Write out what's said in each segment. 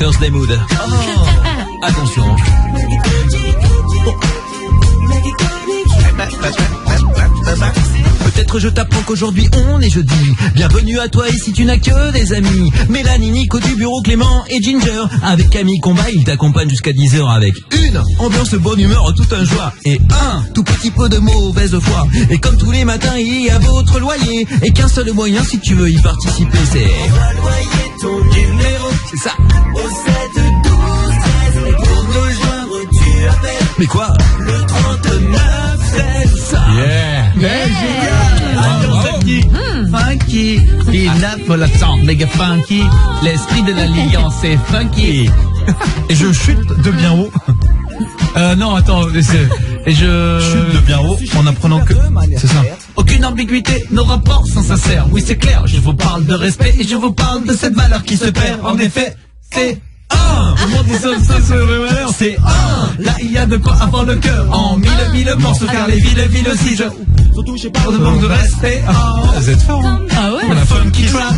Thursday Mood. Oh, attention. Peut-être je t'apprends qu'aujourd'hui on est jeudi. Bienvenue à toi ici tu n'as que des amis. Mélanie, Nico du bureau, Clément et Ginger. Avec Camille Combat, il t'accompagne jusqu'à 10h avec une ambiance de bonne humeur, tout un joie. Et un tout petit peu de mauvaise foi. Et comme tous les matins il y a votre loyer. Et qu'un seul moyen si tu veux y participer, c'est... Envoie le loyer ton numéro. C'est ça. Au 7 12 13. Et pour nous joindre tu appelles. Mais quoi? Le 39 16. Ça. Funky, il a pour la sang, méga funky, l'esprit de l'alliance c'est funky. Et je chute de bien haut. Non, attends, et je chute de bien haut en apprenant que... C'est ça. Aucune ambiguïté, nos rapports sont sincères. Oui, c'est clair, je vous parle de respect et je vous parle de cette valeur qui se perd. En effet, c'est... Comment dit ça, c'est là il y a de quoi avoir le cœur en mille morceaux car les villes aussi on demande de respect. Vous êtes fort, hein? Ah ouais, la funky trap.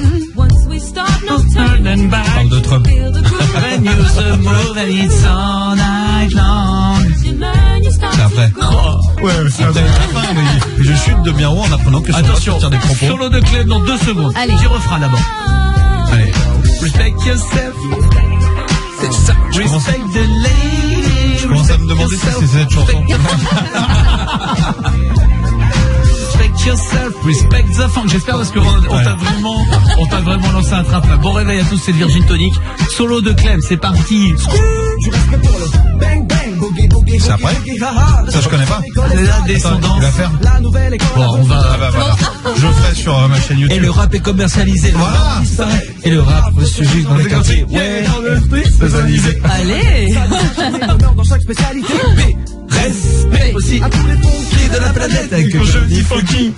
Parle de Trump. When you move and it's all night long. C'est après. Ouais, c'est après. Mais je chute de bien haut en apprenant que attention, des propos. Solo de Clem dans 2 secondes. Allez. Petit refrain d'abord. Allez. Respect yourself. C'est ça. Respect the lady. Je commence à me demander si c'est cette chanson. Respect yourself, respect the funk. J'espère parce que on t'a vraiment lancé un trap là. Bon réveil à tous, c'est Virgin Tonic. Solo de Clem, c'est parti. C'est après? Ça je connais pas. La descendance. Il va faire. Bon, on va. Ah bah voilà. Je ferai sur ma chaîne YouTube. Et le rap est commercialisé. Voilà. Et le rap se juge dans les quartiers. Ouais. Spécialisé. Allez. Dans chaque spécialité. Respect aussi à tous les funky de la planète. Quand je dis funky.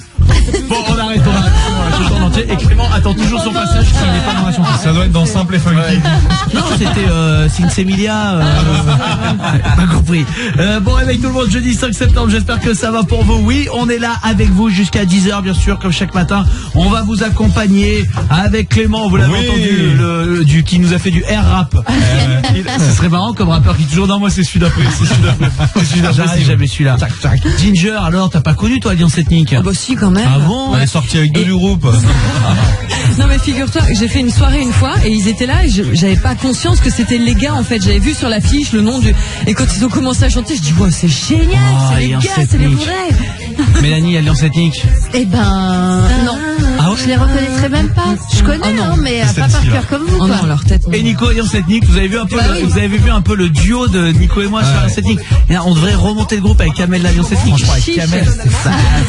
Bon, on arrête la chanson en entier. Et Clément attend toujours son passage qui n'est pas dans la chanson. Ça doit être dans Simple et Funky. Ouais. Non, c'était Sinsemilia. Pas compris. Bon réveil tout le monde, jeudi 5 septembre, j'espère que ça va pour vous. Oui, on est là avec vous jusqu'à 10h, bien sûr, comme chaque matin. On va vous accompagner avec Clément, vous l'avez entendu, qui nous a fait du air rap. Ce serait marrant comme rappeur qui toujours, non, moi c'est celui d'après, c'est jamais celui-là. Ginger, alors, t'as pas connu toi Alliance Ethnique? Bah si quand même. Ah bon? Elle est sortie avec deux du groupe. Non mais figure-toi que j'ai fait une soirée une fois et ils étaient là et j'avais pas conscience que c'était les gars en fait. J'avais vu sur l'affiche le nom du... Et quand ils ont commencé à chanter, je dis wow, c'est génial, c'est les gars, c'est les vrais. Mélanie, Alliance Ethnique. Eh ben non. Ah ouais? Je les reconnaîtrais même pas. Je connais non, mais pas par cœur comme vous quoi. Non, leur tête. Et Nico, Alliance Ethnique, vous avez vu un peu, vous avez vu un peu le duo de Nico et moi sur Alliance Ethnique. Et là, on devrait remonter le groupe avec Kamel l'Alliance Ethnique. Franchement, avec Kamel,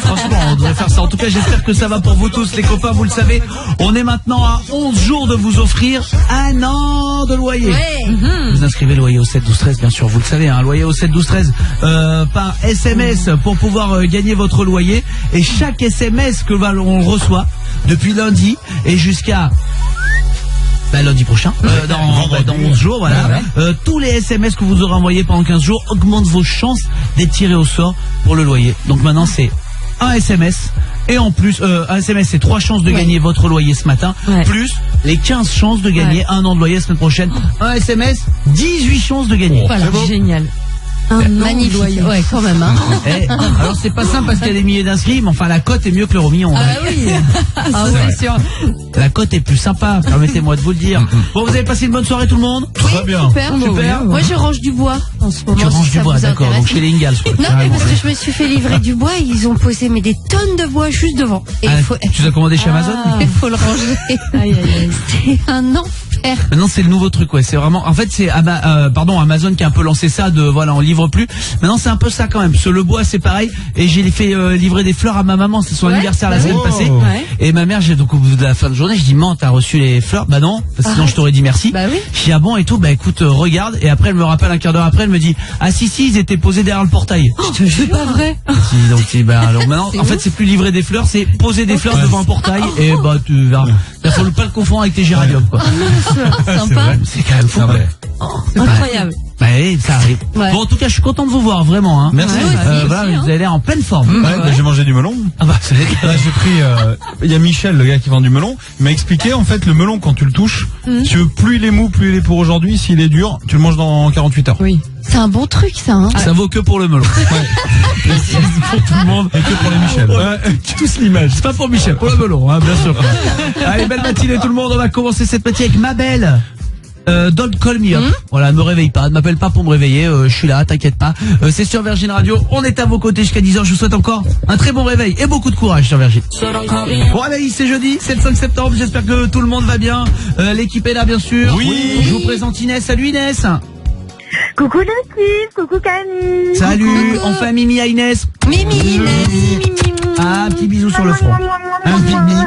franchement, on devrait faire ça. En tout cas, j'espère que ça va pour vous tous, les copains. Vous le savez, on est maintenant à 11 jours de vous offrir 1 an de loyer. Ouais. Vous inscrivez loyer au 7 12 13, bien sûr. Vous le savez, hein, loyer au 7 12 13 par SMS pour pouvoir gagner votre loyer. Et chaque SMS que on reçoit depuis lundi et jusqu'à lundi prochain, dans 11 jours, voilà. Tous les SMS que vous aurez envoyés pendant 15 jours augmentent vos chances d'être tirés au sort pour le loyer. Donc maintenant, c'est un SMS. Et en plus, un SMS, c'est 3 chances de gagner votre loyer ce matin, plus les 15 chances de gagner 1 an de loyer la semaine prochaine. Un SMS, 18 chances de gagner. Voilà, génial. Un magnifique loyer. Ouais, quand même. Hein. Alors c'est pas simple parce qu'il y a des milliers d'inscrits, mais enfin la cote est mieux que l'euro million. Ah oui, c'est sûr. La cote est plus sympa, permettez-moi de vous le dire. Bon, vous avez passé une bonne soirée tout le monde? Très bien. Super. Moi je range du bois en ce moment. Tu ranges du bois, d'accord. Donc chez les Ingalls. Non, mais parce que je me suis fait livrer du bois et ils ont posé des tonnes de bois juste devant. Et tu as commandé chez Amazon? Il faut le ranger. Aïe, aïe, aïe. C'est un enfer. Maintenant c'est le nouveau truc, ouais. C'est vraiment, en fait c'est Amazon qui a un peu lancé ça de voilà, on livre plus. Maintenant c'est un peu ça quand même. Parce que le bois c'est pareil. Et j'ai fait livrer des fleurs à ma maman. C'est son anniversaire la semaine passée. Et ma mère, donc au bout de la fin de journée, je dis maman, t'as reçu les fleurs? Bah non, parce que sinon je t'aurais dit merci. Bah oui. Je dis ah bon et tout. Bah écoute, regarde. Et après elle me rappelle un quart d'heure après, elle me dit ah si ils étaient posés derrière le portail. C'est pas vrai. Alors maintenant, en fait c'est plus livrer des fleurs, c'est poser des fleurs devant un portail. Et bah tu verras. Il faut pas le confondre avec tes géraniums quoi. Sympa. C'est quand même fou. Incroyable. Ouais, ça arrive. Ouais. Bon, en tout cas, je suis content de vous voir, vraiment. Hein. Merci. Ouais, aussi, Voilà, hein. vous avez l'air en pleine forme. J'ai mangé du melon. Ah bah, c'est Là, j'ai pris. Il y a Michel, le gars qui vend du melon. Il m'a expliqué en fait le melon quand tu le touches. Plus il est mou, plus il est pour aujourd'hui. S'il est dur, tu le manges dans 48 heures. Oui. C'est un bon truc, ça. Hein. Ça vaut que pour le melon. C'est pour tout le monde. Et que pour les Michel. Tous l'image. C'est pas pour Michel, pour le melon, hein, bien sûr. Allez, belle matinée tout le monde. On va commencer cette matinée avec ma belle. Don't call me up. Voilà, ne me réveille pas, ne m'appelle pas pour me réveiller, je suis là, t'inquiète pas. C'est sur Virgin Radio, on est à vos côtés jusqu'à 10h, je vous souhaite encore un très bon réveil et beaucoup de courage sur Virgin. Bon réveil, c'est jeudi, c'est le 5 septembre, j'espère que tout le monde va bien. L'équipe est là bien sûr. Oui. Je vous présente Inès, salut Inès. Coucou l'équipe, coucou Camille. Salut, enfin Mimi à Inès. Mimi, Mimi. Ah, un petit bisou sur le front. Un petit bisou.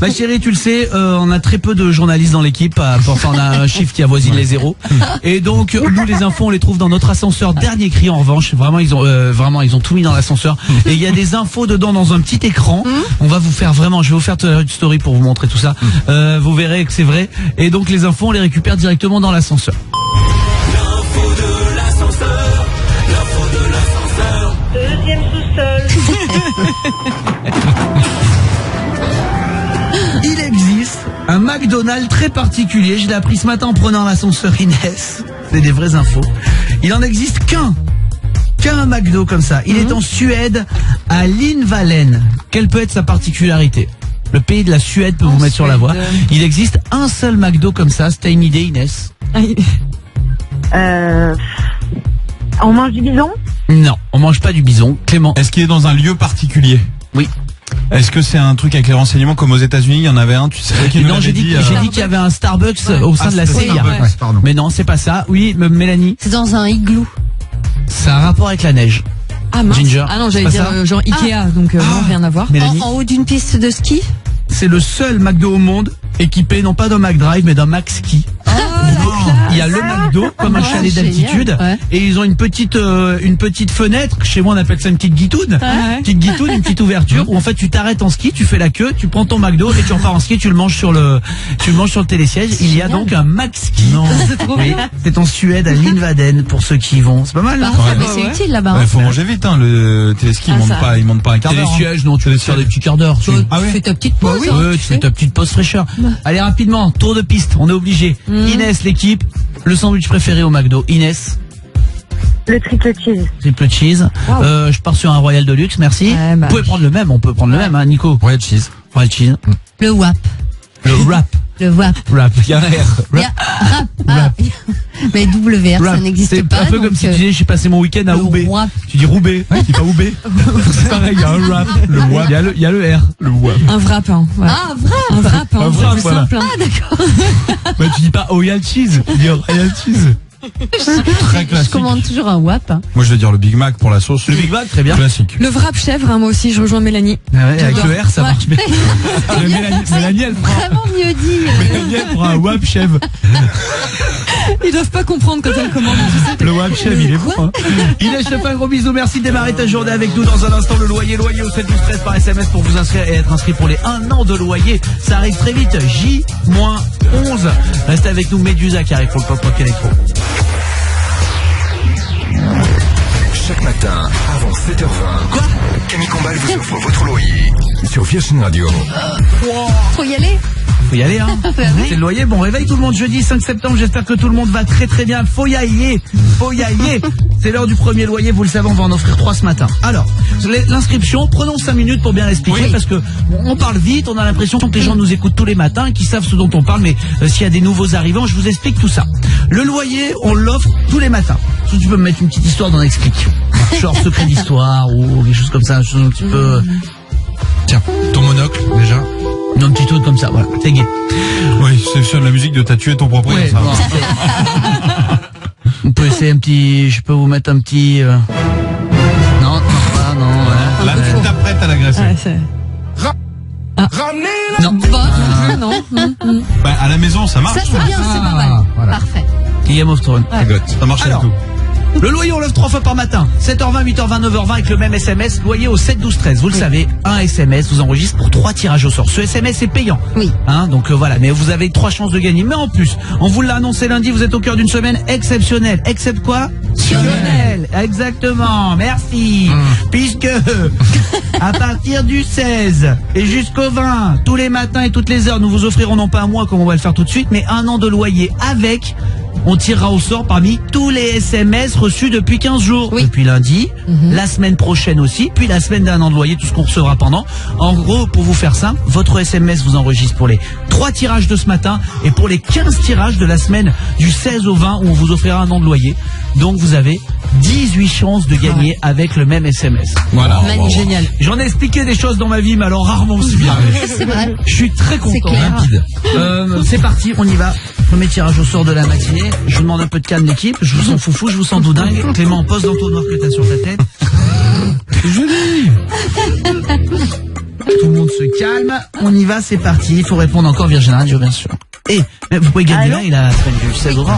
Ma chérie, tu le sais, on a très peu de journalistes dans l'équipe. Enfin, on a un chiffre qui avoisine les zéros. Et donc, nous, les infos, on les trouve dans notre ascenseur dernier cri. En revanche, vraiment, ils ont tout mis dans l'ascenseur. Et il y a des infos dedans dans un petit écran. On va vous faire vraiment, je vais vous faire une story pour vous montrer tout ça. Vous verrez que c'est vrai. Et donc, les infos, on les récupère directement dans l'ascenseur. Deuxième sous-sol. Il existe un McDonald's très particulier. Je l'ai appris ce matin en prenant l'ascenseur Inès. C'est des vraies infos. Il en existe qu'un McDo comme ça. Il est en Suède, à Lindvallen. Quelle peut être sa particularité? Le pays de la Suède peut vous mettre sur la voie. Il existe un seul McDo comme ça. C'était une idée, Inès? On mange du bison? Non, on mange pas du bison. Clément? Est-ce qu'il est dans un lieu particulier? Oui. Est-ce que c'est un truc avec les renseignements comme aux États-Unis? Il y en avait un, tu sais. Non, j'ai dit qu'il y avait un Starbucks au sein de la CIA. Ouais, pardon. Mais non, c'est pas ça. Oui, Mélanie? C'est dans un igloo. Ça a un rapport avec la neige. Ah mince. Ginger. Ah non, j'allais Pas dire ça genre Ikea, donc non, rien à voir. Mélanie? En haut d'une piste de ski. C'est le seul McDo au monde équipé non pas d'un McDrive mais d'un McSki. Il y a le McDo comme un chalet d'altitude ouais. et ils ont une petite fenêtre. Chez moi on appelle ça une petite guitoune. Petite guitoune, une petite ouverture où en fait tu t'arrêtes en ski, tu fais la queue, tu prends ton McDo et tu repars en ski et tu le manges sur le télésiège. Il y a donc un McSki. Non, c'est trop Oui, bien. c'est en Suède à Lindvallen pour ceux qui y vont. C'est pas mal. Hein? Parfait, mais c'est utile là-bas. Il Hein. faut manger vite, hein. Le téléski, il monte pas un quart d'heure. Télésiège, non, tu vas te faire des petits quarts d'heure. Ah ouais. Tu fais ta petite pause. Oui, hein, tu fais ta petite pause fraîcheur. Allez, rapidement, tour de piste, on est obligé. Inès, l'équipe, le sandwich préféré au McDo. Inès? Le triple cheese. Triple cheese. Je pars sur un Royal de luxe, merci. Ouais, bah, Vous pouvez prendre le même, on peut prendre le même, hein, Nico. Royal cheese. Royal cheese. Le WAP. Le wrap. Le WAP. Wrap. Il y a un R. Il y a rap. Ah, mais WR, ça n'existe C'est pas. un peu comme si tu disais, j'ai passé mon week-end à le Roubaix. wrap. Tu dis Roubaix, tu dis pas Roubaix. C'est pareil, il y a un wrap. Le wrap. Il y a le R. Le wrap. Un wrap, hein. Ouais. Ah, vrai. Un wrap, hein. Un wrap, C'est plus voilà. simple, hein. Ah, d'accord. Bah, tu dis pas Royal cheese, tu dis Royal cheese. Très Je classique. commande toujours un WAP. Hein. Moi, je vais dire le Big Mac pour la sauce. Le Big Mac, très bien. Classique. Le wrap chèvre, hein, moi aussi, je rejoins Mélanie. Ah ouais, avec J'adore. le R, ça Ouais. marche bien. Mélanie, elle prend. Vraiment mieux dit. Mélanie, elle prend un wap chèvre. Ils doivent pas comprendre quand elles commandent, tu sais. Le wap chèvre, il est bon. Hein. Inès, je te fais un gros bisou. Merci de démarrer ta journée avec nous. Dans un instant, le loyer au 7 12 13 par SMS pour vous inscrire et être inscrit pour les 1 an de loyer. Ça arrive très vite. J-11. Restez avec nous. Médusa qui arrive pour le Pop Rock Electro. Chaque matin, avant 7h20, Quoi? Camille Combal vous offre votre loyer sur Virgin Radio. Faut y aller. Faut y aller, hein. C'est le loyer. Bon réveil tout le monde. Jeudi 5 septembre. J'espère que tout le monde va très très bien. Faut y aller. Faut y aller. C'est l'heure du premier loyer. Vous le savez, on va en offrir 3 ce matin. Alors, l'inscription, prenons 5 minutes pour bien l'expliquer parce que on parle vite. On a l'impression que les gens nous écoutent tous les matins, qu'ils savent ce dont on parle. Mais s'il y a des nouveaux arrivants, je vous explique tout ça. Le loyer, on l'offre tous les matins. Si tu peux me mettre une petite histoire dans l'explique. Genre secret d'histoire ou quelque chose comme ça. Chose un petit peu. Tiens, ton monocle, déjà. Un petit truc comme ça. Voilà. C'est gay. Oui, c'est sur la musique de t'as tué ton propre. Ouais, ça. bon, on peut essayer un petit. Je peux vous mettre un petit. Non, pas, non. Là, tu t'apprêtes à l'agresser. Ouais, c'est... Non. Non. Bah, à la maison, ça marche. Ça, c'est bien, c'est pas mal. Voilà. Parfait. Game of Thrones. Ça marche avec Alors, tout. Le loyer, on l'offre 3 fois par matin. 7h20, 8h20, 9h20 avec le même SMS. Loyer au 7 12 13. Vous le savez, un SMS vous enregistre pour 3 tirages au sort. Ce SMS est payant. Oui. Hein, donc voilà, mais vous avez 3 chances de gagner. Mais en plus, on vous l'a annoncé lundi, vous êtes au cœur d'une semaine exceptionnelle. Excepte quoi? Exceptionnelle. Exactement. Merci. Puisque à partir du 16 et jusqu'au 20, tous les matins et toutes les heures, nous vous offrirons non pas un mois comme on va le faire tout de suite, mais un an de loyer avec. On tirera au sort parmi tous les SMS reçus depuis 15 jours. Oui. Depuis lundi, la semaine prochaine aussi, puis la semaine d'un an de loyer, tout ce qu'on recevra pendant. En gros, pour vous faire simple, votre SMS vous enregistre pour les 3 tirages de ce matin et pour les 15 tirages de la semaine du 16 au 20 où on vous offrira un an de loyer. Donc vous avez 18 chances de gagner avec le même SMS. Voilà. Magnifique. Génial. J'en ai expliqué des choses dans ma vie, mais alors rarement aussi bien. C'est vrai. Je suis très content. C'est clair. Rapide. C'est parti, on y va. Premier tirage au sort de la matinée. Je vous demande un peu de calme l'équipe. Je vous sens foufou, je vous sens doudingue. Clément, pose l'entonnoir que t'as sur ta tête. Joli. Tout le monde se calme. On y va, c'est parti. Il faut répondre encore Virgin Radio, bien sûr. Et mais vous pouvez gagner Allô là, il a la semaine du 16 au 20.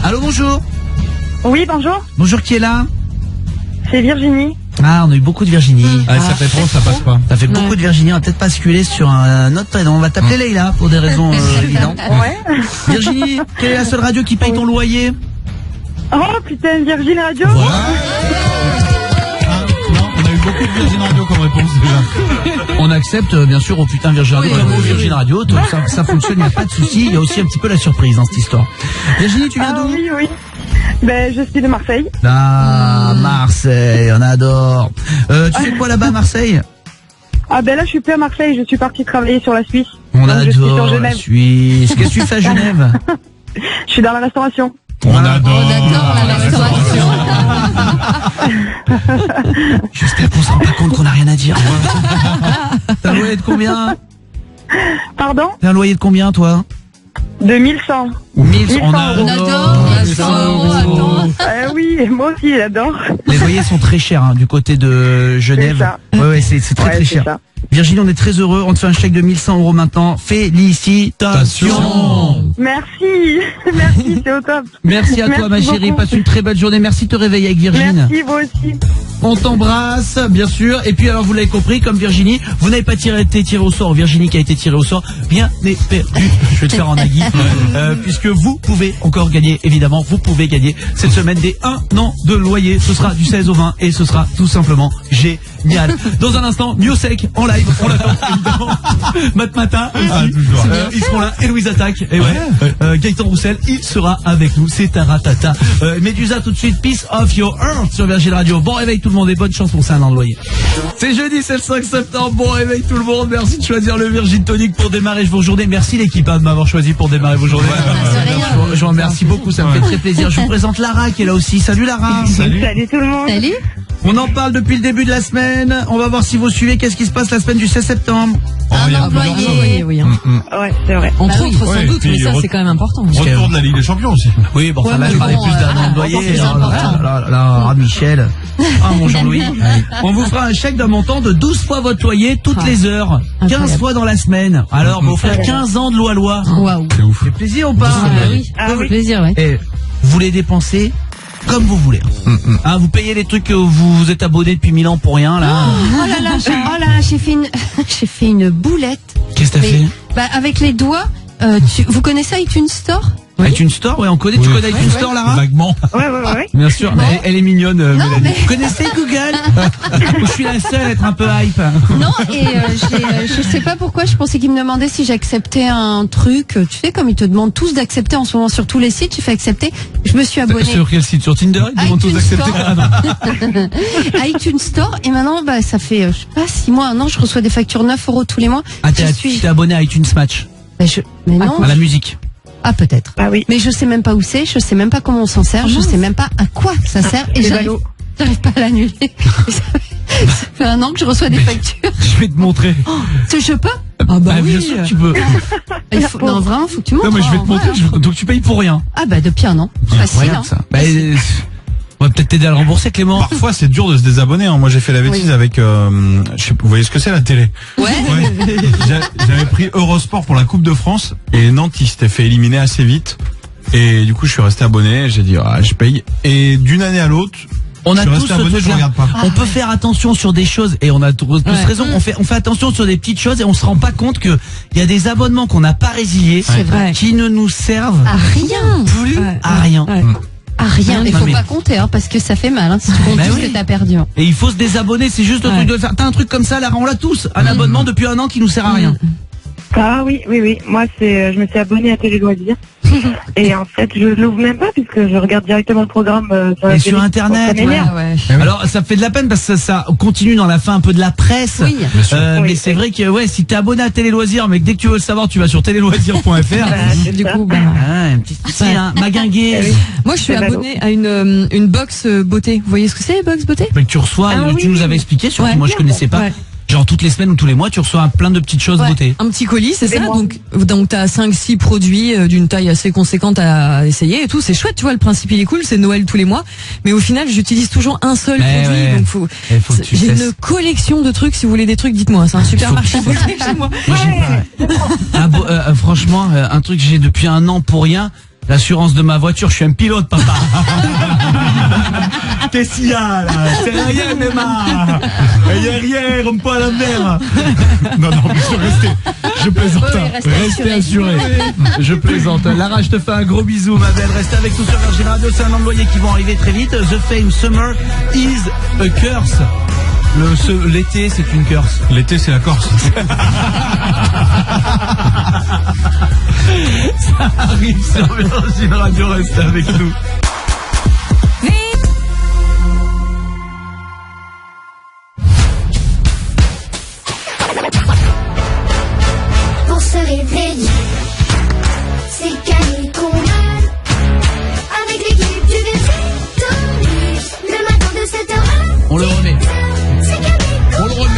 Allô, bonjour. Oui, bonjour. Bonjour, qui est là? C'est Virginie. Ah, on a eu beaucoup de Virginie. Ah, ça fait trop, ça passe pas. Ça fait beaucoup de Virginie, on va peut-être basculer sur un autre prénom. On va t'appeler Leïla pour des raisons évidentes. Ouais. Virginie, quelle est la seule radio qui paye ton loyer? Oh putain, Virgin Radio. Non, on a eu beaucoup de Virgin Radio comme réponse déjà. On accepte bien sûr au putain Virgin Radio, comme au Virgin Radio, tout ça fonctionne, il n'y a pas de souci. Il y a aussi un petit peu la surprise dans cette histoire. Virginie, tu viens Ah d'où? oui, oui. Ben, je suis de Marseille. Ah, Marseille, on adore. Tu fais quoi là-bas à Marseille? Ah ben là, je suis plus à Marseille, je suis partie travailler sur la Suisse. On Donc, je suis sur adore la Genève. Suisse. Qu'est-ce que tu fais à Genève? Je suis dans la restauration. On adore. On adore la restauration. J'espère qu'on se rend pas compte qu'on n'a rien à dire. T'as un loyer de combien? Pardon? T'as un loyer de combien toi? De 1100. 1100. On On adore 1100 euros, attends. Ah oui, moi aussi, j'adore. Les loyers sont très chers hein, du côté de Genève. C'est ça. Ouais, c'est très Ouais, très c'est cher. ça. Virginie, on est très heureux. On te fait un chèque de 1100 euros maintenant. Félicitations. Merci. Merci, c'est au top. Merci à toi, Merci ma chérie. beaucoup. Passe une très belle journée. Merci de te réveiller avec Virginie. Merci, vous aussi. On t'embrasse, bien sûr. Et puis alors, vous l'avez compris, comme Virginie, vous n'avez pas été tiré au sort. Virginie qui a été tirée au sort, bien n'est perdu. Je vais te faire en agui. Puisque vous pouvez encore gagner, évidemment, vous pouvez gagner cette semaine des 1 an de loyer. Ce sera du 16 au 20 et ce sera tout simplement génial. Dans un instant, Newsec en live. On l'attend, évidemment. Matin aussi. Ah, toujours. Ils seront là. Et Louise Attaque. Et Gaëtan Roussel, il sera avec nous. C'est un ratata. Médusa tout de suite. Peace of your earth sur Virgin Radio. Bon réveil tout le monde et bonne chance pour ça, un an de loyer. C'est jeudi, c'est le 5 septembre. Bon réveil tout le monde. Merci de choisir le Virgin Tonic pour démarrer vos journées. Merci l'équipe de m'avoir choisi pour démarrer vos journées. Je vous remercie beaucoup. Ça me fait très plaisir. Je vous présente Lara qui est là aussi. Salut Lara. Salut. Salut tout le monde. Salut. On en parle depuis le début de la semaine. On va voir si vous suivez. Qu'est-ce qui se passe la semaine du 16 septembre? Il y a Un plusieurs employé. Oui, hein. Ouais, c'est vrai. Entre Bah oui. autres, sans Ouais, doute, puis mais ça, re- c'est quand même important. Retour de la Ligue des Champions aussi. Oui, bon, Ouais, ça là, mais je parlais bon, plus d'un an de encore loyer. plus important. Là, Michel. Ah, mon Jean-Louis. On vous fera un chèque d'un montant de 12 fois votre loyer toutes les heures. 15 Incroyable. fois dans la semaine. Alors, vous offrir 15 ans de loi. Waouh. C'est ouf. C'est plaisir ou pas? Ah, oui. Ah oui. Plaisir, ouais. Et vous les dépensez comme vous voulez. Hein, vous payez les trucs que vous êtes abonné depuis 1000 ans pour rien, là. Oh là là, j'ai fait une, j'ai fait une boulette. Qu'est-ce que t'as Mais, fait? bah, avec les doigts. Vous connaissez iTunes Store? iTunes Store, ouais, on connaît. Tu Oui. connais iTunes Store, Lara? Vaguement. Ouais. Bien sûr, mais elle est mignonne, Mélanie. mais- Vous connaissez Google? Je suis la seule à être un peu hype. Non, et je sais pas pourquoi, je pensais qu'il me demandait si j'acceptais un truc. Tu sais, comme ils te demandent tous d'accepter en ce moment sur tous les sites, tu fais accepter. Je me suis abonnée Sur quel site? Sur Tinder? Ils demandent tous iTunes d'accepter. Store. Ah, non. iTunes Store, et maintenant, bah, ça fait, je sais pas, 6 mois, 1 an, je reçois des factures 9 € tous les mois. Ah, Je t'es abonné à iTunes Match, Bah, mais non. à la musique. Ah, peut-être. Ah oui. Mais je sais même pas où c'est, je sais même pas comment on s'en sert, je sais même pas à quoi ça sert, et C'est j'arrive pas à l'annuler. Ça fait 1 an que je reçois des factures. Je vais te montrer. Je peux? Ah bah Bien oui. sûr que tu peux. Non, vraiment, faut que tu montres. Non, mais je vais te en montrer. vrai. Donc tu payes pour rien. Ah, bah, depuis 1 an. Facile, Regarde hein. ça. Bah, on va peut-être t'aider à le rembourser, Clément. Parfois, c'est dur de se désabonner. Hein. Moi, j'ai fait la bêtise avec. Je sais, vous voyez ce que c'est la télé? Ouais. J'avais pris Eurosport pour la Coupe de France et Nantes, il s'était fait éliminer assez vite. Et du coup, je suis resté abonné. J'ai dit, je paye. Et d'une année à l'autre, on a je suis tous resté abonné, je regarde pas. On peut faire attention sur des choses et on a tous raison. On fait attention sur des petites choses et on se rend pas compte que il y a des abonnements qu'on n'a pas résiliés, qui ne nous servent à rien, plus à rien. À rien. Il faut pas compter, parce que ça fait mal, si tu comptes tout ce que t'as perdu. Et il faut se désabonner, c'est juste le truc de faire. T'as un truc comme ça, là, on l'a tous. Un abonnement depuis un an qui nous sert à rien. Ah oui. Moi, je me suis abonnée à Télé Loisirs. Et en fait, je l'ouvre même pas puisque je regarde directement le programme sur Internet. Alors, ça fait de la peine parce que ça continue dans la fin un peu de la presse. Oui. Mais c'est vrai que si t'es abonné à Télé Loisirs, mais que dès que tu veux le savoir, tu vas sur téléloisirs.fr. Du coup, un petit souci, Maguinguet. Moi, je suis abonné à une box beauté. Vous voyez ce que c'est, box beauté? Mais tu reçois, tu nous avais expliqué, surtout moi je connaissais pas. Genre toutes les semaines ou tous les mois, tu reçois plein de petites choses beauté. Un petit colis, c'est ça. Donc t'as 5-6 produits d'une taille assez conséquente à essayer et tout. C'est chouette, tu vois. Le principe il est cool, c'est Noël tous les mois. Mais au final, j'utilise toujours un seul produit. Donc j'ai une collection de trucs. Si vous voulez des trucs, dites-moi. C'est un supermarché beauté chez moi. Franchement, un truc que j'ai depuis un an pour rien. L'assurance de ma voiture, je suis un pilote, papa. Qu'est-ce qu'il y a, là? C'est rien, Emma. Il y a rien, rentre pas à la mer. Non, mais je plaisante. Restez assuré. Je plaisante. Lara, je te fais un gros bisou, ma belle. Restez avec nous sur Virgin Radio. C'est un employé qui va arriver très vite. The Fame Summer is a curse. L'été, c'est une curse. L'été, c'est la Corse. Ça arrive sur Virgin Radio, restez avec nous. Pour se réveiller, c'est Camille Combal. Avec l'équipe du Virgin, le matin de 7h. On le remet. On le remet.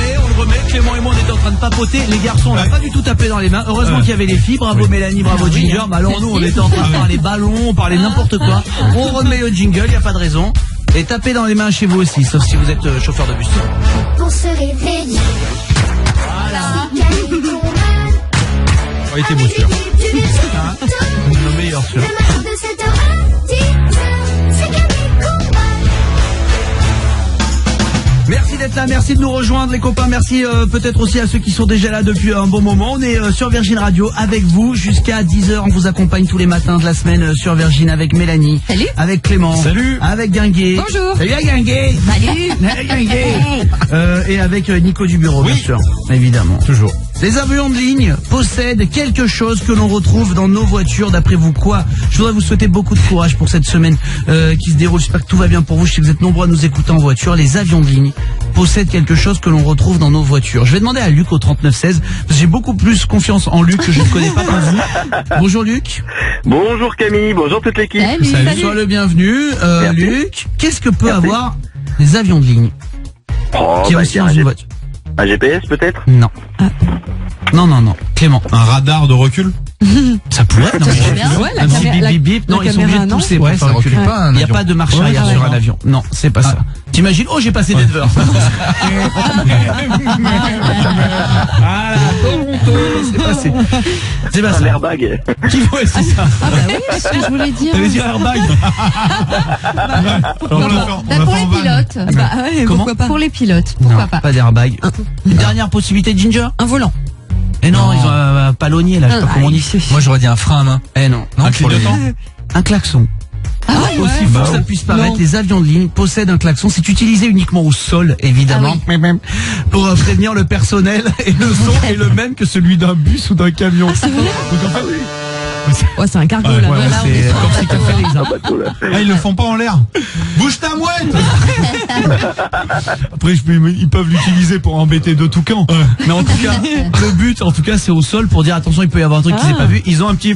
Clément et moi, on était en train de papoter. Les garçons, on n'a pas du tout tapé dans les mains. Heureusement qu'il y avait les filles. Bravo Mélanie, bravo Ginger. Mais alors nous, on était en train de parler ballon, on parlait n'importe quoi. On remet le jingle, il n'y a pas de raison. Et tapez dans les mains chez vous aussi, sauf si vous êtes chauffeur de bus. Pour se réveiller. Voilà. Été beau sûr. Le meilleur sûr. Merci d'être là, merci de nous rejoindre les copains, merci peut-être aussi à ceux qui sont déjà là depuis un bon moment. On est sur Virgin Radio avec vous jusqu'à 10h, on vous accompagne tous les matins de la semaine sur Virgin avec Mélanie. Salut. Avec Clément. Salut. Avec Guinguet. Bonjour. Salut à Guinguet. Salut. Guinguet. Et avec Nico du bureau, bien sûr, évidemment. Toujours. Les avions de ligne possèdent quelque chose que l'on retrouve dans nos voitures. D'après vous, quoi? Je voudrais vous souhaiter beaucoup de courage pour cette semaine qui se déroule. J'espère que tout va bien pour vous. Je sais que vous êtes nombreux à nous écouter en voiture. Les avions de ligne possèdent quelque chose que l'on retrouve dans nos voitures. Je vais demander à Luc au 3916. Parce que j'ai beaucoup plus confiance en Luc que je ne connais pas comme vous. Bonjour Luc. Bonjour Camille, bonjour toute l'équipe. Salut. Sois le bienvenu. Luc, qu'est-ce que peut avoir les avions de ligne qui est aussi dans une voiture? Un GPS peut-être? Non. Non. Clément. Un radar de recul? Ça pourrait, non, la un petit caméra- bip bip. Non, ils sont obligés de pousser pour faire reculer. Il n'y a pas de marche arrière sur un avion. Non, c'est pas ça. T'imagines? Oh, j'ai passé Denver. Voilà, Toronto, c'est passé. C'est pas ça. Un airbag. Ouais, c'est ça. Ah bah oui, c'est ce que je voulais dire. T'allais dire airbag. Pour les pilotes. Bah ouais, Comment? pourquoi pas? Pour les pilotes, pourquoi pas. Pas d'airbag. Une dernière possibilité, Ginger? Un volant. Eh non, ils ont un palonnier là, je sais pas comment on dit. Moi j'aurais dit un frein à main. Eh non. Un clignotant? Un klaxon. Aussi fort que ça puisse paraître, les avions de ligne possèdent un klaxon. C'est utilisé uniquement au sol, évidemment, pour prévenir le personnel. Et le son est le même que celui d'un bus ou d'un camion. C'est vrai? Donc en fait, Ouais, c'est un cargo là. ouais, Voilà, c'est comme si t'as fait les Ah, ils le font pas en l'air. Bouge ta mouette. Après, ils peuvent l'utiliser pour embêter de tout camp. Mais en tout cas, le but, en tout cas, c'est au sol pour dire attention, il peut y avoir un truc qui s'est pas vu. Ils ont un petit.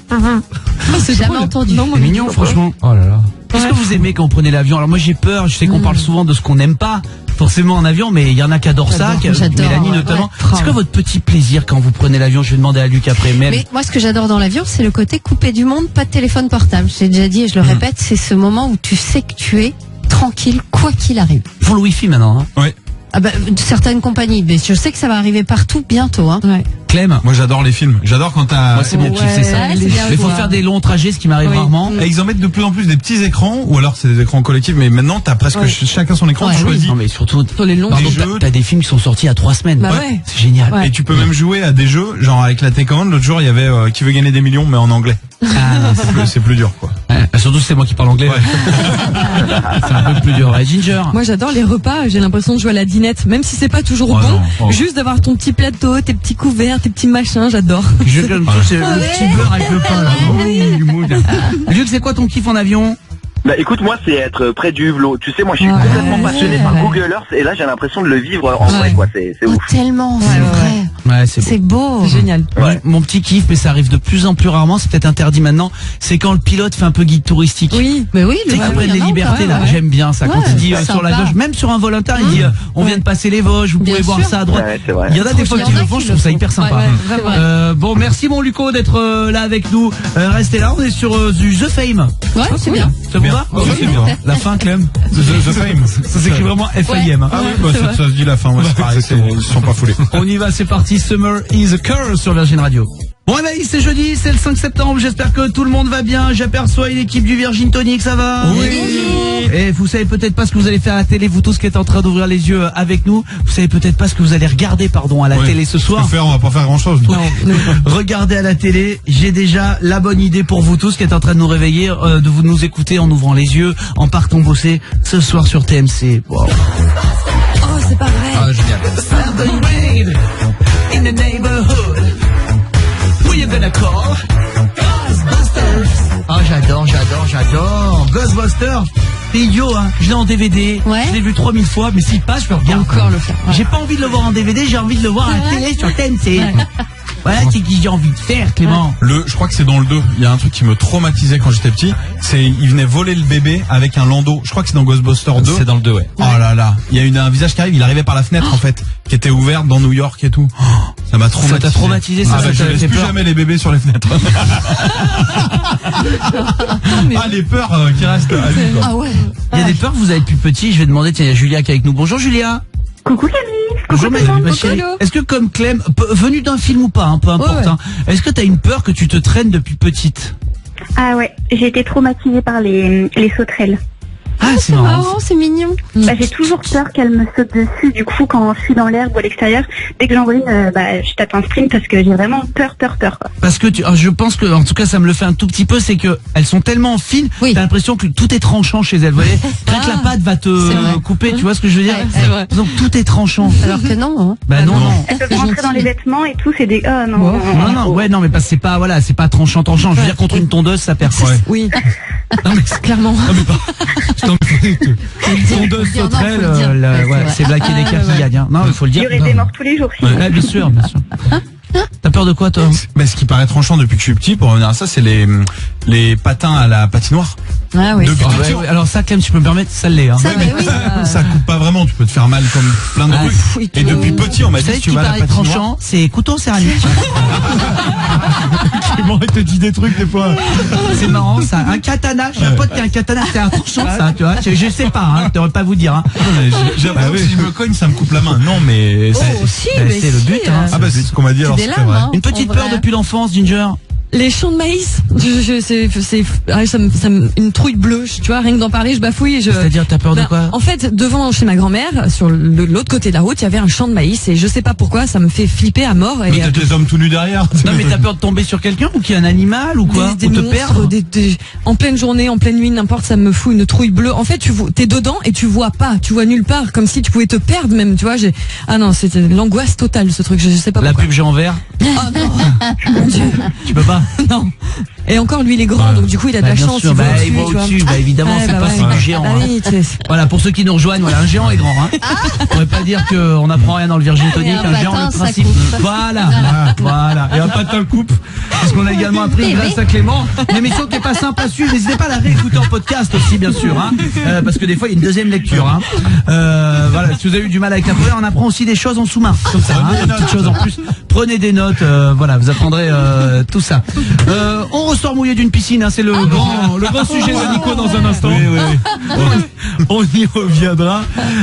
C'est jamais entendu. C'est mignon, franchement. Oh là là. Qu'est-ce que vous aimez quand vous prenez l'avion? Alors moi j'ai peur, je sais qu'on parle souvent de ce qu'on n'aime pas forcément en avion, mais il y en a qui adorent ça, J'adore, Mélanie notamment. C'est quoi votre petit plaisir quand vous prenez l'avion? Je vais demander à Luc après. Mais moi, ce que j'adore dans l'avion, c'est le côté coupé du monde, pas de téléphone portable. J'ai déjà dit et je le répète, c'est ce moment où tu sais que tu es tranquille, quoi qu'il arrive. Pour le wifi maintenant, hein. Ouais. Certaines compagnies, mais je sais que ça va arriver partout bientôt. Hein. Ouais. Clem. Moi j'adore les films. J'adore quand t'as. Moi c'est mon kiff, c'est ça. Ouais, c'est bien Il faut joué. faire des longs trajets, ce qui m'arrive rarement. Et ils en mettent de plus en plus des petits écrans, ou alors c'est des écrans collectifs, mais maintenant t'as presque chacun son écran, Ouais, tu choisis. Non mais surtout Sur les longs. pardon, des t'as- jeux. t'as des films qui sont sortis il y a 3 semaines. Bah ouais. C'est génial. Ouais. Et tu peux même jouer à des jeux, genre avec la télécommande. L'autre jour, il y avait Qui veut gagner des millions, mais en anglais. C'est plus dur, quoi. Surtout c'est moi qui parle anglais. C'est un peu plus dur. Ouais, Ginger. Moi j'adore les repas, j'ai l'impression de jouer à la dinette, même si c'est pas toujours Oh bon, non, oh. juste d'avoir ton petit plateau, tes petits couverts, tes petits machins, j'adore. C'est le petit beurre avec le pain là. Luc, c'est quoi ton kiff en avion? Bah écoute, moi c'est être près du hublot. Tu sais, moi je suis Ouais. complètement passionné par Ouais. Google Earth et là j'ai l'impression de le vivre en vrai, Ouais. quoi. C'est Oh, ouf. tellement, c'est Ouais, vrai. Ouais, c'est C'est beau. C'est génial. Ouais. Mon petit kiff, mais ça arrive de plus en plus rarement, c'est peut-être interdit maintenant, c'est quand le pilote fait un peu guide touristique. Oui. Mais oui, Tu sais, bah qu'ils oui, prennent il y les en a libertés encore, là, ouais. j'aime bien ça. Quand Ouais, il dit sur la sympa. gauche, même sur un vol interne, il dit on vient de passer les Vosges, vous Bien pouvez voir sûr. ça à droite. Ouais, c'est vrai. Il y en a des fois Il y qui en a le font, qui je trouve le ça font. hyper sympa. Ouais, ouais, vraiment. Bon, merci mon Luco d'être là avec nous. Restez là, on est sur du The Fame. Ouais, c'est bien. Ça vous va? Ouais, c'est bien. La fin, Clem. The Fame. Ça s'écrit vraiment F-A-I-M. Ah oui, bah, ça se dit la fin, ouais, c'est pareil, ils sont pas foulés. On y va, c'est parti. Summer is a Curse sur Virgin Radio. Bon, réveil, c'est jeudi, c'est le 5 septembre. J'espère que tout le monde va bien. J'aperçois une équipe du Virgin Tonic, ça va? Oui. Et vous savez peut-être pas ce que vous allez faire à la télé, vous tous qui êtes en train d'ouvrir les yeux avec nous. Vous savez peut-être pas ce que vous allez regarder, à la Ouais. télé ce soir. On va pas faire grand chose. Regardez à la télé, j'ai déjà la bonne idée pour vous tous qui êtes en train de nous réveiller, de vous nous écouter en ouvrant les yeux, en partant bosser ce soir sur TMC. Wow. Oh, c'est pas vrai. Génial. In the neighborhood, who you gonna call? Ghostbusters. Ah, j'adore. Ghostbusters. C'est idiot, hein. Je l'ai en DVD. Ouais. Je l'ai vu 3000 fois, mais s'il passe, je le regarde. Encore le faire. J'ai pas envie de le voir en DVD, j'ai envie de le voir à la télé sur TNT. Voilà, c'est ce que j'ai envie de faire, Clément. Je crois que c'est dans le 2. Il y a un truc qui me traumatisait quand j'étais petit. Il venait voler le bébé avec un landau. Je crois que c'est dans Ghostbusters 2. C'est dans le 2, ouais. Oh là là. Il y a un visage qui arrive, il arrivait par la fenêtre, en fait, qui était ouverte dans New York et tout. Oh, ça m'a traumatisé. Ça t'a traumatisé, ça, Ah, ça bah, je t'a laisse fait plus peur. jamais les bébés sur les fenêtres. Ah, les peurs qui restent à vie, quoi. Ah ouais. Il y a des peurs que vous avez depuis petit. Je vais demander, tiens, il y a Julia qui est avec nous. Bonjour Julia. Coucou Camille. Bonjour ma Coucou, chérie. hello. Est-ce que comme Clem, venu d'un film ou pas, peu importe, Ouais. hein, est-ce que t'as une peur que tu te traînes depuis petite? Ah ouais, j'ai été traumatisée par les sauterelles. Ah, c'est marrant. Marrant, c'est mignon. Bah, j'ai toujours peur qu'elles me sautent dessus. Du coup, quand je suis dans l'herbe ou à l'extérieur, dès que j'en vois une, je tape un sprint parce que j'ai vraiment peur, quoi. Parce que je pense que, en tout cas, ça me le fait un tout petit peu, c'est que elles sont tellement fines, Oui. t'as l'impression que tout est tranchant chez elles. Vous voyez, rien que la patte va c'est vrai. te couper, tu vois ce que je veux dire? Ouais, c'est vrai. Donc tout est tranchant. Alors que non. Hein. Bah non, non. Elles peuvent C'est rentrer gentil. dans les vêtements et tout, c'est des... Oh non, Non, mais parce que c'est pas, voilà, c'est pas tranchant. Je veux dire, contre une tondeuse, ça perd. Ouais. Oui, Non, mais clairement. tondeuse, Faut le dire, non, sauterelle, faut le dire. Ouais, ouais, c'est c'est vrai. Black et Decker qui gagne, hein. Non, il faut le Il dire. y aurait des morts tous les jours. sinon. Ouais, bien sûr. T'as peur de quoi, toi? Mais ce qui paraît tranchant depuis que je suis petit, pour revenir à ça, c'est les patins à la patinoire. Ah oui. Depuis Ah, tout petit, ouais. Alors ça, Clem, tu peux me permettre, ça l'est, hein. Ça, mais oui. ça coupe pas vraiment, tu peux te faire mal comme plein de Ah, trucs. Et depuis petit, on m'a Vous dit, savez si ce tu qui vas à la paraît patinoire, tranchant, c'est couteau céramique. Clément, il te dit des trucs des fois. C'est marrant, ça. Un katana, j'ai un pote qui a un katana, c'est un tranchant, ça, tu vois. Je sais pas, hein, je devrais pas vous dire, hein. J'ai l'impression que si je me cogne, ça me coupe la main. Non, mais Oh, si, bah, mais c'est le si, but, hein. ah bah c'est ce qu'on m'a dit, alors des c'est lames, vrai. hein. Une petite En peur vrai. depuis l'enfance, Ginger. Les champs de maïs, une trouille bleue, tu vois, rien que d'en parler, je bafouille. C'est-à-dire, t'as peur de Ben, quoi? En fait, devant chez ma grand-mère, sur l'autre côté de la route, il y avait un champ de maïs et je sais pas pourquoi, ça me fait flipper à mort. Mais Et t'as des hommes tout nus derrière. Non, mais t'as peur de tomber sur quelqu'un ou qu'il y a un animal ou quoi? des Ou te monstres, perdre? en pleine journée, en pleine nuit, n'importe, ça me fout une trouille bleue. En fait, t'es dedans et tu vois pas, tu vois nulle part, comme si tu pouvais te perdre même, tu vois. Ah non, c'était l'angoisse totale ce truc, je sais pas La pourquoi. pub géant vert? Oh non, mon Dieu, Tu peux pas? non. Et encore, lui, il est grand, donc du coup, il a de Bah, la bien chance. sûr, il voit bah, au-dessus, il voit tu vois. au-dessus, bah, évidemment, Ouais, c'est bah pas ouais. si du géant, Bah hein. oui, Voilà, pour ceux qui nous rejoignent, voilà, un géant est grand, hein. On pourrait pas dire qu'on apprend rien dans le Virgin Tonic, Et un un géant, patin, le ça principe. coupe. Voilà. Et un patin coupe. C'est ce qu'on a également appris grâce à Clément. Une émission qui est pas simple à suivre. N'hésitez pas à la réécouter en podcast aussi, bien sûr, hein. Parce que des fois, il y a une deuxième lecture, hein. Voilà. Si vous avez eu du mal avec la première, on apprend aussi des choses en sous-main. Comme ça, hein. Des petites choses en plus. Prenez des notes, voilà, vous apprendrez, tout ça. On ressort mouillé d'une piscine, hein, c'est le grand sujet de Nico dans un instant. Oui. On y reviendra.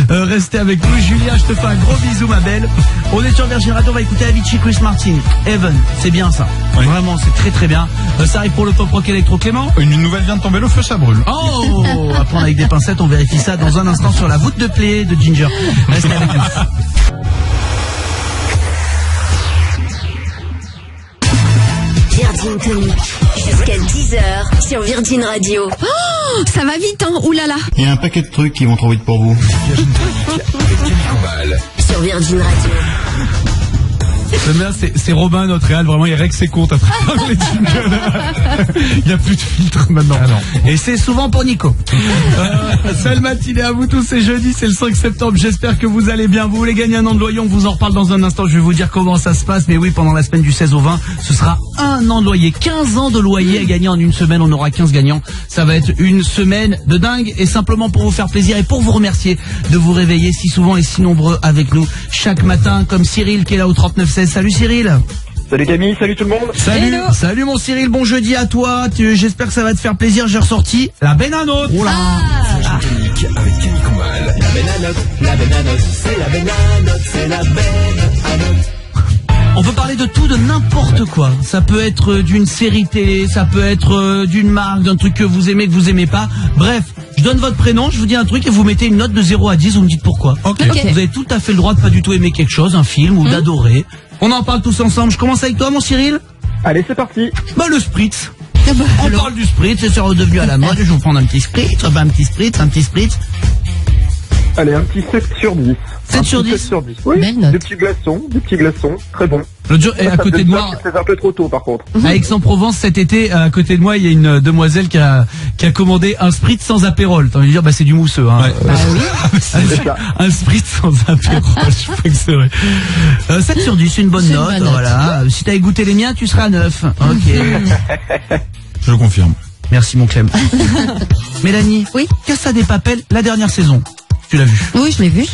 Restez avec nous. Julia, je te fais un gros bisou, ma belle. On est sur Virgin Radio, on va écouter Avicii, Chris Martin. Heaven, c'est bien ça. Oui. Vraiment, c'est très très bien. Ça arrive pour le Top Rock Electro Clément. Une nouvelle vient de tomber, le feu ça brûle. Oh, à prendre avec des pincettes, on vérifie ça dans un instant sur la voûte de plaie de Ginger. Restez avec nous. Virgin Tonic, jusqu'à 10h sur Virgin Radio. Oh, ça va vite, hein. Ouh là là. Il y a un paquet de trucs qui vont trop vite pour vous. Sur Virgin Radio. J'aime bien, c'est Robin, notre réal, vraiment, il règle ses comptes après les jingles. Il n'y a plus de filtre maintenant. Ah non. Et c'est souvent pour Nico. Salle matinée à vous tous, c'est jeudi, c'est le 5 septembre. J'espère que vous allez bien. Vous voulez gagner un an de loyer, on vous en reparle dans un instant. Je vais vous dire comment ça se passe. Mais oui, pendant la semaine du 16 au 20, ce sera un an de loyer. 15 ans de loyer à gagner en une semaine. On aura 15 gagnants. Ça va être une semaine de dingue. Et simplement pour vous faire plaisir et pour vous remercier de vous réveiller si souvent et si nombreux avec nous chaque matin, comme Cyril qui est là au 3916. Salut Cyril. Salut Camille, salut tout le monde. Salut, salut mon Cyril, bon jeudi à toi. J'espère que ça va te faire plaisir. J'ai ressorti la Benanote. Avec Camille Combal. La Benanote, c'est la Benanote, c'est la Benanote. On peut parler de tout, de n'importe quoi. Ça peut être d'une série télé, ça peut être d'une marque, d'un truc que vous aimez pas. Bref, je donne votre prénom, je vous dis un truc et vous mettez une note de 0 à 10, vous me dites pourquoi. Ok. Vous avez tout à fait le droit de pas du tout aimer quelque chose, un film ou d'adorer. On en parle tous ensemble. Je commence avec toi, mon Cyril. Allez, c'est parti. Bah, le spritz. On parle du spritz, c'est redevenu à la mode. Je vais vous prendre un petit spritz, un petit spritz. Allez, un petit 7 sur 10. 7 sur 10. 7 sur 10. Oui, Belle note. des petits glaçons, très bon. L'autre jour, et à côté de moi, C'est un peu trop tôt par contre. à Aix-en-Provence cet été, à côté de moi, il y a une demoiselle qui a commandé un spritz sans apérole. T'as envie de dire, bah c'est du mousseux, hein. Ouais. Bah oui. C'est ça. Un spritz sans apérole, je crois que c'est vrai. 7 sur 10, c'est une bonne C'est une note, bonne note. voilà. Si t'avais goûté les miens, tu seras à 9. Ok. Je confirme. Merci mon Clem. Mélanie. Oui. Casa des Papel, la dernière saison. Tu l'as vu? Oui, je l'ai vu.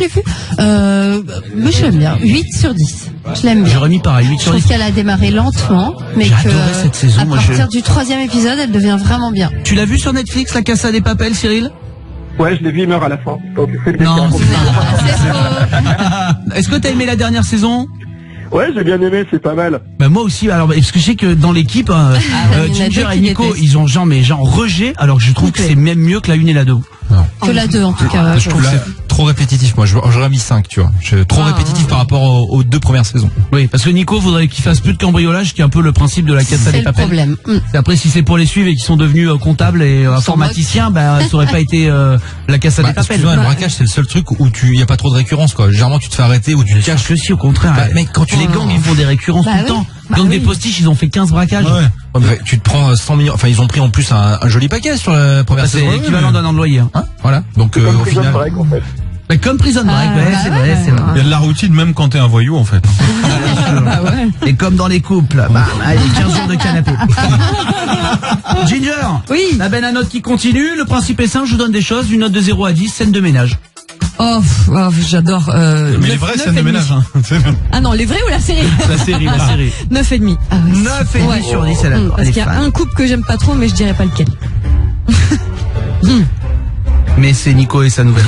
Mais je l'aime bien. 8 sur 10. Je l'aime bien. J'aurais mis pareil, 8 Je sur trouve 10. qu'elle a démarré lentement, mais J'ai que adoré cette saison, à moi, partir du 3e épisode, elle devient vraiment bien. Tu l'as vu sur Netflix, la Casa des Papel, Cyril? Ouais, je l'ai vu, il meurt à la fin. Donc, c'est le Non, destin. c'est C'est faux. Est-ce que t'as aimé la dernière saison? Ouais, j'ai bien aimé, c'est pas mal. Bah moi aussi, alors parce que je sais que dans l'équipe, ouais, il y en a Ginger deux et qui Nico, détestent. ils ont genre rejet, alors que je trouve que c'est même mieux que la 1 et la 2. Que la 2 en tout cas. Je trouve que c'est trop répétitif, moi. J'aurais mis 5, tu vois. Trop répétitif par rapport aux 2 premières saisons. Oui, parce que Nico voudrait qu'il fasse plus de cambriolage, qui est un peu le principe de la Casa C'est des le Papel. problème. Et après, si c'est pour les suivre et qu'ils sont devenus comptables et informaticiens, bah ça aurait pas été la Casa des Papel. Excuse-moi, le braquage, c'est le seul truc où y a pas trop de récurrence, quoi. Généralement, tu te fais arrêter ou tu te caches. Que si, au contraire. Bah, mec, quand les gangs, ils font des récurrences Bah tout le oui. temps. Bah Gang oui. des postiches, ils ont fait 15 braquages. Ouais. Ouais, mais tu te prends 100 millions. Enfin, ils ont pris en plus un joli paquet sur la première Bah, c'est saison. l'équivalent d'un an de loyer. Hein, voilà. Donc, Comme au Prison final. Break, en fait. Bah, comme Prison Break, ouais, bah c'est ouais. vrai, c'est vrai. Il y a de la routine même quand t'es un voyou en fait. Bah ouais. Et comme dans les couples, bah, allez, 15 jours de canapé. Ginger. Oui. La Benanote qui continue. Le principe est simple, je vous donne des choses, une note de 0 à 10, scène de ménage. Oh, j'adore. Mais les vraies scènes de ménage, hein. C'est bien. Ah non, les vrais ou la série? La série. 9,5. Ah ouais. 9,5 sur 10, elle adore. Parce Elle est qu'il y a fan. un couple que j'aime pas trop, mais je dirais pas lequel. Mais c'est Nico et sa nouvelle.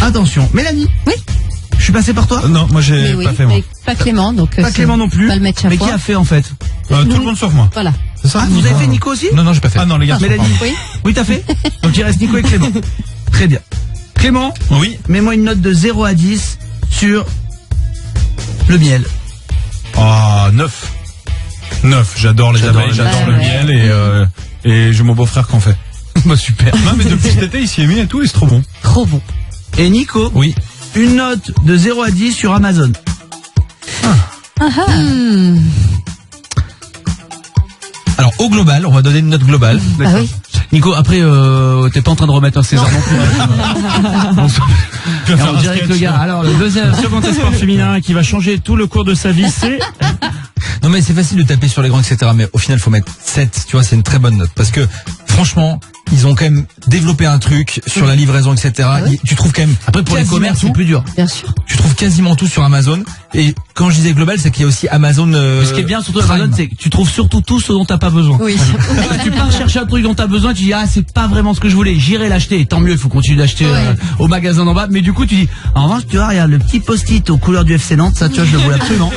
Attention, Mélanie. Oui. Je suis passé par toi. Non, moi j'ai Mais oui, pas fait moi. mais pas Clément, donc Pas Clément non plus. Pas le mettre chaque Mais fois. qui a fait en fait? Tout le monde sauf moi. Voilà. C'est ça? Ah, vous avez fait Nico aussi? Non, j'ai pas fait. Ah non, les gars. Mélanie. Oui. Oui, t'as fait? Donc il reste Nico et Clément. Très bien. Clément, Oui. mets-moi une note de 0 à 10 sur le miel. Ah, 9. 9, j'adore les abeilles, j'adore le miel. miel et j'ai mon beau-frère qui en fait. Bah super. Non mais depuis cet été il s'y est mis et tout et c'est trop bon. Trop bon. Et Nico, Oui. une note de 0 à 10 sur Amazon. Alors, au global, on va donner une note globale. Bah oui. Nico, après, t'es pas en train de remettre un César non plus. Je vais Et faire on un dirait que le sketch. gars, alors le deuxième second espoir féminin qui va changer tout le cours de sa vie, c'est... Non, mais c'est facile de taper sur les grands, etc. Mais au final, faut mettre 7. Tu vois, c'est une très bonne note. Parce que, franchement, ils ont quand même développé un truc sur la livraison, etc. Tu trouves quand même. Après, pour les commerces, c'est plus dur. Bien sûr. Tu trouves quasiment tout sur Amazon. Et quand je disais global, c'est qu'il y a aussi Amazon. Mais ce qui est bien surtout Amazon, c'est que tu trouves surtout tout ce dont t'as pas besoin. Oui. Tu pars chercher un truc dont t'as besoin, tu dis ah c'est pas vraiment ce que je voulais, j'irai l'acheter. Tant mieux, il faut continuer d'acheter au magasin d'en bas. Mais du coup tu dis en revanche tu vois regarde le petit post-it aux couleurs du FC Nantes, ça tu vois je le voulais absolument.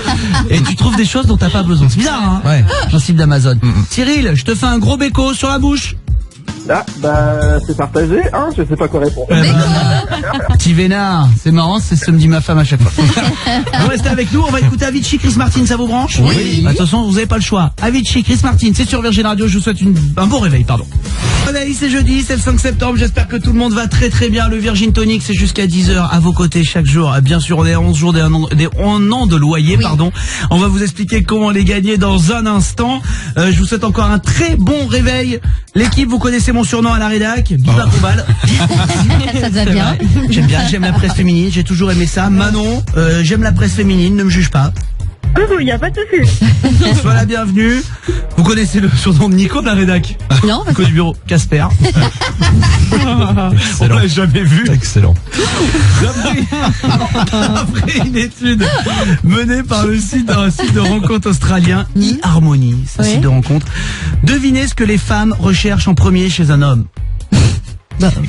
Et tu trouves des choses dont t'as pas besoin. C'est bizarre hein. Ouais. Principe d'Amazon. Cyril, je te fais un gros béco sur la bouche. Ah, bah, c'est partagé, hein, je sais pas quoi répondre. Petit vénard, c'est marrant, c'est ce que me dit ma femme à chaque fois. Vous restez avec nous, on va écouter Avicii, Chris Martin, ça vous branche? Oui. Attention, vous avez pas le choix. Avicii, Chris Martin, c'est sur Virgin Radio, je vous souhaite un bon réveil, pardon. Réveil, c'est jeudi, c'est le 5 septembre, j'espère que tout le monde va très très bien. Le Virgin Tonic, c'est jusqu'à 10h à vos côtés chaque jour. Bien sûr, on est à 11 jours des 1 an de loyer, pardon. On va vous expliquer comment les gagner dans un instant. Je vous souhaite encore un très bon réveil. L'équipe, vous connaissez mon surnom à la rédac, Biba Combal. Ça te va bien. J'aime la presse féminine, j'ai toujours aimé ça. Manon, j'aime la presse féminine, ne me juge pas. Il n'y a pas de souci. Sois la bienvenue. Vous connaissez le surnom de Nico de la rédac? Non. Nico du bureau, Casper. On l'a jamais vu. Excellent. Après une étude menée par un site de rencontre australien, eHarmony, c'est un site de rencontre. Devinez ce que les femmes recherchent en premier chez un homme.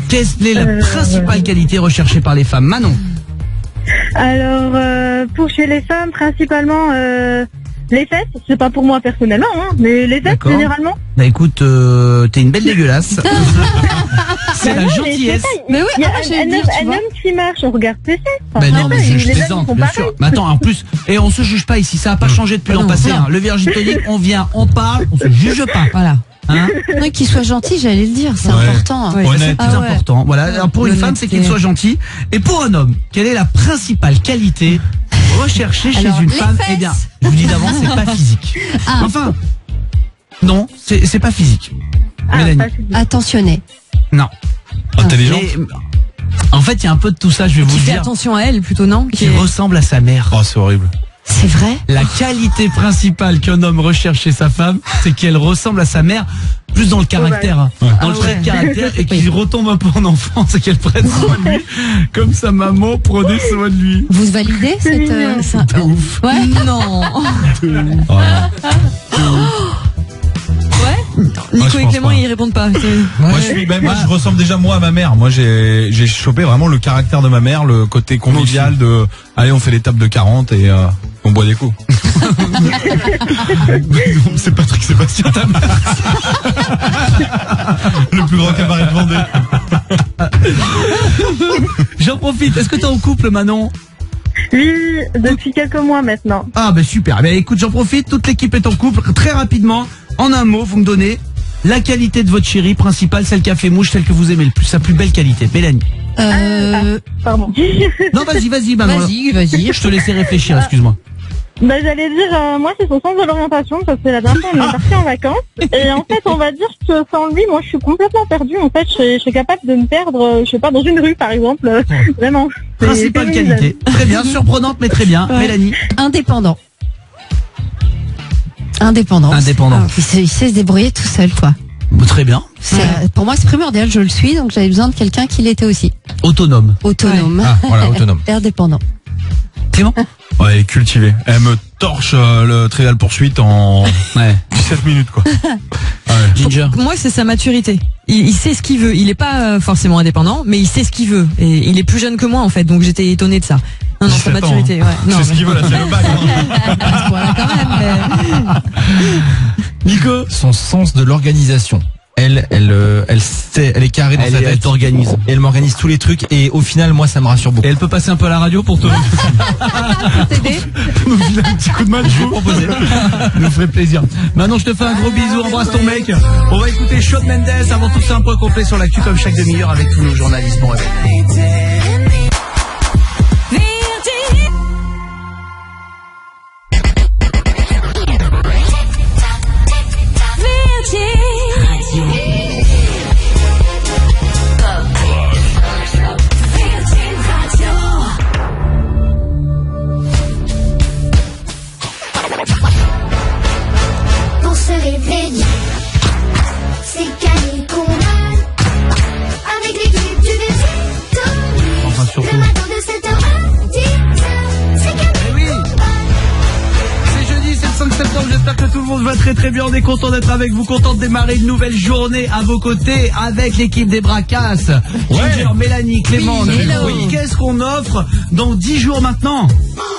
Quelle est la principale qualité recherchée par les femmes? Manon? Alors, pour chez les femmes, principalement les fesses. C'est pas pour moi personnellement, hein, mais les fesses généralement. Bah écoute, t'es une belle dégueulasse. C'est la gentillesse. Mais oui, il y a un homme qui marche, on regarde ses fesses. Mais non, mais je plaisante, bien sûr. Mais attends, en plus, et on se juge pas ici, ça a pas changé depuis l'an passé. Hein. Le Virgin Tonic, on vient, on parle, on se juge pas. Voilà. Hein? Oui, qu'il soit gentil, j'allais le dire, c'est important. Ouais, c'est plus important. Voilà. Alors pour une femme, c'est qu'il soit gentil. Et pour un homme, quelle est la principale qualité recherchée chez une femme? Eh bien, je vous dis d'avance, c'est pas physique. Enfin, non, c'est pas physique. Mélanie. Attentionné. Non. Intelligente. En fait, il y a un peu de tout ça, je vais vous Qui fait dire. attention à elle, plutôt non? Qui ressemble à sa mère. Oh, c'est horrible. C'est vrai? La qualité principale qu'un homme recherche chez sa femme, c'est qu'elle ressemble à sa mère, plus dans le caractère, hein. Dans le trait de caractère, et qu'il retombe un peu en enfance et qu'elle prenne soin de lui, comme sa maman prenait soin de lui. Vous validez cette... De ouf. Ouais. Non. Ouais. Nico et Clément, ils répondent pas. Moi, je ressemble déjà moi à ma mère. Moi, j'ai chopé vraiment le caractère de ma mère, le côté convivial de, allez, on fait l'étape de 40 et on boit des coups. C'est Patrick Sébastien, ta mère. Le plus grand cabaret de Vendée. J'en profite. Est-ce que t'es en couple, Manon? Oui, depuis quelques mois maintenant. Ah ben super. Ben écoute, j'en profite. Toute l'équipe est en couple. Très rapidement, en un mot, vous me donnez la qualité de votre chérie principale, celle qui a fait mouche, celle que vous aimez le plus, sa plus belle qualité. Mélanie. Pardon. Non, vas-y, Manon. Vas-y. Je te laissais réfléchir, excuse-moi. Bah, j'allais dire, moi, c'est son sens de l'orientation, parce que la dernière fois, on est parti en vacances. Et en fait, on va dire que sans lui, moi, je suis complètement perdue. En fait, je suis capable de me perdre, je sais pas, dans une rue, par exemple. Vraiment. Principale qualité. Très bien, surprenante, mais très bien. Mélanie. Indépendant. Ah, Il sait se débrouiller tout seul, quoi. Très bien. Pour moi, c'est primordial, je le suis, donc j'avais besoin de quelqu'un qui l'était aussi. Autonome. Ah, voilà, autonome. Indépendant. Clément? Ouais, elle est cultivée. Elle me torche le Trivial Poursuite en 17 minutes, quoi. Ginger. Moi, c'est sa maturité. Il sait ce qu'il veut. Il est pas forcément indépendant, mais il sait ce qu'il veut. Et il est plus jeune que moi, en fait, donc j'étais étonnée de ça. Non, sa maturité, ouais. Non, c'est ce qu'il veut, là, c'est le bac. Nico. Son sens de l'organisation. Elle est carrée dans sa tête. Elle t'organise. Et elle m'organise tous les trucs et au final, moi, ça me rassure beaucoup. Et elle peut passer un peu à la radio pour te T'aider? nous filer un petit coup de main, je vais proposer. Nous ferait plaisir. Maintenant, je te fais un gros bisou, embrasse ton mec. On va écouter Shawn Mendes. Avant tout, c'est un point complet sur l'actu comme chaque demi-heure avec tous nos journalistes. Bon réveil. Pour se réveiller, c'est Camille Combal très bien, on est content d'être avec vous, content de démarrer une nouvelle journée à vos côtés avec l'équipe des Bracasses. Ginger, Mélanie, Clément, oui, qu'est-ce qu'on offre dans 10 jours maintenant?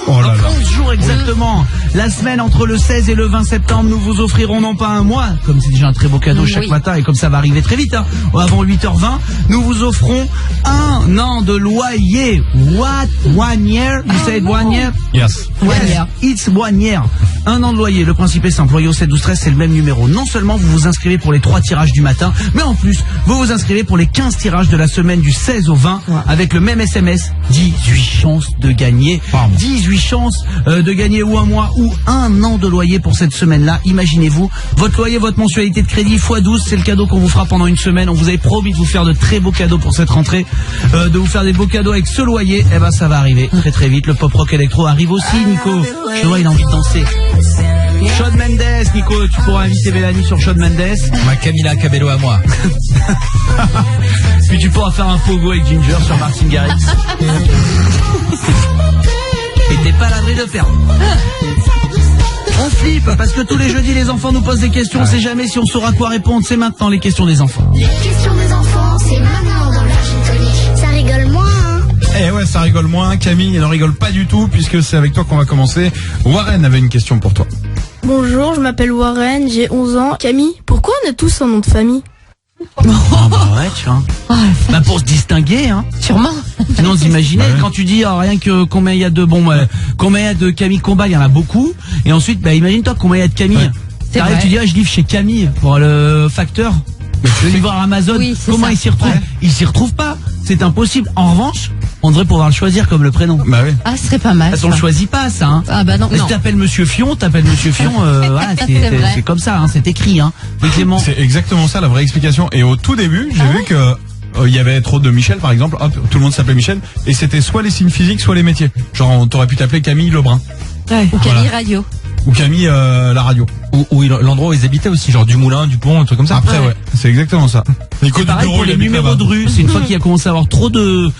Oh là là. Dans 11 jours exactement. La semaine entre le 16 et le 20 septembre, nous vous offrirons non pas un mois, comme c'est déjà un très beau cadeau chaque matin et comme ça va arriver très vite, hein, avant 8h20, nous vous offrons 1 an de loyer. What? 1 year? You said 1 year? Yes. Yes, it's 1 year. 1 an de loyer. Le principe est simple. Loyer au 7 12 13, c'est le même numéro. Non seulement vous vous inscrivez pour les 3 tirages du matin, mais en plus, vous vous inscrivez pour les 15 tirages de la semaine du 16 au 20 avec le même SMS. 18 chances de gagner. 18 chances de gagner ou un mois ou 1 an de loyer pour cette semaine-là. Imaginez-vous, votre loyer, votre mensualité de crédit x 12, c'est le cadeau qu'on vous fera pendant une semaine. On vous avait promis de vous faire de très beaux cadeaux pour cette rentrée, de vous faire des beaux cadeaux avec ce loyer. Eh ben, ça va arriver très très vite. Le pop rock électro arrive aussi, Nico. Je vois, il a envie de danser. Shawn Mendes, Nico, tu pourras inviter Mélanie sur Shawn Mendes. Ma Camila Cabello à moi. Puis tu pourras faire un pogo avec Ginger sur Martin Garrix. Et t'es pas à l'abri de perdre. On flippe parce que tous les jeudis les enfants nous posent des questions. On sait jamais si on saura quoi répondre. C'est maintenant les questions des enfants. Les questions des enfants, c'est maintenant dans la Gin Tonic. Ça rigole moins, hein. Eh ouais, ça rigole moins. Camille, elle ne rigole pas du tout puisque c'est avec toi qu'on va commencer. Warren avait une question pour toi. Bonjour, je m'appelle Warren, j'ai 11 ans. Camille, pourquoi on a tous un nom de famille? Oh bah ouais, tu vois. Bah pour se distinguer, hein. Sûrement. Sinon, vous imaginez, quand tu dis rien que combien il y a de combien il y a de Camille Combal, il y en a beaucoup. Et ensuite, bah imagine-toi combien il y a de Camille. Ouais. T'arrives, tu dis je livre chez Camille pour le facteur. Tu vas voir Amazon. Oui, comment il s'y retrouve? Il s'y retrouve pas. C'est impossible. En revanche, on devrait pouvoir le choisir comme le prénom. Bah oui. Ah, ce serait pas mal. Parce qu'on le choisit pas, ça. Hein. Ah bah non. Si t'appelles Monsieur Fion, voilà, c'est comme ça, hein, c'est écrit, hein. Oui, Clément. C'est exactement ça la vraie explication. Et au tout début, j'ai vu que il y avait trop de Michel par exemple. Hop, tout le monde s'appelait Michel. Et c'était soit les signes physiques, soit les métiers. Genre, on t'aurait pu t'appeler Camille Lebrun. Ouais. Ou Camille Radio. Ou Camille la radio. Ou l'endroit où ils habitaient aussi, genre du Moulin, du Pont, un truc comme ça. Après, ouais, c'est exactement ça. Nico C'est pareil Dubureau, pour les il habite numéros là-bas. de rue. C'est une fois qu'il a commencé à avoir trop de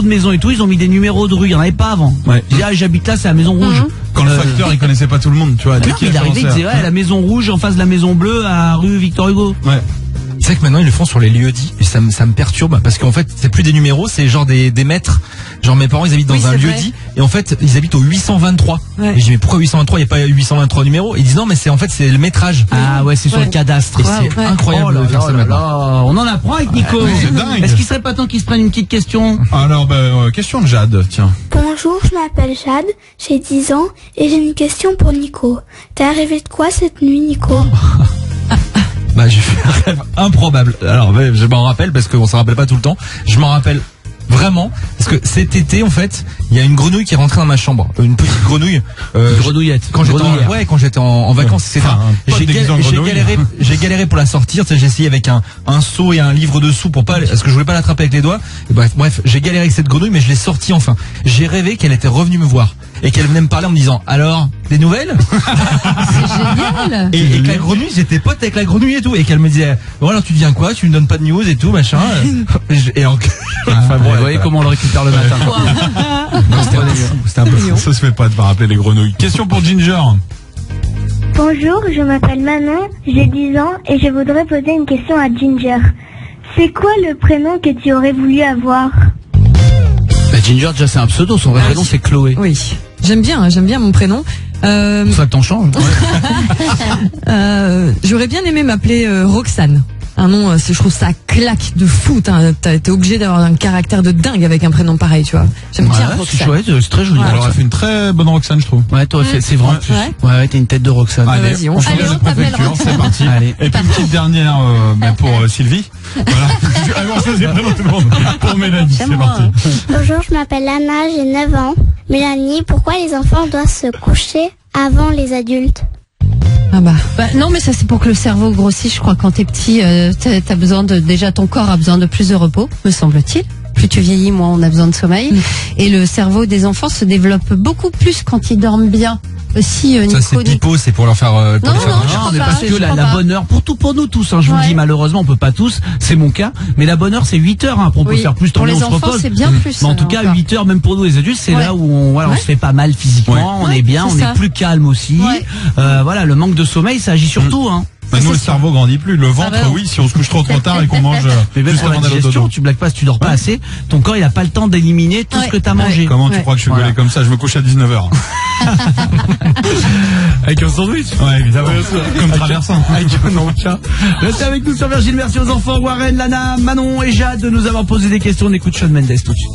maisons et tout, ils ont mis des numéros de rue. Il y en avait pas avant. Ouais. Il dit j'habite là, c'est la maison rouge. Quand le facteur, il connaissait pas tout le monde, tu vois. Dès Non, qu'il il a arrivait, il commencé disait la maison rouge en face de la maison bleue à rue Victor Hugo. Ouais. C'est vrai que maintenant ils le font sur les lieux-dits et ça me perturbe parce qu'en fait c'est plus des numéros, c'est genre des mètres. Genre mes parents ils habitent dans un lieu-dit et en fait ils habitent au 823. Ouais. Et je dis mais pourquoi 823, il n'y a pas 823 numéros? Ils disent non mais c'est le métrage. Ah ouais, c'est sur le cadastre. Et c'est incroyable Oh là de faire là ça là maintenant. là. On en apprend avec Nico. c'est dingue. Est-ce qu'il serait pas temps qu'il se prenne une petite question? Alors, question de Jade, tiens. Bonjour, je m'appelle Jade, j'ai 10 ans et j'ai une question pour Nico. T'es arrivé de quoi cette nuit, Nico? Bah j'ai fait un rêve improbable. Alors je m'en rappelle parce qu'on s'en rappelle pas tout le temps. Je m'en rappelle vraiment parce que cet été en fait il y a une grenouille qui est rentrée dans ma chambre, une petite grenouille. Grenouillette. Quand j'étais en vacances, etc. J'ai galéré pour la sortir. Tu sais, j'ai essayé avec un seau et un livre dessous pour pas, parce que je voulais pas l'attraper avec les doigts. Et bref, j'ai galéré avec cette grenouille, mais je l'ai sortie enfin. J'ai rêvé qu'elle était revenue me voir et qu'elle venait me parler en me disant alors des nouvelles. C'est génial. Et que la grenouille, j'étais pote avec la grenouille et tout, et qu'elle me disait bon alors tu deviens quoi, tu me donnes pas de news et tout machin. Et enfin bon, vous voyez comment on le récupère le matin. C'était un peu fou. Ça se fait pas de pas rappeler les grenouilles. Question pour Ginger. Bonjour, je m'appelle Manon, j'ai 10 ans et je voudrais poser une question à Ginger. C'est quoi le prénom que tu aurais voulu avoir? Bah, Ginger, déjà c'est un pseudo, son vrai prénom c'est Chloé. Oui. J'aime bien mon prénom. C'est ça que t'en changes. J'aurais bien aimé m'appeler Roxane. Un nom, je trouve ça claque de fou. T'es obligé d'avoir un caractère de dingue avec un prénom pareil, tu vois. J'aime bien C'est Roxane. chouette, c'est très joli. Ouais, elle aurait fait une très bonne Roxane, je trouve. Ouais, toi, c'est vrai en plus. Ouais, t'as une tête de Roxane. Allez, vas-y, on change de préfecture, c'est parti. Allez. Et puis une petite dernière pour Sylvie. Voilà. Allez, on choisit vraiment tout le monde. Pour Mélanie, c'est parti. Bonjour, je m'appelle Anna, j'ai 9 ans. Mélanie, pourquoi les enfants doivent se coucher avant les adultes? Ah bah. Non, mais ça c'est pour que le cerveau grossisse. Je crois quand t'es petit, t'as besoin déjà ton corps a besoin de plus de repos, me semble-t-il. Plus tu vieillis, moins on a besoin de sommeil. Et le cerveau des enfants se développe beaucoup plus quand ils dorment bien. Si, Ça c'est pipeau, c'est pour leur faire. Non, mais parce que la bonne heure, pour nous tous, hein, je vous le dis, malheureusement, on peut pas tous, c'est mon cas, mais la bonne heure, c'est 8 heures, hein, on peut faire plus, tant mieux, on se repose. Pour les enfants, c'est bien plus. Mais en tout cas, 8 heures, même pour nous les adultes, c'est là où on se fait pas mal physiquement, on est bien, on est plus calme aussi. Voilà, le manque de sommeil, ça agit sur tout, hein. Bah nous, le cerveau grandit plus. Le ventre, oui, si on se couche trop tard et qu'on mange juste avant d'aller au dodo. Tu blagues pas, si tu dors pas assez, ton corps, il a pas le temps d'éliminer tout ce que t'as mangé. Comment tu crois que je suis gaulé comme ça? Je me couche à 19h. Avec un sandwich? Ouais, évidemment. Comme traversant. Avec un encas. Restez avec nous sur Virgin. Merci aux enfants, Warren, Lana, Manon et Jade de nous avoir posé des questions. On écoute Shawn Mendes tout de suite.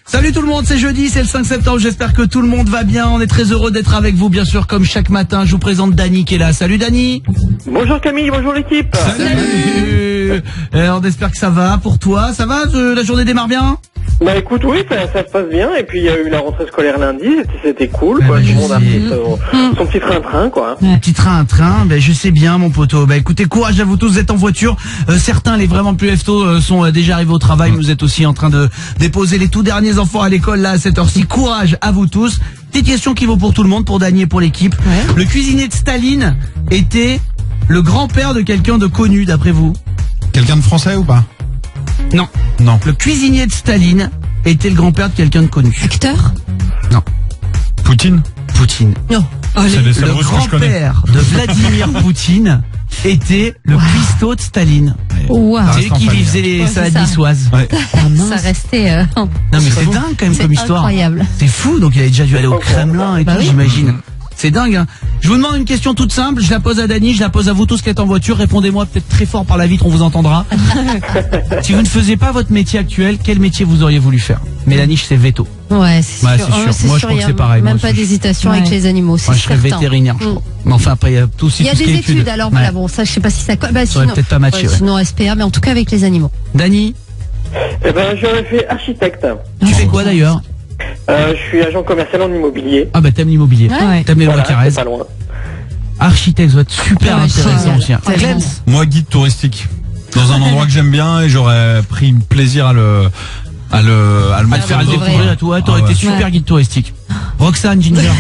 Salut tout le monde, c'est jeudi, c'est le 5 septembre, j'espère que tout le monde va bien, on est très heureux d'être avec vous, bien sûr, comme chaque matin, je vous présente Dany qui est là. Salut Dany. Bonjour Camille, bonjour l'équipe. Salut. On espère que ça va pour toi, ça va, la journée démarre bien? Bah écoute, oui, ça se passe bien, et puis il y a eu la rentrée scolaire lundi, c'était cool, quoi, tout le monde a pris son petit train-train, quoi. Petit train-train, ben je sais bien mon poteau, ben écoutez, courage à vous tous, vous êtes en voiture, certains, les vraiment plus heftos, sont déjà arrivés au travail, vous êtes aussi en train de déposer les tout derniers enfants à l'école, là, à cette heure-ci, courage à vous tous. Petite question qui vaut pour tout le monde, pour Dany et pour l'équipe. Le cuisinier de Staline était le grand-père de quelqu'un de connu, d'après vous? Quelqu'un de français ou pas? Non. Le cuisinier de Staline était le grand-père de quelqu'un de connu. Acteur? Non. Poutine? Non. Le grand-père de Vladimir Poutine était le cuistot de Staline. Wow. C'est lui qui faisait les salades niçoises. Ça restait. Non mais c'est dingue quand même comme histoire. Incroyable. C'est fou, donc il avait déjà dû aller au Kremlin et tout, j'imagine. C'est dingue, hein. Je vous demande une question toute simple, je la pose à Dany, je la pose à vous tous qui êtes en voiture, répondez-moi peut-être très fort par la vitre, on vous entendra. Si vous ne faisiez pas votre métier actuel, quel métier vous auriez voulu faire? Mélanie, c'est veto. Ouais, c'est sûr. Moi, je crois que c'est pareil. Même pas d'hésitation avec les animaux, c'est moi, je serais vétérinaire, je crois. Mais enfin, après, il y a tout aussi. Il y a des études, alors voilà, bon, ça, je sais pas si ça colle. Bah, ça aurait peut-être pas matché. Sinon, SPA, mais en tout cas avec les animaux. Dany? Eh ben, j'aurais fait architecte. Tu fais quoi d'ailleurs? Je suis agent commercial en immobilier. Ah bah t'aimes l'immobilier, t'aimes les lois carrées. Pas loin. Architecte, ça doit être super intéressant aussi. Moi, guide touristique. Dans un endroit que j'aime bien et j'aurais pris plaisir à le faire découvrir à toi. T'aurais été super guide touristique. Roxane, Ginger.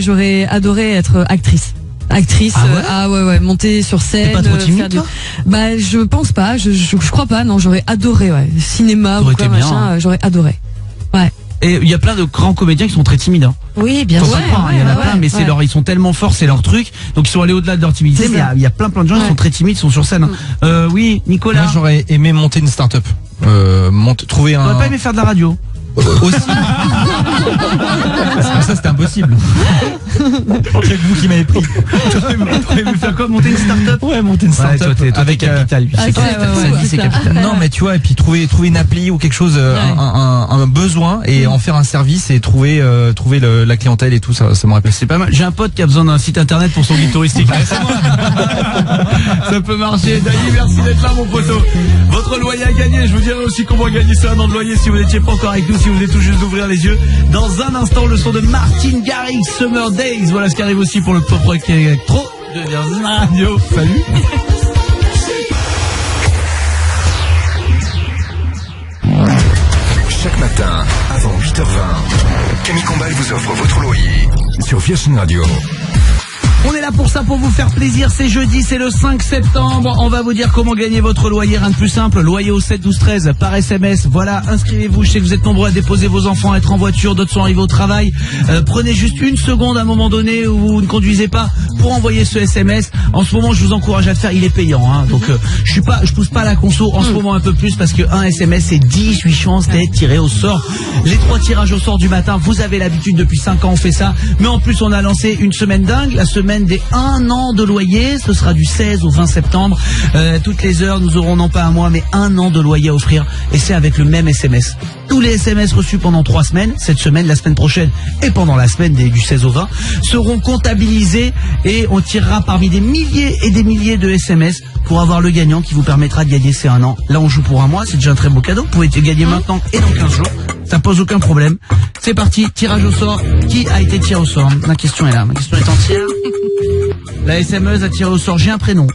J'aurais adoré être actrice. Monter sur scène. T'es pas trop timide, toi? Bah, je pense pas, je crois pas, non, j'aurais adoré, cinéma ou quoi, machin, j'aurais adoré. Ouais. Et il y a plein de grands comédiens qui sont très timides, hein. Oui, bien sûr. Il y en a plein, mais ils sont tellement forts, c'est leur truc, donc ils sont allés au-delà de leur timidité, mais il y a plein de gens qui sont très timides, qui sont sur scène. Oui, Nicolas. Moi, j'aurais aimé monter une start-up. Trouver un. T'aurais pas aimé faire de la radio? Aussi. Ça c'était impossible. C'est vous qui m'avez pris. T'aurais aimé faire quoi? Monter une start-up? Ouais, monter une start-up avec Capital. C'est Capital. Non mais tu vois, et puis trouver une appli ou quelque chose, un besoin et en faire un service et trouver la clientèle et tout ça me rappelle. C'est pas mal. J'ai un pote qui a besoin d'un site internet pour son guide touristique. Ça peut marcher. Dany, merci d'être là mon poteau. Votre loyer à gagner. Je vous dirai aussi comment gagner ça, un an de loyer si vous n'étiez pas encore avec nous. Si vous venez tout juste d'ouvrir les yeux, dans un instant le son de Martin Garrix, Summer Days. Voilà ce qui arrive aussi pour le pop rock électro de Virgin Radio. Salut. Chaque matin, avant 8h20, Camille Combal vous offre votre loyer sur Virgin Radio. On est là pour ça, pour vous faire plaisir. C'est jeudi, c'est le 5 septembre. On va vous dire comment gagner votre loyer. Rien de plus simple. Loyer au 7 12 13 par SMS. Voilà, inscrivez-vous. Je sais que vous êtes nombreux à déposer vos enfants, à être en voiture. D'autres sont arrivés au travail. Prenez juste une seconde à un moment donné où vous ne conduisez pas pour envoyer ce SMS. En ce moment, je vous encourage à le faire. Il est payant, hein. Donc, je pousse pas la conso en ce moment un peu plus parce que un SMS, c'est 18 chances d'être tiré au sort. Les 3 tirages au sort du matin, vous avez l'habitude depuis 5 ans, on fait ça. Mais en plus, on a lancé une semaine dingue. La semaine des 1 an de loyer, ce sera du 16 au 20 septembre. Toutes les heures, nous aurons non pas un mois, mais 1 an de loyer à offrir. Et c'est avec le même SMS. Tous les SMS reçus pendant 3 semaines, cette semaine, la semaine prochaine et pendant la semaine du 16 au 20, seront comptabilisés et on tirera parmi des milliers et des milliers de SMS pour avoir le gagnant qui vous permettra de gagner ces 1 an. Là, on joue pour un mois, c'est déjà un très beau cadeau. Vous pouvez gagner maintenant et dans 15 jours. Ça pose aucun problème. C'est parti, tirage au sort. Qui a été tiré au sort? Ma question est là, ma question est entière. La SMEuse a tiré au sort. J'ai un prénom.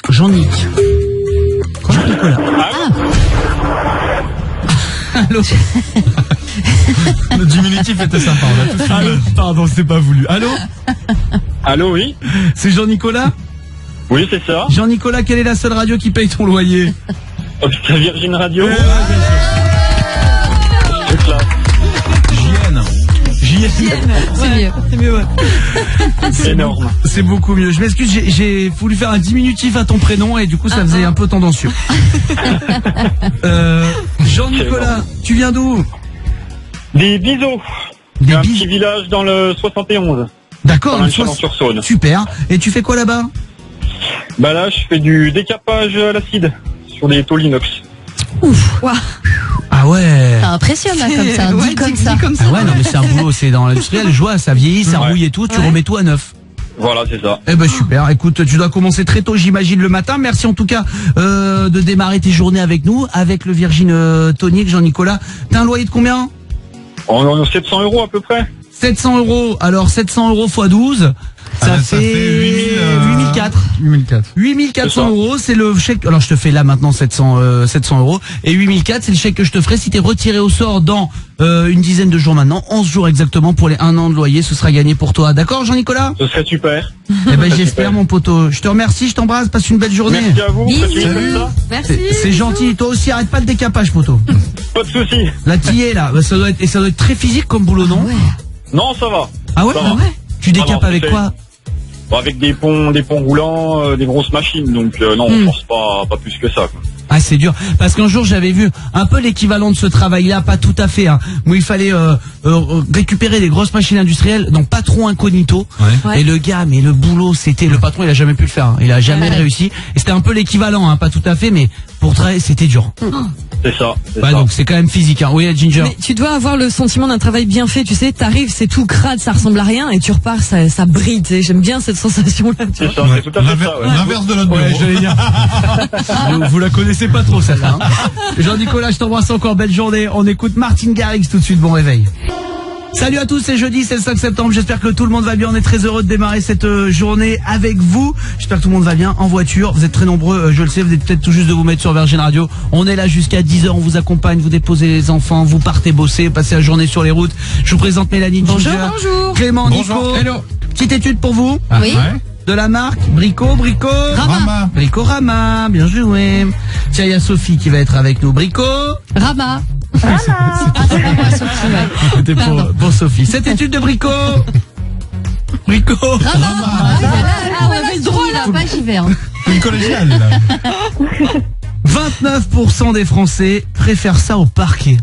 Jean-Nic. Jean-Nicolas. Allô. Le diminutif était sympa. Allô. Pardon, c'est pas voulu. Allô. Allô, oui. C'est Jean-Nicolas? Oui, c'est ça. Jean-Nicolas, quelle est la seule radio qui paye ton loyer? C'est Virgin Radio. C'est mieux. C'est mieux, ouais. C'est énorme. C'est beaucoup mieux. Je m'excuse, j'ai voulu faire un diminutif à ton prénom et du coup ça faisait un peu tendancieux. Jean-Nicolas, tu viens d'où? Des Biseaux. Un petit village dans le 71. D'accord, dans Chalon-sur-Saône. Super. Et tu fais quoi là-bas? Bah là, je fais du décapage à l'acide sur des tôles inox. Ouf. Wow. Ah ouais. Ça impressionne là, comme ça. Ouais, dit comme ça. Ah ouais, non mais c'est un boulot, c'est dans l'industriel. Je vois, ça vieillit, ça rouille et tout. Tu remets tout à neuf. Voilà, c'est ça. Eh ben super. Écoute, tu dois commencer très tôt, j'imagine, le matin. Merci en tout cas de démarrer tes journées avec nous, avec le Virgin Tonic, Jean-Nicolas. T'as un loyer de combien? En 700 € à peu près. 700 €. Alors 700 € x 12, ça fait 8004. 8400 €, c'est le chèque. Alors je te fais là maintenant 700 € et 8004, c'est le chèque que je te ferai si t'es retiré au sort dans une dizaine de jours maintenant, 11 jours exactement pour les 1 an de loyer, ce sera gagné pour toi. D'accord Jean-Nicolas? Ce serait super. Eh ben j'espère mon poteau. Je te remercie, je t'embrasse, passe une belle journée. Merci à vous. Salut. Merci. C'est gentil, toi aussi arrête pas le décapage poteau. Pas de soucis. La tillée là, ça doit être très physique comme boulot, non? Non, ça va. Ah ouais? Ça va. Tu décapes avec quoi? Avec des ponts roulants, des grosses machines, donc non, on force pas plus que ça, quoi. Ah c'est dur, parce qu'un jour j'avais vu un peu l'équivalent de ce travail-là, pas tout à fait, hein, où il fallait récupérer des grosses machines industrielles, donc pas trop incognito. Ouais. Et le gars, mais le boulot, c'était le patron, il a jamais pu le faire, hein, il a jamais réussi. Et c'était un peu l'équivalent, hein, pas tout à fait, mais pour travailler, c'était dur. C'est ça. Bah donc c'est quand même physique, hein. Oui, Ginger. Mais tu dois avoir le sentiment d'un travail bien fait, tu sais, t'arrives, c'est tout crade, ça ressemble à rien, et tu repars, ça brille, tu sais. J'aime bien cette sensation-là. C'est ça, c'est tout à fait ça. Ouais. L'inverse de notre bureau. Ouais, j'allais dire. vous la connaissez pas trop celle-là. Hein. Jean-Nicolas, je t'embrasse encore, belle journée. On écoute Martin Garrix tout de suite, bon réveil. Salut à tous, c'est jeudi, c'est le 5 septembre, j'espère que tout le monde va bien, on est très heureux de démarrer cette journée avec vous, j'espère que tout le monde va bien en voiture, vous êtes très nombreux, je le sais, vous êtes peut-être tout juste de vous mettre sur Virgin Radio, on est là jusqu'à 10h, on vous accompagne, vous déposez les enfants, vous partez bosser, passez la journée sur les routes, je vous présente Mélanie, bonjour, Ginger, bonjour. Clément, bonjour. Nico, hello. Petite étude pour vous, Oui. de la marque Rama. Bricorama, bien joué. Tiens, il y a Sophie qui va être avec nous, Rama. C'était pour Sophie. Cette étude de Brico. Rama. Ah ouais, le droit là, pas j'y vais. Hein. Une collégiale. 29% des Français préfèrent ça au parquet.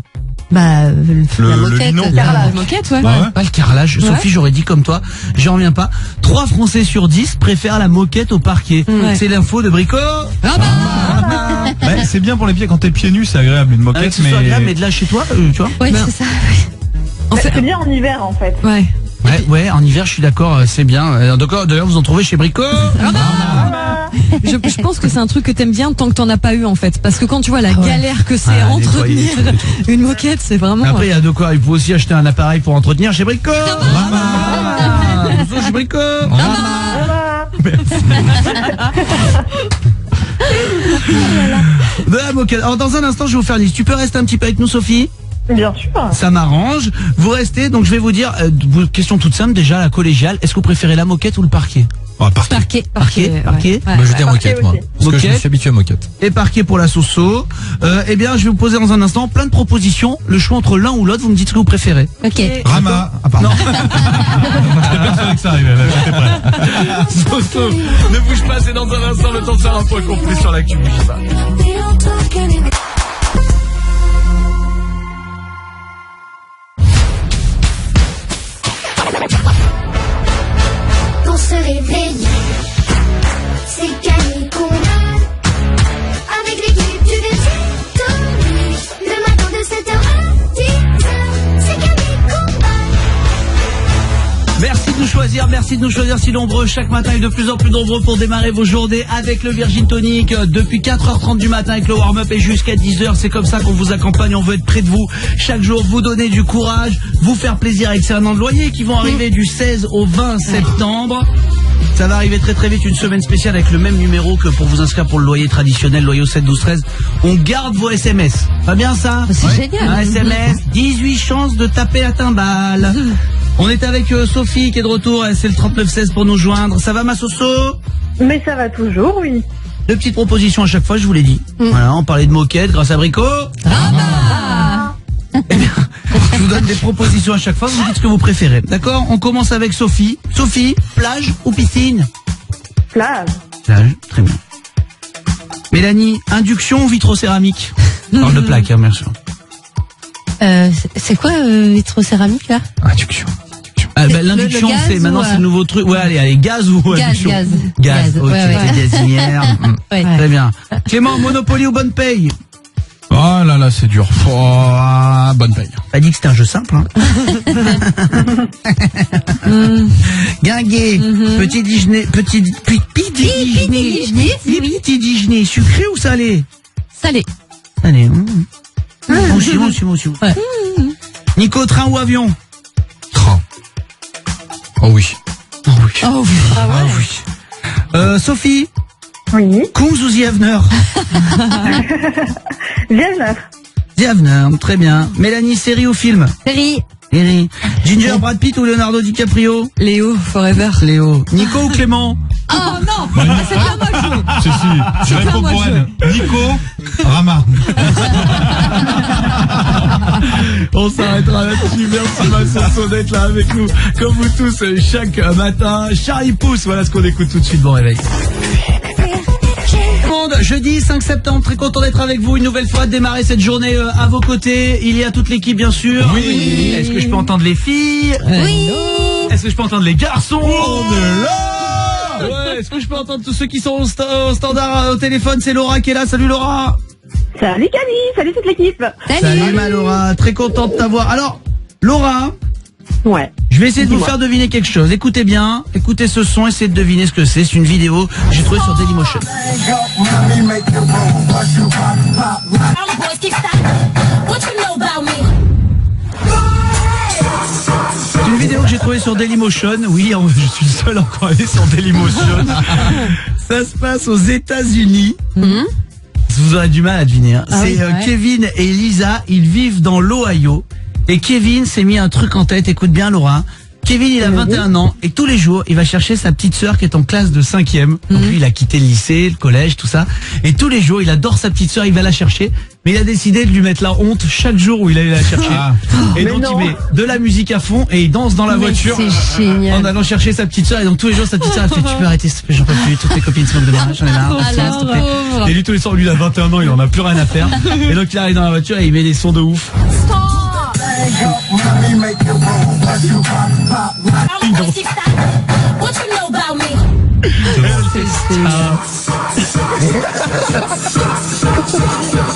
Bah, la le moquette. lino. La moquette, ouais. Pas le carrelage. Sophie, j'aurais dit comme toi. J'en reviens pas. 3 Français sur 10 préfèrent la moquette au parquet. Ouais. C'est l'info de Brico. Ouais, c'est bien pour les pieds quand t'es pieds nus, c'est agréable une moquette, C'est agréable, mais de là chez toi, tu vois. Oui, c'est ça. En fait, C'est bien en hiver en fait. ouais. Ouais, en hiver, je suis d'accord, c'est bien. D'ailleurs, vous en trouvez chez Brico. Je pense que c'est un truc que t'aimes bien tant que t'en as pas eu en fait, parce que quand tu vois la galère que c'est à entretenir nettoyer les trucs une moquette, c'est vraiment. Après, il y a de quoi. Il faut aussi acheter un appareil pour entretenir chez Brico. Bonjour, chez Brico. De la moquette. Alors, dans un instant, je vais vous faire une liste. Tu peux rester un petit peu avec nous, Sophie? Bien sûr. Ça m'arrange. Vous restez, donc je vais vous dire, question toute simple déjà, la collégiale. Est-ce que vous préférez la moquette ou le parquet? Parquet. Parquet. Ouais. Bah, je dis à moquette, moi. Parce que je me Moquette. suis habitué à moquette. Et parquet pour la Soso. Eh bien, je vais vous poser dans un instant plein de propositions. Le choix entre l'un ou l'autre, vous me dites ce que vous préférez. Ok. Rama. Ah, pardon. J'étais persuadé que ça arrivait, j'étais prêt. Soso, ne bouge pas, c'est dans un instant le temps de faire un point complet sur l'actu. Bougez pas. Pour se réveiller, c'est Camille Combal. Avec l'équipe du Virgin Tonic. Le matin de 7h à 10h, c'est Camille Combal. Merci de nous choisir si nombreux chaque matin et de plus en plus nombreux pour démarrer vos journées avec le Virgin Tonic depuis 4h30 du matin avec le warm-up et jusqu'à 10h. C'est comme ça qu'on vous accompagne, on veut être près de vous chaque jour, vous donner du courage, vous faire plaisir avec ces 1 an de loyer qui vont arriver du 16 au 20 septembre. Ça va arriver très très vite, une semaine spéciale avec le même numéro que pour vous inscrire pour le loyer traditionnel, loyer au 7 12 13. On garde vos SMS. Pas bien ça? C'est génial. Un SMS, 18 chances de taper la timbale. On est avec Sophie qui est de retour, c'est le 3916 pour nous joindre. Ça va ma Soso? Mais ça va toujours, oui. Deux petites propositions à chaque fois, je vous l'ai dit. Voilà, on parlait de moquette grâce à Brico. Eh bien, je vous donne des propositions à chaque fois, vous me dites ce que vous préférez. D'accord? On commence avec Sophie. Sophie, plage ou piscine? Plage. Plage, très bien. Mélanie, induction ou vitrocéramique? Je parle de plaque, hein, bien sûr. C'est quoi vitrocéramique là? Induction. L'induction, le c'est maintenant c'est le nouveau truc. Ouais, allez, gaz ou induction? Gaz. Ok, ouais. gazinière. Ouais. Très bien. Clément, Monopoly ou bonne paye? Oh là là, c'est dur. Oh, bonne paye. T'as dit que c'était un jeu simple, hein. Guinguet, petit déjeuner, petit déjeuner, sucré ou salé? Salé. Salé. Moi aussi. Ouais. Nico, train ou avion? Train. Oh oui. Oh oui. Oh oui. Ah oui. Sophie? Oui. Kungs ou The Avener? The Avener, très bien. Mélanie, série ou film? Série. Série. Ginger, Brad Pitt ou Leonardo DiCaprio? Léo, forever. Léo. Nico ou Clément? Oh non, c'est bien moi le jeu. Si, je réponds pour elle. Nico, Rama. On s'arrêtera là-dessus. Merci Massoso d'être là avec nous. Comme vous tous, chaque matin. Charlie Pouce, voilà ce qu'on écoute tout de suite. Bon réveil. Jeudi 5 septembre, très content d'être avec vous une nouvelle fois, de démarrer cette journée à vos côtés. Il y a toute l'équipe bien sûr. Oui. Est-ce que je peux entendre les filles? Oui. Est-ce que je peux entendre les garçons? On est là. Ouais. Est-ce que je peux entendre tous ceux qui sont au standard au téléphone? C'est Laura qui est là. Salut Laura. Salut Camille, salut toute l'équipe. Salut ma Laura, très content de t'avoir. Alors Laura. Ouais. Je vais essayer de vous faire deviner quelque chose. Écoutez bien, écoutez ce son, essayez de deviner ce que c'est. C'est une vidéo que j'ai trouvée sur Dailymotion. C'est une vidéo que j'ai trouvée sur Dailymotion. Oui, je suis le seul encore allé sur Dailymotion. Ça se passe aux États-Unis. Vous aurez du mal à deviner. Hein. C'est Kevin et Lisa, ils vivent dans l'Ohio. Et Kevin s'est mis un truc en tête, écoute bien Laura. Kevin, il a 21 ans et tous les jours, il va chercher sa petite sœur qui est en classe de 5e. Donc lui, il a quitté le lycée, le collège, tout ça. Et tous les jours, il adore sa petite sœur, il va la chercher. Mais il a décidé de lui mettre la honte chaque jour où il allait la chercher. Et donc il met de la musique à fond et il danse dans la voiture en allant chercher sa petite sœur. Et donc tous les jours, sa petite sœur, elle fait, tu peux arrêter, s'il te plaît, j'en peux plus, toutes tes copines se moquent de moi, j'en ai marre, s'il te plaît. Et lui, tous les soirs, lui, il a 21 ans, il en a plus rien à faire. Et donc il arrive dans la voiture et il met des sons de ouf.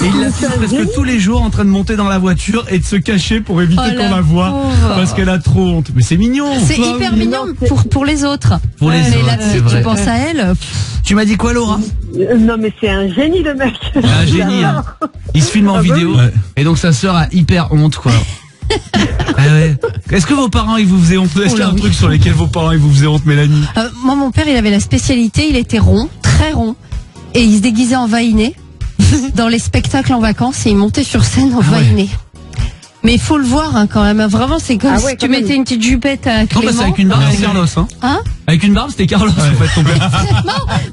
Et il la filme presque tous les jours en train de monter dans la voiture et de se cacher pour éviter qu'on la voie parce qu'elle a trop honte. Mais c'est mignon. C'est hyper mignon pour les autres. Pour les autres, la petite, tu penses à elle. Tu m'as dit quoi, Laura? Non mais c'est un génie le mec. Un génie. Hein. Il se filme en vidéo et donc sa sœur a hyper honte quoi. Ouais. Est-ce que vos parents ils vous faisaient honte? Est-ce qu'il y a un truc sur lesquels vos parents ils vous faisaient honte, Mélanie? Moi, mon père, il avait la spécialité, il était rond, très rond, et il se déguisait en vainé dans les spectacles en vacances et il montait sur scène en vainé. Mais il faut le voir hein, quand même. Vraiment, c'est comme si tu mettais une petite jupette à Clément. Non, bah, c'est avec une barbe, c'est Carlos. Hein avec une barbe, c'était Carlos en fait, ton père.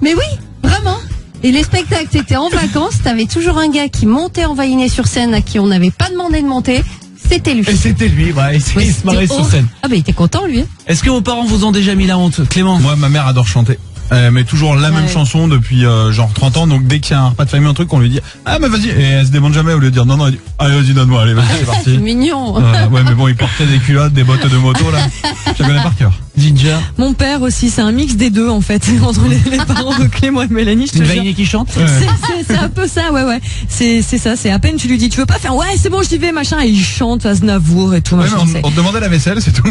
Mais oui, vraiment. Et les spectacles, t'étais en vacances, t'avais toujours un gars qui montait en vainé sur scène à qui on n'avait pas demandé de monter. C'était lui. Et c'était lui, il se marrait sur scène. Ah bah il était content lui. Est-ce que vos parents vous ont déjà mis la honte, Clément? Moi, ma mère adore chanter. Elle met toujours la même chanson depuis genre 30 ans. Donc dès qu'il y a un repas de famille, un truc, on lui dit ah mais vas-y. Et elle se demande jamais au lieu de dire non, elle dit allez vas-y donne-moi, allez vas-y c'est parti. C'est mignon. Ouais mais bon, il portait des culottes, des bottes de moto là. Je la connais par cœur. Ginger. Mon père aussi, c'est un mix des deux en fait entre les parents de Clément et Mélanie. C'est une vainé qui chante. C'est un peu ça, ouais. C'est ça, c'est à peine tu lui dis tu veux pas faire, ouais c'est bon j'y vais machin et il chante Aznavour et tout machin. On te demandait la vaisselle, c'est tout.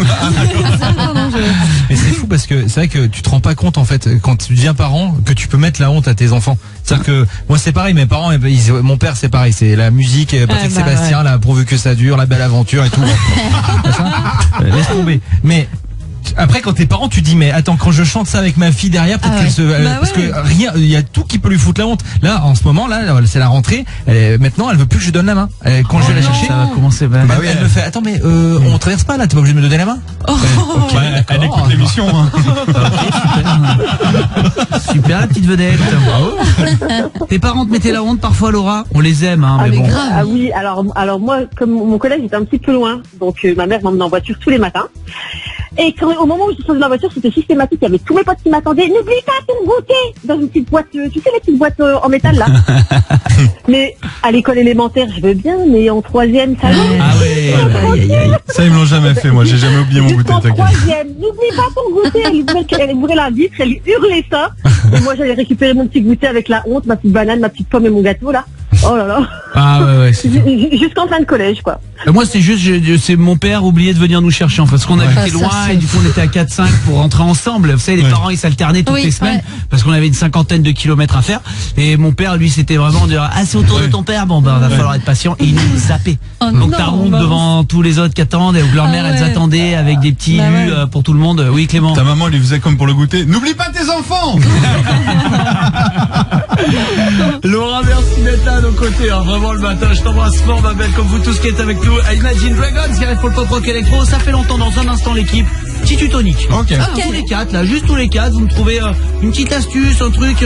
Mais c'est fou parce que c'est vrai que tu te rends pas compte en fait quand tu deviens parent que tu peux mettre la honte à tes enfants. C'est-à-dire que moi c'est pareil, mes parents, mon père c'est pareil, c'est la musique, Patrick Sébastien, là pourvu que ça dure, la belle aventure et tout. Laisse tomber. Mais après, quand t'es parent, tu dis, mais attends, quand je chante ça avec ma fille derrière, peut-être qu'elle se, parce que rien, il y a tout qui peut lui foutre la honte. Là, en ce moment, là, c'est la rentrée. Maintenant, elle veut plus que je donne la main. Quand je vais la chercher, ça va commencer. Bah oui, elle me fait, attends, mais on traverse pas là, t'es pas obligé de me donner la main. Elle écoute l'émission. Hein. Super, la petite vedette. Bravo. Tes parents te mettaient la honte parfois, Laura? On les aime, hein, mais bon. Ah oui, alors moi, comme mon collège était un petit peu loin, donc ma mère m'emmenait en voiture tous les matins. Et au moment où je sortais de la voiture, c'était systématique. Il y avait tous mes potes qui m'attendaient. N'oublie pas ton goûter dans une petite boîte. Tu sais, les petites boîtes en métal là. Mais à l'école élémentaire, je veux bien, mais en troisième, ça. Ah ouais. Ça ils me l'ont jamais fait. Moi, j'ai jamais oublié mon goûter. En troisième, n'oublie pas ton goûter. Elle ouvrait la vitre, elle hurlait ça. Et moi, j'allais récupérer mon petit goûter avec la honte, ma petite banane, ma petite pomme et mon gâteau là. Oh là là. Ah ouais. Jusqu'en fin de collège quoi. Moi c'est juste, c'est mon père oubliait de venir nous chercher en fait, parce qu'on habitait loin et du coup on était à 4-5 pour rentrer ensemble. Vous savez, les parents ils s'alternaient toutes les semaines parce qu'on avait une 50aine de kilomètres à faire. Et mon père lui c'était vraiment dire c'est autour de ton père, bon va falloir être patient. Et il nous zappait. Donc t'as honte devant tous les autres qui attendent et où leur mère elle attendait avec des petits élus pour tout le monde. Oui Clément. Ta maman lui faisait comme pour le goûter. N'oublie pas tes enfants. Laura, merci d'être là à nos côtés, hein. Vraiment le matin, je t'embrasse fort ma belle, comme vous tous qui êtes avec nous. Imagine Dragons qui arrive pour le pop rock électro, ça fait longtemps, dans un instant l'équipe. Petit tutonique. Tous les quatre, là, juste tous les quatre, vous me trouvez une petite astuce, un truc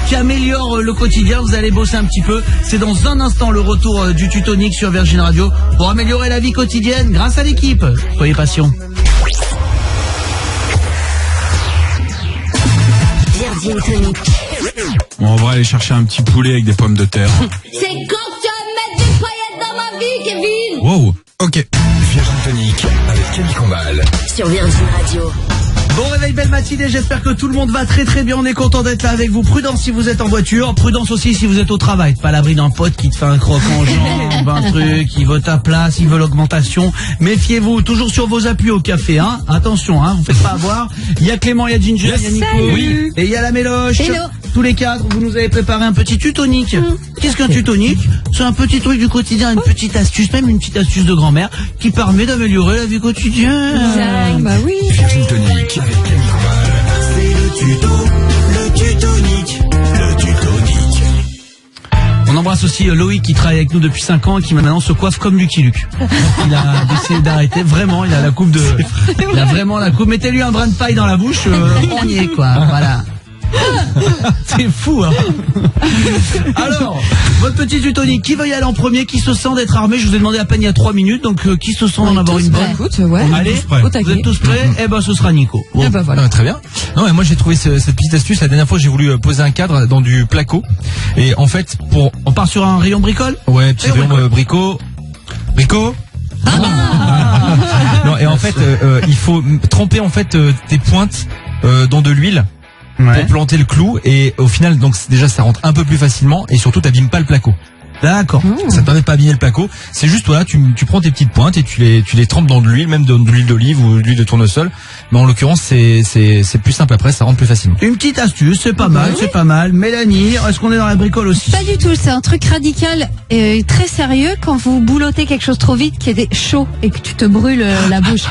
qui améliore le quotidien, vous allez bosser un petit peu. C'est dans un instant le retour du tutonique sur Virgin Radio pour améliorer la vie quotidienne grâce à l'équipe. Soyez patients. Virgin Tonic. On va aller chercher un petit poulet avec des pommes de terre. C'est quand tu vas mettre des paillettes dans ma vie, Kevin. Wow. Ok. Virgin Tonic avec Camille Combal. Sur Virgin Radio. Bon réveil, belle matinée, j'espère que tout le monde va très très bien, on est content d'être là avec vous. Prudence si vous êtes en voiture, prudence aussi si vous êtes au travail. Pas à l'abri d'un pote qui te fait un croc en jambe, un truc, il veut ta place, il veut l'augmentation. Méfiez-vous, toujours sur vos appuis au café, hein. Attention, hein, vous faites pas avoir. Il y a Clément, il y a Ginger, il y a Nico, Salut. Et il y a la Méloche. Hello. Tous les quatre, vous nous avez préparé un petit tutonique. Qu'est-ce qu'un tutonique? C'est un petit truc du quotidien, une petite astuce, même une petite astuce de grand-mère qui permet d'améliorer la vie quotidienne. Bah oui. Virgin Tonic avec Camille Combal. C'est le tutonique. Le tutonique. On embrasse aussi Loïc qui travaille avec nous depuis 5 ans et qui maintenant se coiffe comme Lucky Luke. Il a décidé d'arrêter, vraiment, il a la coupe de... Il a vraiment la coupe. Mettez-lui un brin de paille dans la bouche, on y est quoi, voilà. C'est fou, hein. Alors, votre petit tutonique, qui veut y aller en premier? Qui se sent d'être armé? Je vous ai demandé à peine il y a 3 minutes, donc qui se sent d'en avoir une bonne? Écoute, ouais. Allez, vous êtes tous prêts? Eh ben ce sera Nico. Bon. Eh ben voilà. Très bien. Non, mais moi j'ai trouvé cette petite astuce. La dernière fois, j'ai voulu poser un cadre dans du placo. Et en fait, on part sur un rayon bricole? Ouais, petit rayon brico. Non, et en fait, il faut tremper en fait tes pointes dans de l'huile. Pour planter le clou, et au final donc déjà ça rentre un peu plus facilement et surtout t'abîmes pas le placo. D'accord. Ça te permet de pas abîmer le placo. C'est juste voilà, tu prends tes petites pointes et tu les trempes dans de l'huile, même de l'huile d'olive ou de l'huile de tournesol. Mais en l'occurrence c'est plus simple après, ça rentre plus facilement. Une petite astuce, c'est pas mal, c'est pas mal. Mélanie, est-ce qu'on est dans la bricole aussi? Pas du tout, c'est un truc radical et très sérieux quand vous boulottez quelque chose trop vite qui est chaud et que tu te brûles la bouche.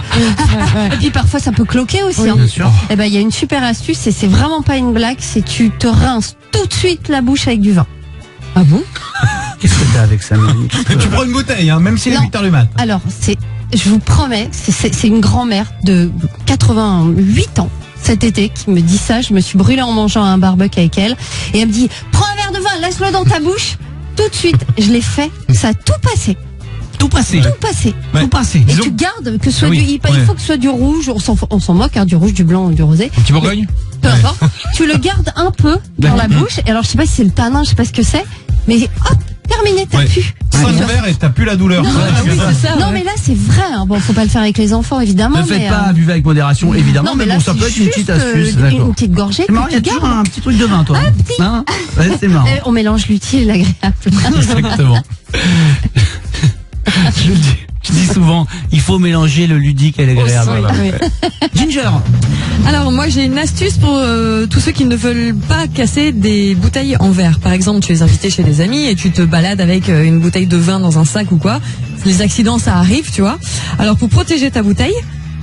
Et puis parfois ça peut cloquer aussi. Oui, bien sûr. Et ben il y a une super astuce et c'est vraiment pas une blague, c'est tu te rinces tout de suite la bouche avec du vin. Ah bon? Qu'est-ce que t'as avec ça, Mélanie? Tu prends une bouteille, hein, même si c'est 8h du mat. Alors, je vous promets, c'est une grand-mère de 88 ans cet été qui me dit ça. Je me suis brûlée en mangeant un barbecue avec elle. Et elle me dit, prends un verre de vin, laisse-le dans ta bouche. Tout de suite, je l'ai fait, ça a tout passé. Tout passé. Tout passé. Ouais. Tout passé. Et tu gardes que ce soit il faut que ce soit du rouge, on s'en moque, hein, du rouge, du blanc ou du rosé. Un petit Bourgogne. Peu importe. Tu le gardes un peu dans la bouche. Et alors, je sais pas si c'est le tanin, je sais pas ce que c'est. Mais hop, terminé, t'as pu. 5 verres et t'as plus la douleur. Non, mais là, c'est vrai. Hein. Bon, faut pas le faire avec les enfants, évidemment. Ne faites pas, buvez avec modération, évidemment. Non, mais là, bon, ça peut être une petite astuce. Une petite gorgée. C'est marrant, il y a toujours un petit truc de vin, toi. Hein ouais, c'est marrant. On mélange l'utile et l'agréable. Exactement. Je dis souvent, il faut mélanger le ludique et l'agréable. Oui. Ginger. Alors moi j'ai une astuce pour tous ceux qui ne veulent pas casser des bouteilles en verre. Par exemple, tu es invité chez des amis et tu te balades avec une bouteille de vin dans un sac ou quoi. Les accidents ça arrive, tu vois. Alors pour protéger ta bouteille,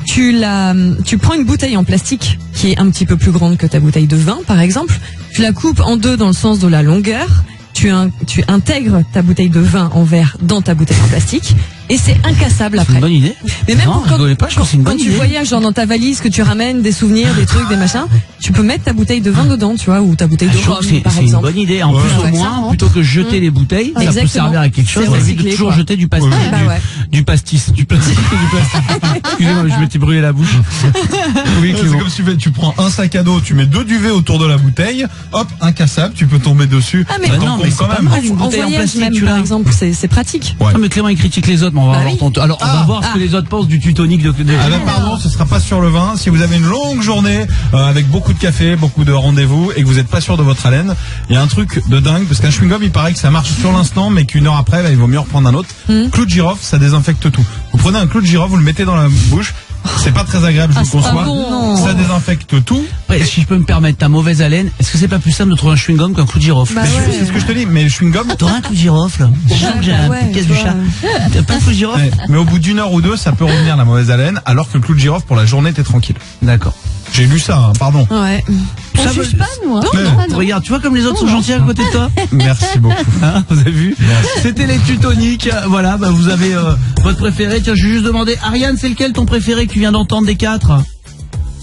tu prends une bouteille en plastique qui est un petit peu plus grande que ta bouteille de vin, par exemple. Tu la coupes en deux dans le sens de la longueur. Tu intègres ta bouteille de vin en verre dans ta bouteille en plastique et c'est incassable après. C'est une bonne idée. Mais même non, quand tu voyages dans ta valise, que tu ramènes des souvenirs, des trucs, des machins, tu peux mettre ta bouteille de vin dedans, tu vois, ou ta bouteille de rhum, par c'est exemple. une bonne idée. En plus, au moins, plutôt que jeter les bouteilles, ça peut servir à quelque chose. Ça évite de toujours jeter du pastis. Du pastis. Du plastique. Excusez-moi, je m'étais brûlé la bouche. Oui, c'est comme si tu prends un sac à dos, tu mets 2 duvets autour de la bouteille, hop, incassable, tu peux tomber dessus. Ah mais non, mais c'est pas mal. Une en bouteille en voyage plastique, même, par exemple, c'est pratique. Ouais. Non, mais Clément il critique les autres, mais on va voir ton. Alors on va voir ce que les autres pensent du tutonique de. Ah ben pardon, ce sera pas sur le vin. Si vous avez une longue journée avec beaucoup de café, beaucoup de rendez-vous et que vous n'êtes pas sûr de votre haleine, il y a un truc de dingue parce qu'un chewing-gum il paraît que ça marche sur l'instant, mais qu'une heure après, il vaut mieux reprendre un autre. Clou de girofle, ça désinfecte tout. Vous prenez un clou de girofle, vous le mettez dans la bouche. C'est pas très agréable, je vous conçois. Ça désinfecte tout. Après, si je peux me permettre, ta mauvaise haleine, est-ce que c'est pas plus simple de trouver un chewing-gum qu'un clou de girofle? C'est ce que je te dis, mais le chewing-gum. T'auras un clou de girofle. J'ai un petit caisse du chat. T'as pas un clou de girofle? Mais au bout d'une heure ou deux, ça peut revenir la mauvaise haleine, alors que le clou de girofle pour la journée, t'es tranquille. D'accord. J'ai lu ça, hein, pardon. Ouais. On juge pas, nous, hein. Non. Regarde, tu vois comme les autres sont gentils à côté de toi. Merci beaucoup. Hein, vous avez vu? C'était les tutoniques. Voilà, bah vous avez votre préféré. Tiens, je vais juste demander, Ariane, c'est lequel ton préféré que tu viens d'entendre des 4?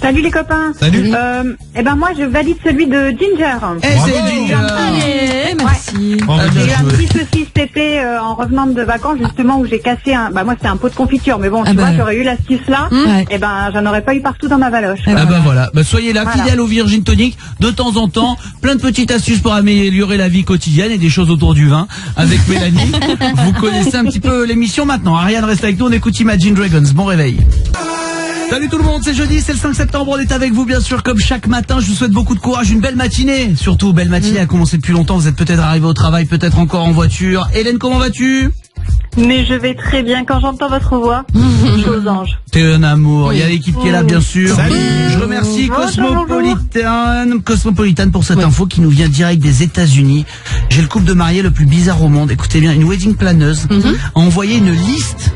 Salut les copains. Salut. Moi je valide celui de Ginger. C'est Ginger. Allez, merci. J'ai eu un petit souci cet été en revenant de vacances justement où j'ai cassé moi c'était un pot de confiture, mais bon tu vois j'aurais eu l'astuce là, et j'en aurais pas eu partout dans ma valoche. Voilà. Soyez là, fidèles au Virgin Tonic, de temps en temps, plein de petites astuces pour améliorer la vie quotidienne et des choses autour du vin avec Mélanie. Vous connaissez un petit peu l'émission maintenant. Ariane reste avec nous, on écoute Imagine Dragons. Bon réveil. Salut tout le monde, c'est jeudi, c'est le 5 septembre, on est avec vous bien sûr comme chaque matin, je vous souhaite beaucoup de courage, une belle matinée, surtout belle matinée a commencé depuis longtemps, vous êtes peut-être arrivé au travail, peut-être encore en voiture. Hélène, comment vas-tu? Mais je vais très bien quand j'entends votre voix, je suis aux anges. T'es un amour, il y a l'équipe qui est là bien sûr. Salut. Je remercie Cosmopolitan pour cette info qui nous vient direct des États-Unis. J'ai le couple de mariés le plus bizarre au monde, écoutez bien, une wedding planeuse a envoyé une liste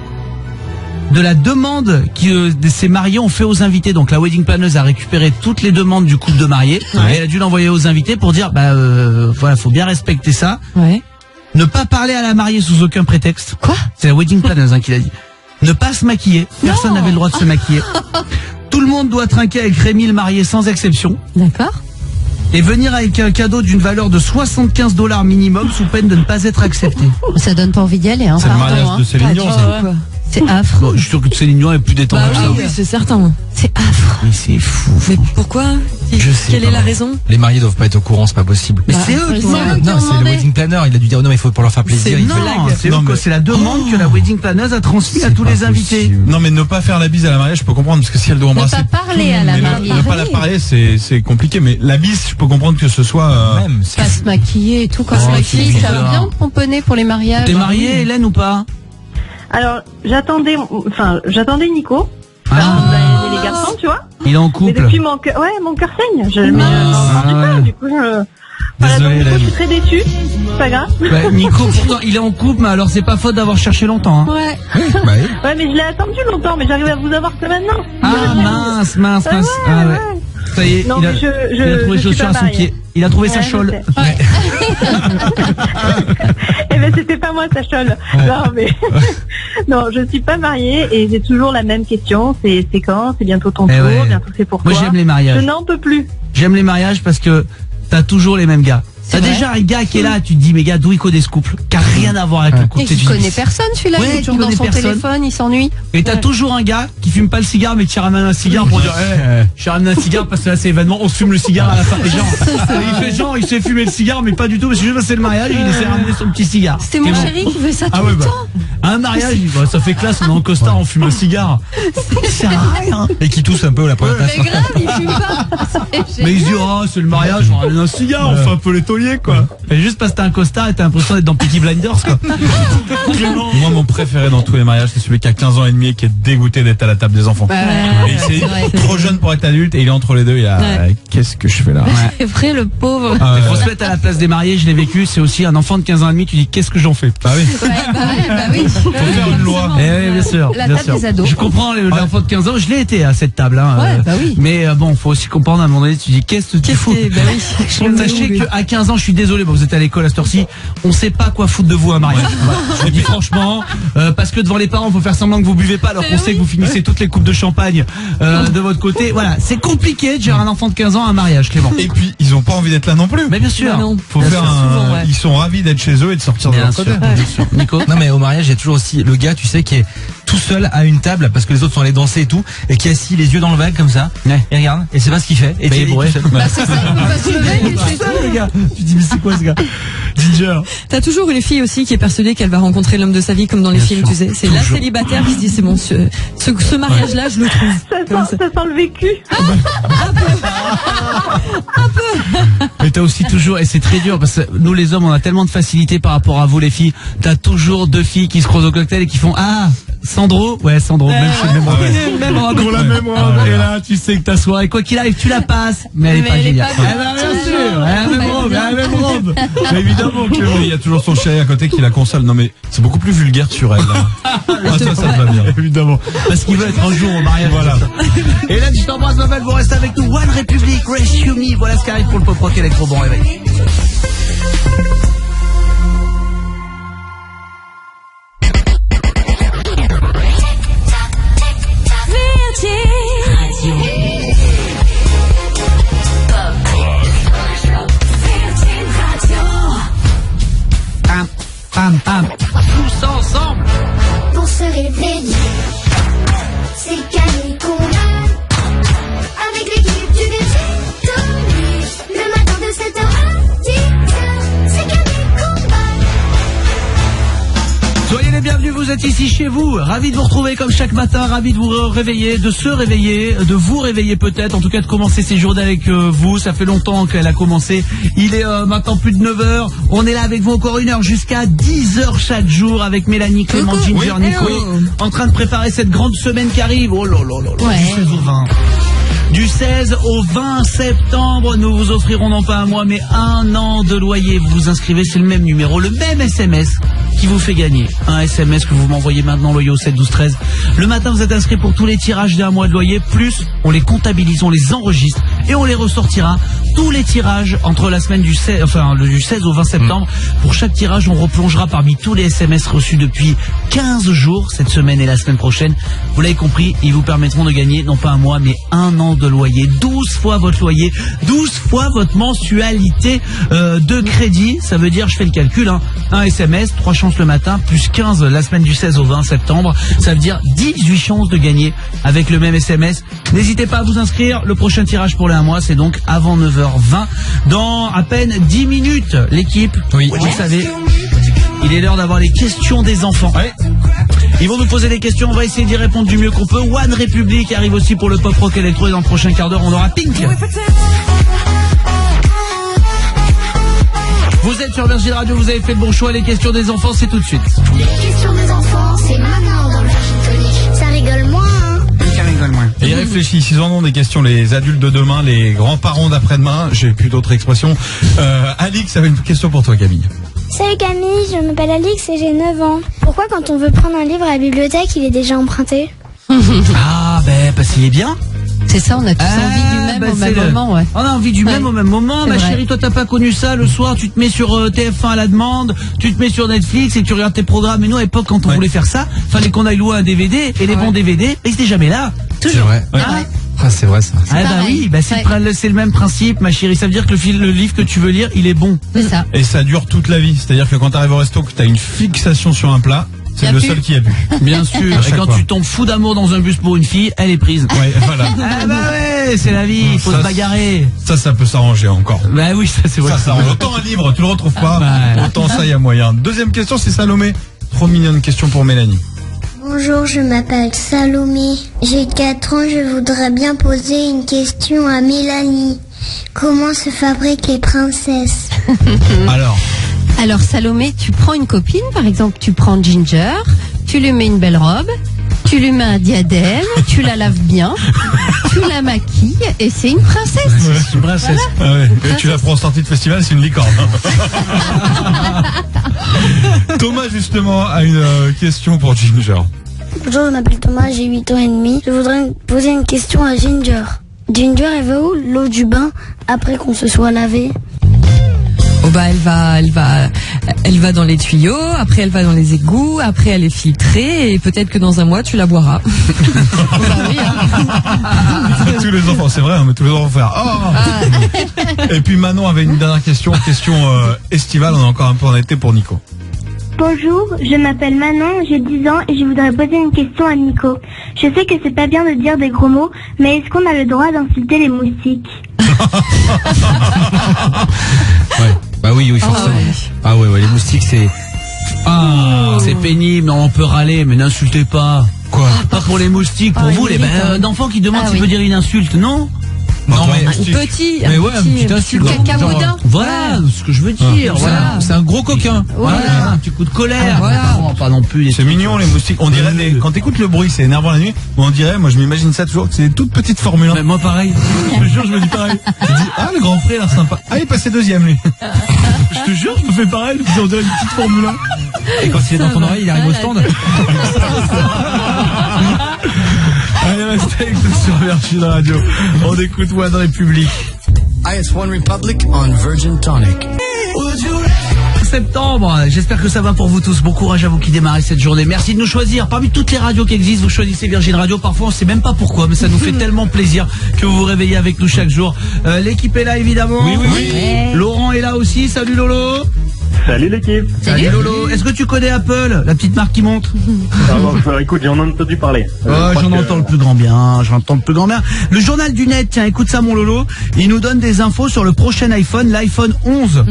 de la demande que ces mariés ont fait aux invités. Donc la wedding planeuse a récupéré toutes les demandes du couple de mariés et elle a dû l'envoyer aux invités pour dire voilà, faut bien respecter ça. Ouais. Ne pas parler à la mariée sous aucun prétexte. Quoi? C'est la wedding planeuse qui l'a dit. Ne pas se maquiller. Personne n'avait le droit de se maquiller. Tout le monde doit trinquer avec Rémi le marié sans exception. D'accord. Et venir avec un cadeau d'une valeur de $75 minimum sous peine de ne pas être accepté. Ça donne pas envie d'y aller, hein. C'est le mariage de Céline Dion, ça. C'est affreux. Bon, je suis sûr que Céline Dion est plus détendue que ça. Oui, c'est certain. C'est affreux. Mais c'est fou. Mais pourquoi? Je sais Quelle pas. est la raison? Les mariés doivent pas être au courant, c'est pas possible. Mais c'est eux qui ont Non, c'est le wedding planner, il a dû dire non, mais il faut pour leur faire plaisir. C'est la demande que la wedding planeuse a transmise à tous les invités. Non, mais ne pas faire la bise à la mariée, je peux comprendre, parce que si elle doit embrasser. Ne pas parler à la mariée. Ne pas la parler, c'est compliqué, mais la bise, je peux comprendre que ce soit. Même, Pas se maquiller et tout. Quand se maquiller, ça va bien pomponner pour les mariages. T'es mariée, Hélène, ou pas? Alors j'attendais Nico. Les garçons, tu vois. Il est en Mais couple. depuis mon cœur saigne. Je m'en rendu pas, du coup Voilà, donc Nico, je suis très déçue. C'est pas grave. Bah, Nico, pourtant, il est en couple, mais alors c'est pas faute d'avoir cherché longtemps. Hein. Ouais. Ouais, mais je l'ai attendu longtemps, mais j'arrive à vous avoir que maintenant. Ah, mince. Ah, ouais. Ça y est, Non, il a trouvé chaussure à son pied. Il a trouvé sa chôle. Eh ben, c'était pas moi, sa chôle. Non, mais, non, je suis pas mariée et j'ai toujours la même question. C'est quand? C'est bientôt ton tour, bientôt c'est pourquoi. Moi, j'aime les mariages. Je n'en peux plus. J'aime les mariages parce que t'as toujours les mêmes gars. T'as déjà un gars qui est là, tu te dis, mais gars, d'où il connaît ce couple? Qui a rien à voir avec le couple. Et qui connaît personne, celui-là. Il est toujours dans son téléphone, il s'ennuie. Et t'as toujours un gars qui fume pas le cigare, mais qui ramène un cigare pour dire, j'ai ramené un cigare parce que là, c'est événement, on se fume le cigare à la fin. Et genre, il se fait fumer le cigare, mais pas du tout, parce que juste c'est le mariage, il essaie de ramener son petit cigare. C'est mon chéri qui fait ça tout le temps. À un mariage, ça fait classe, on est en costard, on fume le cigare. Ça sert à rien. Et qui tousse un peu la première place. Mais grave, il fume pas. Mais il se dit, c'est le mariage, on ramène un cigare, on fait un peu les tauliers, quoi. Et juste parce que t'as un costard et t'as l'impression d'être dans Peaky Blinders, quoi. Moi, mon préféré dans tous les mariages, c'est celui qui a 15 ans et demi et qui est dégoûté d'être à la table des enfants. Il est trop jeune pour être adulte et il est entre les deux. Il a, qu'est-ce que je fais là? C'est vrai, le pauvre. Il faut se mettre à la place des mariés, je l'ai vécu. C'est aussi un enfant de 15 ans et demi, tu dis, qu'est-ce que j'en fais? Bah oui. Bah oui. Faut faire une loi. Oui, bien sûr. La bien table sûr. des ados. Je comprends l'enfant de 15 ans, je l'ai été à cette table. Hein, Ouais, bah oui. Mais bon, faut aussi comprendre à un moment donné, tu dis qu'est-ce que tu fous. Bah oui. Sachez qu'à 15 ans, je suis désolé, vous êtes à l'école à cette heure-ci, on sait pas quoi foutre de vous un mariage. Voilà. Je vous dis franchement, parce que devant les parents, faut faire semblant que vous buvez pas alors qu'on sait que vous finissez toutes les coupes de champagne de votre côté. Voilà, c'est compliqué de gérer un enfant de 15 ans à un mariage, Clément. Et puis, ils ont pas envie d'être là non plus. Mais bien sûr. Bah non. Faut Bien faire sûr, souvent, ouais. Ils sont ravis d'être chez eux et de sortir de Bien leur sûr, côté. bien sûr. Nico. Non mais au mariage il y a toujours aussi le gars tu sais qui est tout seul à une table parce que les autres sont allés danser et tout et qui est assis les yeux dans le vague comme ça et regarde et c'est pas ce qu'il fait et Mais tu il est bourré. tout seul. Bah, c'est ça, il peut pas se lever, il est chez toi. les gars. Tu dis mais c'est quoi ce gars? Ginger. T'as toujours une fille aussi qui est persuadée qu'elle va rencontrer l'homme de sa vie comme dans les films, sûr. tu sais. C'est la Toujours. célibataire qui se dit c'est bon, ce mariage-là, je le trouve. Ça sent le vécu. Mais t'as aussi toujours, et c'est très dur parce que nous les hommes on a tellement de facilité par rapport à vous les filles, t'as toujours deux filles qui se croisent au cocktail et qui font ah Sandro, ouais Sandro, même chez le même robe. Même robe. Pour la même robe. Et là tu sais que ta soirée, quoi qu'il arrive tu la passes, mais elle est Mais pas elle est géniale. pas bonne. Eh ben, bien sûr, la même robe, la même robe. Mais évidemment, Clément, il y a toujours son chéri à côté qui la console. Non mais c'est beaucoup plus vulgaire sur elle. Là. Ah, ça te va bien. Évidemment, parce qu'il veut être un jour au mariage. Voilà. Et là, je t'embrasse, ma belle, vous restez avec nous. One Republic, Rescue Me. Voilà ce qui arrive pour le pop rock électro. Bon réveil. Pam, pam, pam. Tous ensemble. Pour se réveiller, c'est gagné qu'on a. Avec l'équipe du Virgin Tonic, le matin de 7h à 10h, c'est gagné qu'on a. Soyez les bienvenus, vous êtes ici chez vous. Ravi de vous retrouver comme chaque matin, ravi de vous réveiller, de se réveiller, de vous réveiller peut-être, en tout cas de commencer ces journées avec vous. Ça fait longtemps qu'elle a commencé. Il est maintenant plus de 9h. On est là avec vous encore 1 heure jusqu'à 10h chaque jour avec Mélanie, Clément, Ginger, Nico. En train de préparer cette grande semaine qui arrive. Oh là là là là, Ouais. du 16 au 20. Du 16 au 20 septembre, nous vous offrirons non pas un mois mais 1 an de loyer. Vous vous inscrivez, c'est le même numéro, le même SMS qui vous fait gagner. Un SMS que vous m'envoyez maintenant, loyer au 7 12 13. Le matin, vous êtes inscrit pour tous les tirages d'un mois de loyer, plus on les comptabilise, on les enregistre et on les ressortira. Tous les tirages entre la semaine du 16, du 16 au 20 septembre. Pour chaque tirage, on replongera parmi tous les SMS reçus depuis 15 jours, cette semaine et la semaine prochaine. Vous l'avez compris, ils vous permettront de gagner non pas un mois mais 1 an de loyer, 12 fois votre loyer, 12 fois votre mensualité de crédit. Ça veut dire, je fais le calcul, hein, un SMS, 3 chances le matin, plus 15 la semaine du 16 au 20 septembre. Ça veut dire 18 chances de gagner avec le même SMS. N'hésitez pas à vous inscrire. Le prochain tirage pour les 1 mois, c'est donc avant 9h20. Dans à peine 10 minutes, l'équipe, Oui. vous le savez, il est l'heure d'avoir les questions des enfants. Ils vont nous poser des questions, on va essayer d'y répondre du mieux qu'on peut. One Republic arrive aussi pour le pop rock électro et dans le prochain quart d'heure, on aura Pink. Vous êtes sur Virgin Radio, vous avez fait le bon choix. Les questions des enfants, c'est tout de suite. Les questions des enfants, c'est maintenant dans Virgin Tonic. Ça rigole moins, hein. Et ils réfléchissent, ils en ont des questions, les adultes de demain, les grands-parents d'après-demain, j'ai plus d'autres expressions. Alix avait une question pour toi, Camille. Salut Camille, je m'appelle Alix et j'ai 9 ans. Pourquoi quand on veut prendre un livre à la bibliothèque, il est déjà emprunté? Ah, ben, parce qu'il est bien. C'est ça, on a tous envie du même au même moment, ouais. On a envie du même au même moment. C'est Ma vrai. chérie, toi, t'as pas connu ça. Le soir, tu te mets sur TF1 à la demande, tu te mets sur Netflix et tu regardes tes programmes. Et nous, à l'époque, quand on voulait faire ça, fallait qu'on aille louer un DVD et les bons DVD, ils étaient jamais là. C'est Toujours. vrai. Hein Ah, c'est vrai ça. Ah bah pareil. oui, bah c'est le même principe, ma chérie. Ça veut dire que le livre que tu veux lire, il est bon. C'est ça. Et ça dure toute la vie, c'est-à-dire que quand tu arrives au resto, que tu as une fixation sur un plat, Y c'est a le plus. seul qui a bu. Bien sûr. À Et chaque quand fois. tu tombes fou d'amour dans un bus pour une fille, elle est prise. Ouais, voilà. Ah bah ouais, c'est la vie, il faut Ça, se bagarrer. Ça peut s'arranger encore. Bah oui, ça c'est vrai. Ça s'arrange. Autant un livre, tu le retrouves pas, bah. autant ça, il y a moyen. Deuxième question, c'est Salomé. Trop mignonne question pour Mélanie. Bonjour, je m'appelle Salomé. J'ai 4 ans, je voudrais bien poser une question à Mélanie. Comment se fabriquent les princesses? Alors, Salomé, tu prends une copine, par exemple, tu prends Ginger, tu lui mets une belle robe, tu lui mets un diadème, tu la laves bien, tu la maquilles et c'est une princesse. C'est une princesse. ah ouais. Et tu la prends en sortie de festival, c'est une licorne. Thomas, justement, a une question pour Ginger. Bonjour, je m'appelle Thomas, j'ai 8 ans et demi. Je voudrais poser une question à Ginger. Ginger, elle va où l'eau du bain après qu'on se soit lavé? Oh bah elle va dans les tuyaux, après elle va dans les égouts, après elle est filtrée et peut-être que dans un mois tu la boiras. Tous les enfants, c'est vrai, hein, mais tous les enfants vont faire oh. Et puis Manon avait une dernière question estivale, on est encore un peu en été pour Nico. Bonjour, je m'appelle Manon, j'ai 10 ans et je voudrais poser une question à Nico. Je sais que c'est pas bien de dire des gros mots, mais est-ce qu'on a le droit d'insulter les moustiques? Ouais. Bah oui, forcément. Ah ouais, les moustiques c'est... C'est pénible, on peut râler, mais n'insultez pas. Quoi? Pas pour les moustiques, pour vous, les d'enfants qui demandent s'il peut dire une insulte, non? Non mais petit, mais ouais, un petit insulte. Cacaboudin. Voilà, ce que je veux dire. Voilà. C'est un gros coquin. Voilà, un petit coup de colère. Voilà. Pas non plus. C'est mignon les moustiques. On dirait quand t'écoutes le bruit, c'est énervant la nuit. On dirait, moi je m'imagine ça toujours, que c'est des toutes petites Formule 1. Mais moi pareil. Je te jure, je me dis pareil. Je me dis le grand frère, là, sympa. Ah, il est passé deuxième lui. Je te jure, je me fais pareil. On dirait une petite Formule 1. Et quand il est dans ton oreille, il arrive au stand. Allez, restez avec nous sur Virgin Radio. On écoute One Republic. It's One Republic on Virgin Tonic. Septembre, j'espère que ça va pour vous tous. Bon courage à vous qui démarrez cette journée. Merci de nous choisir. Parmi toutes les radios qui existent, vous choisissez Virgin Radio. Parfois on sait même pas pourquoi, mais ça nous fait tellement plaisir que vous vous réveillez avec nous chaque jour. L'équipe est là évidemment. Oui. Laurent est là aussi. Salut Lolo. Salut l'équipe. Salut Lolo. Est-ce que tu connais Apple, la petite marque qui monte? Écoute, j'en ai entendu parler. J'en entends le plus grand bien. Le journal du net, tiens, écoute ça mon Lolo. Il nous donne des infos sur le prochain iPhone, l'iPhone 11.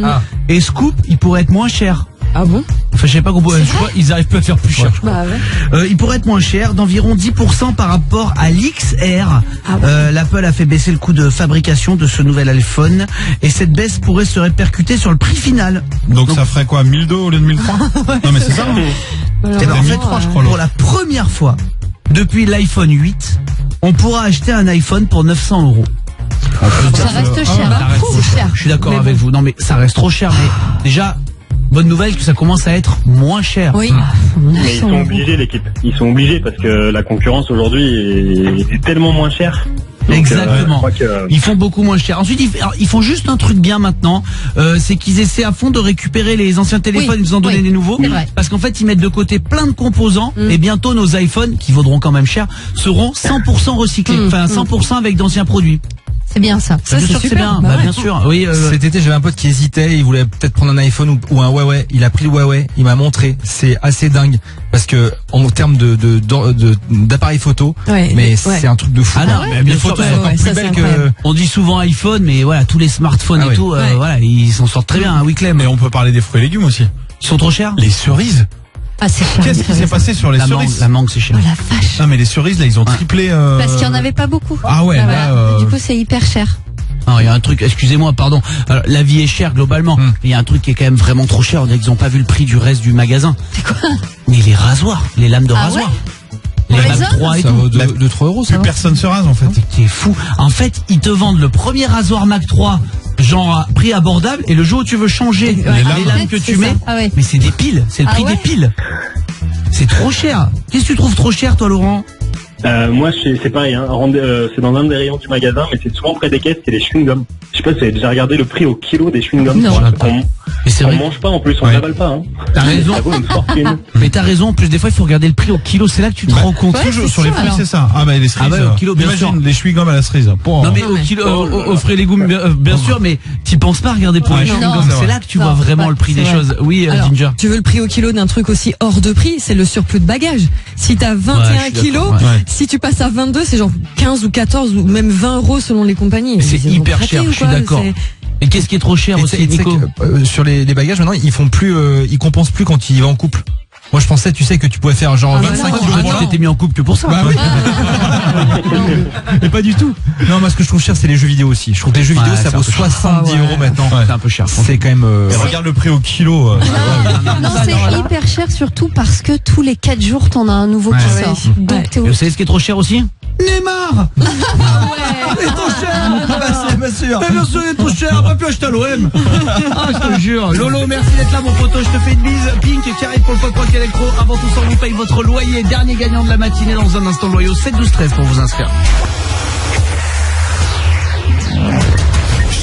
Et Scoop, il pourrait être moins cher. Ah bon? Enfin, je sais pas comment, ils arrivent pas à faire plus cher. Bah ouais. Il pourrait être moins cher, d'environ 10% par rapport à l'XR. L'Apple a fait baisser le coût de fabrication de ce nouvel iPhone et cette baisse pourrait se répercuter sur le prix final. Donc ça ferait quoi, 1002 au lieu de 1003? Non mais c'est ça. Et ben, en fait, pour la première fois depuis l'iPhone 8, on pourra acheter un iPhone pour 900 €. Ça reste cher. Je suis d'accord avec vous. Non mais ça reste trop cher. Mais déjà, bonne nouvelle que ça commence à être moins cher. Oui. Mais ils sont obligés l'équipe. Ils sont obligés parce que la concurrence aujourd'hui est tellement moins chère. Donc, exactement. Ils font beaucoup moins cher. Ensuite, ils font juste un truc bien maintenant, c'est qu'ils essaient à fond de récupérer les anciens téléphones et nous en donner des nouveaux. Parce qu'en fait, ils mettent de côté plein de composants et bientôt nos iPhones, qui vaudront quand même cher, seront 100% recyclés. Enfin, 100% avec d'anciens produits. C'est bien ça. Ça c'est sûr que c'est bien. Bah, bien sûr. Oui. Cet été, j'avais un pote qui hésitait. Il voulait peut-être prendre un iPhone ou un Huawei. Il a pris le Huawei. Il m'a montré. C'est assez dingue parce que en termes d'appareil photo, mais c'est un truc de fou. Ah non, mais bien sûr. Plus belle que. On dit souvent iPhone, mais voilà, tous les smartphones et tout, voilà, ils s'en sortent très bien. Oui, Clem. Et on peut parler des fruits et légumes aussi. Ils sont trop chers. Les cerises. Ah, c'est cher. Qu'est-ce qui s'est passé sur les cerises? La mangue, c'est cher. Oh la vache. Non mais les cerises là, ils ont triplé. Parce qu'il y en avait pas beaucoup. Ah ouais. Là, Du coup, c'est hyper cher. Non, il y a un truc, excusez-moi, pardon. Alors, la vie est chère globalement. Il y a un truc qui est quand même vraiment trop cher. On dirait qu'ils n'ont pas vu le prix du reste du magasin. C'est quoi? Mais les rasoirs, les lames de rasoir. Les Mac 3 et ça tout. vaut de 3 €. Plus personne se rase en fait. C'est fou. En fait, ils te vendent le premier rasoir Mac 3, genre à prix abordable, et le jour où tu veux changer les lames que tu mets, mais c'est des piles. C'est le prix des piles. C'est trop cher. Qu'est-ce que tu trouves trop cher, toi, Laurent? Moi, c'est pareil. Hein. C'est dans un des rayons du magasin, mais c'est souvent près des caisses. C'est les chewing-gums. Je sais pas si vous avez déjà regardé le prix au kilo des chewing-gums. Non. On mange pas en plus, on n'avale pas. Hein. T'as raison. Ça vaut une fortune. Mais t'as raison. En plus, des fois, il faut regarder le prix au kilo. C'est là que tu te rends compte. Toujours sur les fruits, c'est ça. Ah bah les cerises. Au kilo, bien sûr. Les chewing-gums à la cerise. Non mais au kilo, aux frais et légumes, bien sûr. Mais t'y penses pas. Regarder pour les chewing-gums. C'est là que tu vois vraiment le prix des choses. Oui, Ginger. Tu veux le prix au kilo d'un truc aussi hors de prix? C'est le surplus de bagages. Si t'as 21 kilos, si tu passes à 22, c'est genre 15 ou 14 ou même 20 € selon les compagnies. C'est hyper cher, je suis d'accord. Et qu'est-ce qui est trop cher aussi, Nico? Sur les bagages maintenant, ils font plus, ils compensent plus quand ils vont en couple. Moi je pensais, tu sais, que tu pouvais faire genre 25 kilos. Tu t'étais mis en couple que pour ça. Bah oui. Mais pas du tout. Non, moi ce que je trouve cher, c'est les jeux vidéo aussi. Je trouve que les jeux vidéo ça vaut 70 € maintenant. C'est un peu cher. C'est quand même. Et regarde le prix au kilo. Non, c'est hyper cher surtout parce que tous les 4 jours t'en as un nouveau qui sort. Donc Vous savez ce qui est trop cher aussi? Neymar. Il est trop cher. Bien sûr. Mais bien sûr, il est trop cher. Après, plus acheter à l'OM. Ah, je te jure. Lolo, merci d'être là, mon poteau. Je te fais une bise. Pink qui arrive pour le Pop Rock Electro. Avant tout ça, on vous paye votre loyer. Dernier gagnant de la matinée dans un instant. Loyer au 7 12 13 pour vous inscrire.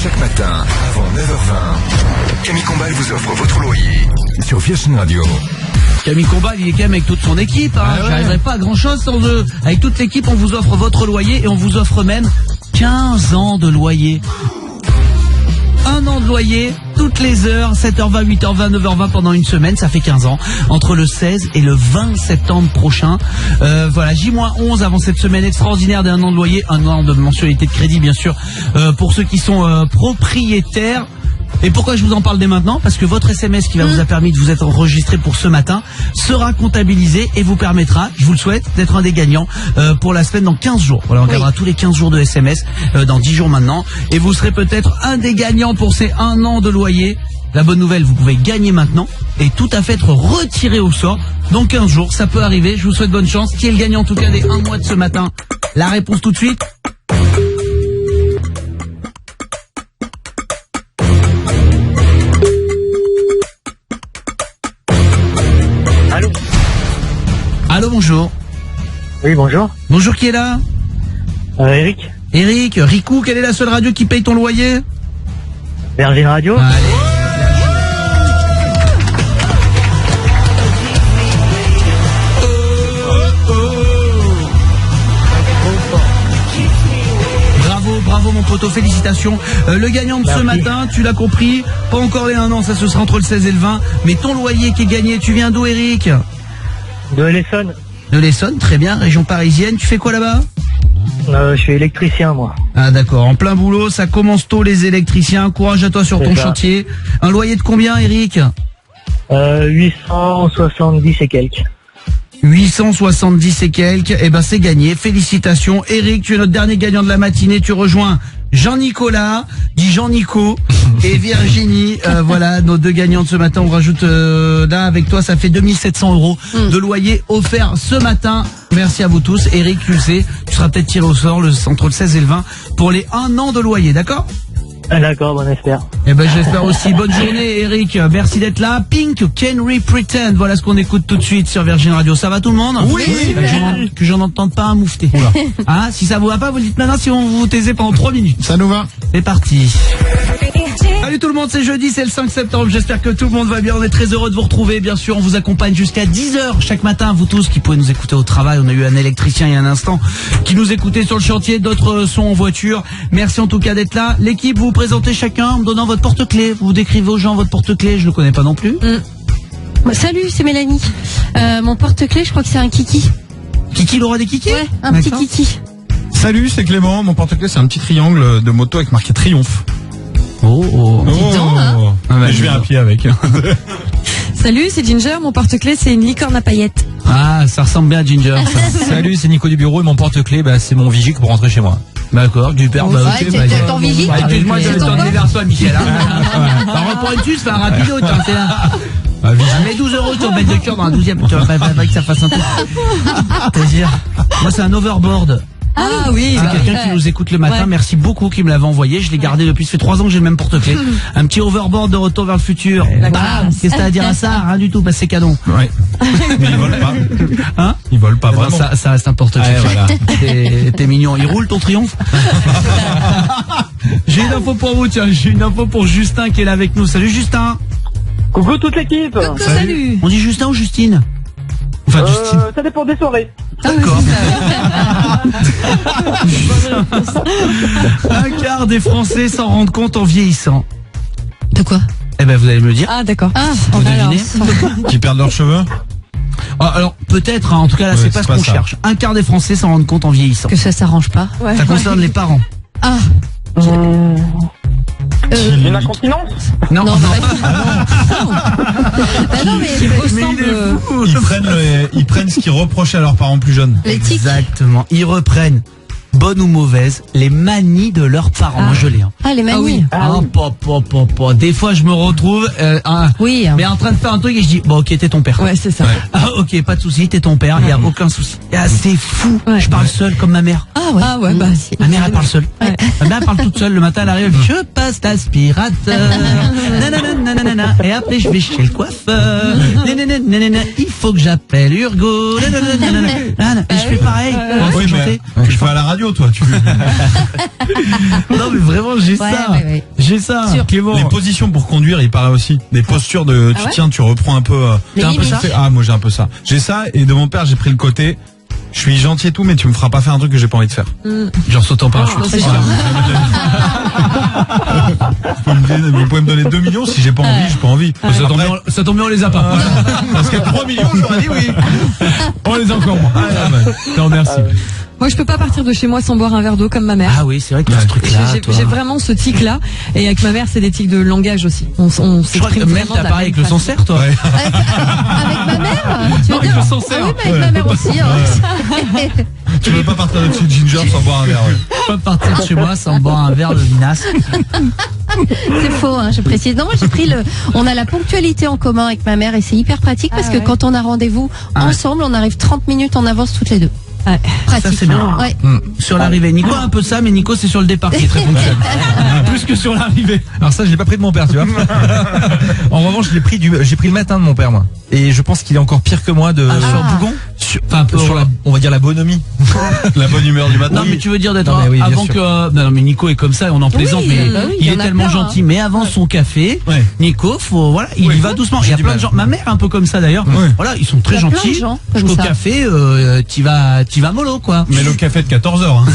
Chaque matin, avant 9h20, Camille Combal vous offre votre loyer sur Virgin Radio. Camille Combal, il est quand même avec toute son équipe. Hein. J'arriverai pas à grand chose sans eux. Avec toute l'équipe, on vous offre votre loyer et on vous offre même 15 ans de loyer. 1 an de loyer, toutes les heures, 7h20, 8h20, 9h20 pendant une semaine, ça fait 15 ans. Entre le 16 et le 20 septembre prochain. Voilà, J-11 avant cette semaine extraordinaire d'un an de loyer, 1 an de mensualité de crédit bien sûr, pour ceux qui sont propriétaires. Et pourquoi je vous en parle dès maintenant? Parce que votre SMS qui vous a permis de vous être enregistré pour ce matin sera comptabilisé et vous permettra, je vous le souhaite, d'être un des gagnants pour la semaine dans 15 jours. Voilà, on regardera tous les 15 jours de SMS dans 10 jours maintenant. Et vous serez peut-être un des gagnants pour ces 1 an de loyer. La bonne nouvelle, vous pouvez gagner maintenant et tout à fait être retiré au sort dans 15 jours. Ça peut arriver, je vous souhaite bonne chance. Qui est le gagnant en tout cas des 1 mois de ce matin? La réponse tout de suite. Allô, bonjour. Oui, bonjour. Bonjour, qui est là? Eric. Eric, Ricou, quelle est la seule radio qui paye ton loyer? Virgin Radio. Allez. Bravo mon poteau, félicitations. Le gagnant de ce matin, tu l'as compris, pas encore les 1 an, ça ce sera entre le 16 et le 20. Mais ton loyer qui est gagné, tu viens d'où, Eric? De l'Essonne. De l'Essonne, très bien, région parisienne. Tu fais quoi là-bas? Je suis électricien, moi. Ah d'accord, en plein boulot, ça commence tôt les électriciens. Courage à toi sur ton chantier. Un loyer de combien, Eric? 870 et quelques. 870 et quelques, eh ben c'est gagné, félicitations. Eric, tu es notre dernier gagnant de la matinée, tu rejoins Jean-Nicolas, dit Jean-Nico, et Virginie, voilà, nos 2 gagnants de ce matin. On rajoute là avec toi, ça fait 2700 € de loyer offert ce matin. Merci à vous tous. Eric, tu le sais, tu seras peut-être tiré au sort entre le 16 et le 20 pour les 1 an de loyer, d'accord? D'accord, bon espère. Eh ben j'espère aussi. Bonne journée Eric, merci d'être là. Pink, Can We Pretend, voilà ce qu'on écoute tout de suite sur Virgin Radio. Ça va tout le monde? Oui. Que j'en entende pas un moufter. Hein, si ça vous va pas, vous le dites maintenant, si on vous taisez pendant 3 minutes. Ça nous va. C'est parti. Salut tout le monde, c'est jeudi, c'est le 5 septembre. J'espère que tout le monde va bien. On est très heureux de vous retrouver. Bien sûr, on vous accompagne jusqu'à 10h chaque matin. Vous tous qui pouvez nous écouter au travail. On a eu un électricien il y a un instant qui nous écoutait sur le chantier. D'autres sont en voiture. Merci en tout cas d'être là. L'équipe, vous présentez chacun en me donnant votre porte-clés. Vous décrivez aux gens votre porte-clés. Je ne le connais pas non plus. Salut, c'est Mélanie. Mon porte-clés, je crois que c'est un kiki. Kiki, Laura des kikis? Ouais, un petit kiki. Salut, c'est Clément. Mon porte-clés, c'est un petit triangle de moto avec marqué Triomphe. Dis donc, hein. Je viens à pied avec. Salut, c'est Ginger. Mon porte-clés, c'est une licorne à paillettes. Ah, ça ressemble bien à Ginger. Salut, c'est Nico du bureau et mon porte-clés, c'est mon vigie pour rentrer chez moi. D'accord, du père, bah ok. Ton vigie. Excuse-moi, je vais t'emmener vers toi, Michel. Par contre, pour une suce, fais un rapido, mets 12 € sur bête de cœur dans la 12e. Tu vas pas que ça fasse un truc. C'est-à-dire, moi, c'est un overboard. Ah oui. C'est quelqu'un qui nous écoute le matin. Ouais. Merci beaucoup qui me l'avait envoyé. Je l'ai gardé depuis. Ça fait 3 ans que j'ai le même porte-clés. Un petit overboard de Retour vers le futur. Qu'est-ce que t'as à dire à ça? Rien du tout. Bah, c'est canon. Ouais. Mais ils volent pas. Hein? Ils volent pas vraiment. Ça reste un porte-clés. Ouais, voilà. T'es mignon. Il roule ton Triomphe? J'ai une info pour vous, tiens. J'ai une info pour Justin qui est là avec nous. Salut Justin. Coucou toute l'équipe. Salut. On dit Justin ou Justine? Enfin, Justine. Ça dépend des soirées. D'accord. Un quart des Français s'en rendent compte en vieillissant. De quoi? Eh ben, vous allez me le dire. Ah, d'accord. Vous devinez? Qui perdent leurs cheveux? Alors, peut-être, hein, en tout cas, là, c'est pas ce qu'on cherche. Un quart des Français s'en rendent compte en vieillissant. Que ça s'arrange pas. Ouais. Ça concerne les parents. Ah. Une incontinence? Non, non. Bah non, mais il ressemble. Ils prennent ce qu'ils reprochaient à leurs parents plus jeunes. Les tics. Exactement. Ils reprennent bonnes ou mauvaises, les manies de leurs parents. Moi, je l'ai. Hein. Ah, les manies. Oui. Des fois, je me retrouve mais en train de faire un truc et je dis, bon, ok, t'es ton père. Ouais, c'est ça. Ah, ok, pas de souci, t'es ton père, il y a aucun souci. Ah, c'est fou. Je parle seul comme ma mère. Ah ouais, bah si. Ma mère, elle parle seule. Ma mère, elle parle toute seule. Le matin, elle arrive, elle dit, je passe l'aspirateur. Nanana. Et après, je vais chez le coiffeur. Nanana. Il faut que j'appelle Urgo. Nanana. Et je fais pareil. Oui, mais je fais à la radio, toi. Non, mais vraiment, j'ai ça. Ouais. J'ai ça. Clément. Les positions pour conduire, il paraît aussi. Des postures de, tu reprends un peu. T'as un peu ça? Ah, moi, j'ai un peu ça. J'ai ça, et de mon père, j'ai pris le côté. Je suis gentil et tout, mais tu me feras pas faire un truc que j'ai pas envie de faire. Genre sauter en parachute. Vous pouvez me donner 2 millions si j'ai pas envie, j'ai pas envie. Ça tombe bien, on les a pas. Parce qu'à 3 millions, j'aurais dit oui. On les a encore moins. Non, merci. Moi, je peux pas partir de chez moi sans boire un verre d'eau comme ma mère. Ah oui, c'est vrai que tu as ce truc-là. J'ai vraiment ce tic-là. Et avec ma mère, c'est des tics de langage aussi. On je crois que même t'as pareil avec le Sancerre, toi. Avec ma mère? Tu veux avec dire? le Sancerre. Ah oui, mais avec ma mère aussi. Tu veux pas partir de chez Ginger sans boire un verre? Pas partir de chez moi sans boire un verre de vinasse. C'est faux, hein, je précise. Non, moi j'ai pris on a la ponctualité en commun avec ma mère et c'est hyper pratique parce que quand on a rendez-vous ensemble, on arrive 30 minutes en avance toutes les deux. Pratique. Ça c'est bien. Ouais. Sur l'arrivée, Nico a un peu ça, mais Nico c'est sur le départ qui est très ponctuel. Plus que sur l'arrivée. Alors ça, je l'ai pas pris de mon père, tu vois. En revanche, j'ai pris le matin de mon père, moi. Et je pense qu'il est encore pire que moi de. Sur Bougon. Sur on va dire la bonhomie. La bonne humeur du matin. Non, mais tu veux dire d'être avant que. Non, mais Nico est comme ça, on en plaisante, mais il est tellement gentil. Mais avant son café, Nico, il y va doucement. Il y a plein de gens. Ma mère est un peu comme ça d'ailleurs. Voilà, ils sont très gentils. Jusqu'au café, tu vas mollo, quoi. Mais le café de 14h. Hein.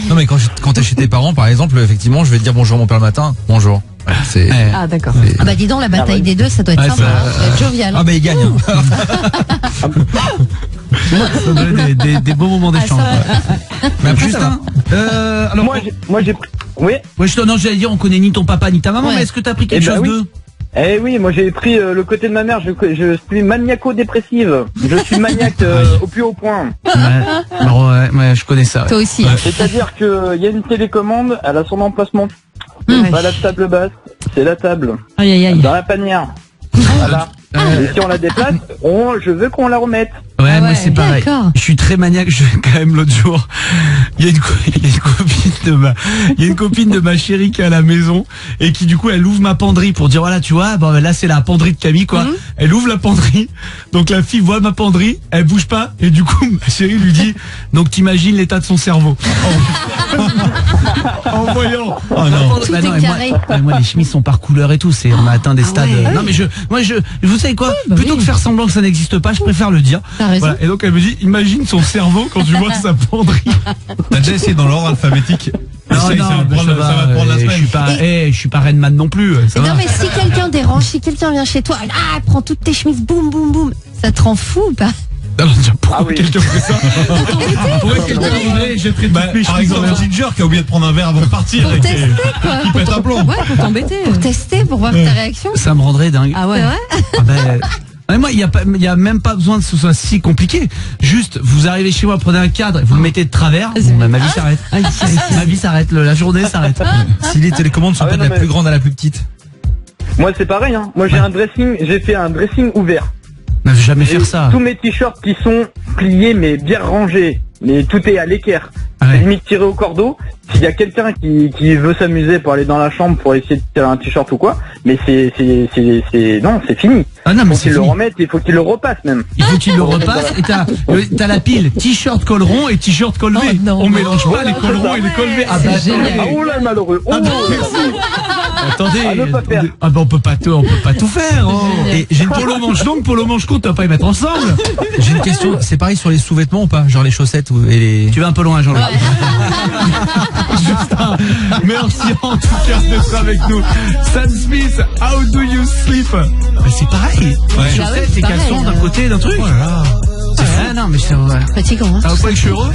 Non, mais quand t'es chez tes parents, par exemple, effectivement, je vais te dire bonjour mon père le matin. Bonjour. Ah d'accord. Ah bah dis donc, la bataille des deux, ça doit être sympa, ça doit être jovial. Ah bah il gagne. Ça doit être des beaux moments d'échange. Mais après, Justin, alors moi j'ai pris. Oui. Non, j'allais dire, on connaît ni ton papa ni ta maman, mais est-ce que t'as pris quelque chose d'eux? Eh oui, moi j'ai pris le côté de ma mère, je suis maniaco-dépressive. Je suis maniaque au plus haut point. Ouais, je connais ça. Toi aussi. C'est-à-dire que y a une télécommande, elle a son emplacement. Pas la table basse, c'est la table. Aïe. Dans la panière. Voilà. Et si on la déplace, je veux qu'on la remette. Ouais, moi c'est pareil. Je suis très maniaque. Quand même l'autre jour, il y a une copine de ma chérie qui est à la maison et qui du coup elle ouvre ma penderie pour dire voilà, tu vois, bon là c'est la penderie de Camille quoi. Elle ouvre la penderie, donc la fille voit ma penderie, elle bouge pas et du coup ma chérie lui dit donc t'imagines l'état de son cerveau. En voyant. Oh non. Tout est carré. Moi les chemises sont par couleur et tout, on a atteint des stades. Non mais vous savez quoi, plutôt que faire semblant que ça n'existe pas, je préfère le dire. Voilà. Et donc elle me dit, imagine son cerveau quand tu vois sa penderie. T'as déjà essayé dans l'ordre alphabétique? Non, ça va prendre la semaine. Je suis pas Rainman non plus. Non mais si quelqu'un dérange, si quelqu'un vient chez toi, prends toutes tes chemises, boum boum boum, ça te rend fou ou pas? Pourquoi quelqu'un fait ça? Pourquoi quelqu'un jetterait par exemple Ginger qui a oublié de prendre un verre avant de partir pour tester quoi, qui pète un plomb. Ouais, pour t'embêter. Pour tester, pour voir ta réaction. Ça me rendrait dingue. Ah ouais. Moi, il y a même pas besoin que ce soit si compliqué. Juste, vous arrivez chez moi, prenez un cadre, vous le mettez de travers, ma vie s'arrête. Ma vie s'arrête, la journée s'arrête. Si les télécommandes sont pas de la plus grande à la plus petite. Moi, c'est pareil, hein. Moi, j'ai fait un dressing ouvert. Je vais jamais faire ça. Tous mes t-shirts qui sont pliés mais bien rangés, mais tout est à l'équerre. Limite tiré au cordeau. S'il y a quelqu'un qui veut s'amuser pour aller dans la chambre pour essayer de tirer un t-shirt ou quoi, mais c'est fini. Ah non, mais il faut qu'il le remette, il faut qu'il le repasse même. Il faut qu'il le repasse et t'as la pile t-shirt col rond et t-shirt col V. On mélange pas les cols ronds et les cols V. Ah bah génial. Ah oh là malheureux. Oh merci. Attendez, on peut pas tout faire. Et j'ai une polo manche longue, polo manche courte, tu vas pas y mettre ensemble. J'ai une question, c'est pareil sur les sous-vêtements ou pas? Genre les chaussettes et les... Tu vas un peu loin, Jean-Louis. Justin, merci en tout cas d'être avec nous. Sam Smith, How Do You Sleep? C'est pareil. Chaussettes et caleçons d'un côté d'un truc. Non mais c'est vrai. Fatigant. Ça va pas que je suis heureux?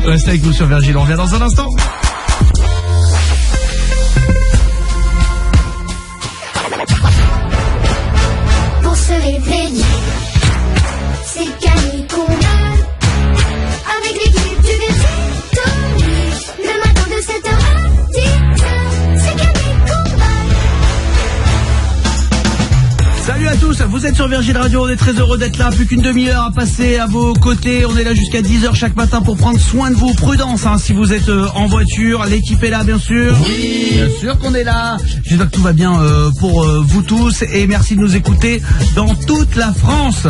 Restez avec nous sur Virgile, on revient dans un instant. Pour se réveiller, c'est Camille qu'on a avec l'équipe du Virgile. Salut à tous, vous êtes sur Virgin Radio, on est très heureux d'être là, plus qu'une demi-heure à passer à vos côtés, on est là jusqu'à 10h chaque matin pour prendre soin de vous, prudence si vous êtes en voiture, l'équipe est là bien sûr. Oui, bien sûr qu'on est là, j'espère que tout va bien pour vous tous et merci de nous écouter dans toute la France.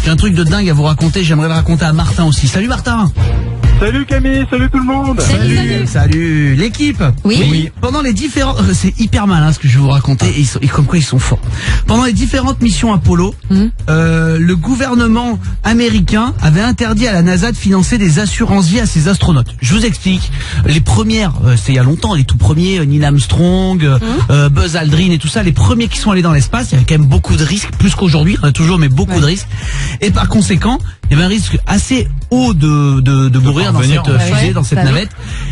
J'ai un truc de dingue à vous raconter, j'aimerais le raconter à Martin aussi. Salut Martin. Salut Camille, salut tout le monde. Salut l'équipe. Oui. Pendant les différents, c'est hyper malin ce que je vais vous raconter et comme quoi ils sont forts. Pendant les différentes missions Apollo, le gouvernement américain avait interdit à la NASA de financer des assurances-vie à ses astronautes. Je vous explique. Les premières, c'est il y a longtemps, les tout premiers, Neil Armstrong, Buzz Aldrin et tout ça, les premiers qui sont allés dans l'espace, il y avait quand même beaucoup de risques, plus qu'aujourd'hui, toujours, mais beaucoup de risques. Et par conséquent, il y avait un risque assez haut de mourir dans cette fusée, dans cette navette.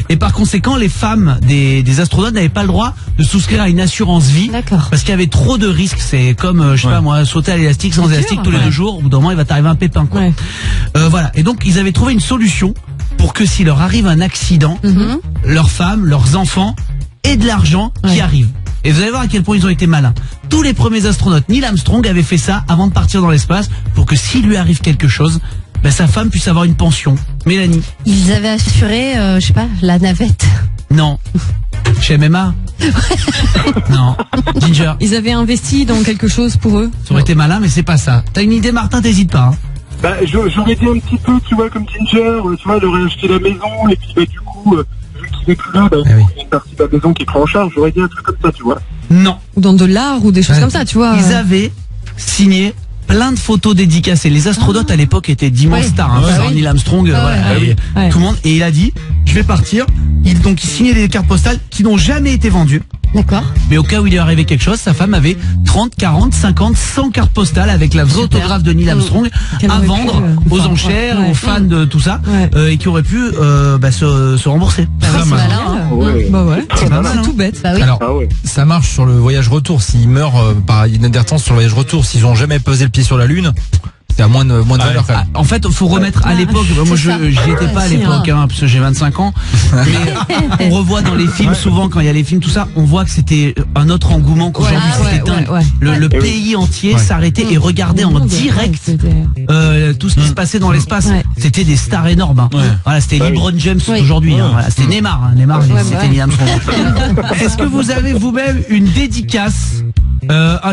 Et par conséquent, les femmes des astronautes n'avaient pas le droit de souscrire à une assurance vie. Parce qu'il y avait trop de risques. C'est comme, je sais pas moi, sauter à l'élastique sans élastique tous les 2 jours. Au bout d'un moment, il va t'arriver un pépin, quoi. Voilà. Et donc, ils avaient trouvé une solution pour que s'il leur arrive un accident, leurs femmes, leurs enfants aient de l'argent qui arrive. Et vous allez voir à quel point ils ont été malins. Tous les premiers astronautes, Neil Armstrong avait fait ça avant de partir dans l'espace pour que s'il lui arrive quelque chose, sa femme puisse avoir une pension. Mélanie. Ils avaient assuré, je sais pas, la navette. Non. Chez MMA. Non. Ginger. Ils avaient investi dans quelque chose pour eux. Ça aurait été malin, mais c'est pas ça. T'as une idée, Martin, t'hésites pas. J'aurais dit un petit peu, tu vois, comme Ginger, tu vois, j'aurais acheté la maison et puis du coup, vu qu'il est plus là, il y a une partie de la maison qui prend en charge. J'aurais dit un truc comme ça, tu vois. Non. Ou dans de l'art ou des choses comme ça, tu vois. Ils avaient signé plein de photos dédicacées. Les astronautes à l'époque étaient d'immenses stars. Neil Armstrong, tout le monde. Et il a dit, je vais partir. Il signait des cartes postales qui n'ont jamais été vendues. D'accord. Mais au cas où il est arrivé quelque chose, sa femme avait 30, 40, 50, 100 cartes postales avec la vraie autographe de Neil Armstrong à vendre aux enchères, aux fans de tout ça, et qui auraient pu se rembourser. C'est malin. C'est tout bête. Alors, ça marche sur le voyage retour. S'ils meurent par inadvertance sur le voyage retour, s'ils ont jamais posé le pied sur la Lune, c'est à moins de valeur quand même. En fait, faut remettre à l'époque. Moi, j'y étais pas à l'époque, parce que j'ai 25 ans. Mais on revoit dans les films souvent quand il y a les films tout ça, on voit que c'était un autre engouement qu'aujourd'hui. C'était dingue. Le pays entier s'arrêtait et regardait en direct tout ce qui se passait dans l'espace. C'était des stars énormes. Voilà, c'était LeBron James aujourd'hui. Voilà, c'était Neymar. Neymar, c'était Neil Armstrong. Est-ce que vous avez vous-même une dédicace?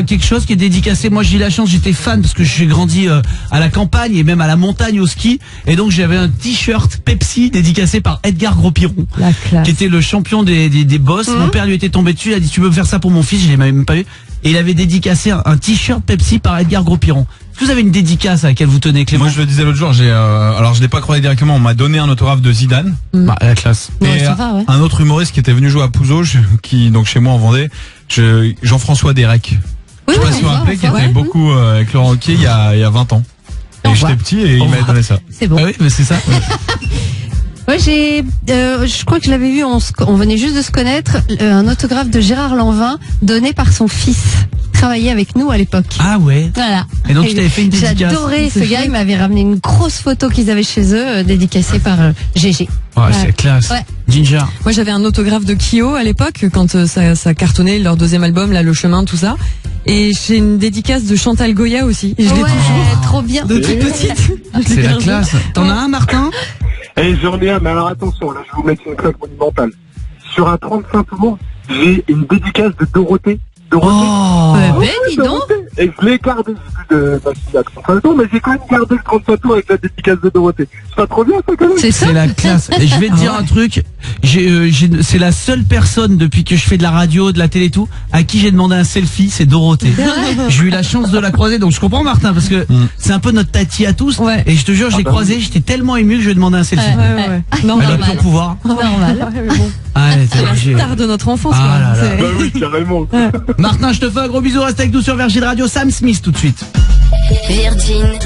Quelque chose qui est dédicacé. Moi j'ai eu la chance, j'étais fan parce que j'ai grandi à la campagne et même à la montagne au ski, et donc j'avais un t-shirt Pepsi dédicacé par Edgar Gros-Piron, qui était le champion des boss. Mon père lui était tombé dessus, il a dit tu peux me faire ça pour mon fils, je l'ai même pas eu, et il avait dédicacé un t-shirt Pepsi par Edgar Gros-Piron. Est-ce que vous avez une dédicace à laquelle vous tenez, Clément? Moi je le disais l'autre jour, alors je l'ai pas croisé directement, on m'a donné un autographe de Zidane. La classe. Et un autre humoriste qui était venu jouer à Pouzo, qui donc chez moi en Vendée, Jean-François Derek. Je sais pas si vous vous rappelez, qui était beaucoup avec Laurent Wauquiez il y a 20 ans. Et j'étais petit et il m'a donné ça. C'est bon. Ah oui, mais c'est ça. Ouais, je crois que je l'avais vu, on venait juste de se connaître, un autographe de Gérard Lanvin donné par son fils. Travaillait avec nous à l'époque. Ah ouais. Voilà. Et donc tu t'avais fait une dédicace. J'adorais ce gars, il m'avait ramené une grosse photo qu'ils avaient chez eux, dédicacée par GG. C'est classe. Ginger. Moi j'avais un autographe de Kyo à l'époque quand ça cartonnait leur deuxième album, là Le Chemin, tout ça. Et j'ai une dédicace de Chantal Goya aussi. Et je l'ai toujours. Trop bien. De toute petite. C'est la classe. T'en as un, Martin? J'en ai un, mais alors attention, là je vais vous mettre une claque monumentale. Sur un 35 tours, j'ai une dédicace de Dorothée. Dis donc. Et je l'ai gardé, mais j'ai quand même gardé le 35 tours avec la dédicace de Dorothée. C'est pas trop bien ça quand même? C'est la classe. Et je vais te dire un truc, c'est la seule personne depuis que je fais de la radio, de la télé et tout, à qui j'ai demandé un selfie, c'est Dorothée. J'ai eu la chance de la croiser, donc je comprends Martin, parce que c'est un peu notre tati à tous. Et je te jure, je l'ai croisée, j'étais tellement ému que je lui ai demandé un selfie. Normal. Elle a tout pouvoir. Normal. C'est la star de notre enfance. Bah oui, carrément. Martin, je te fais un gros bisou, reste avec nous sur Virgin Radio. Sam Smith tout de suite. Virgin.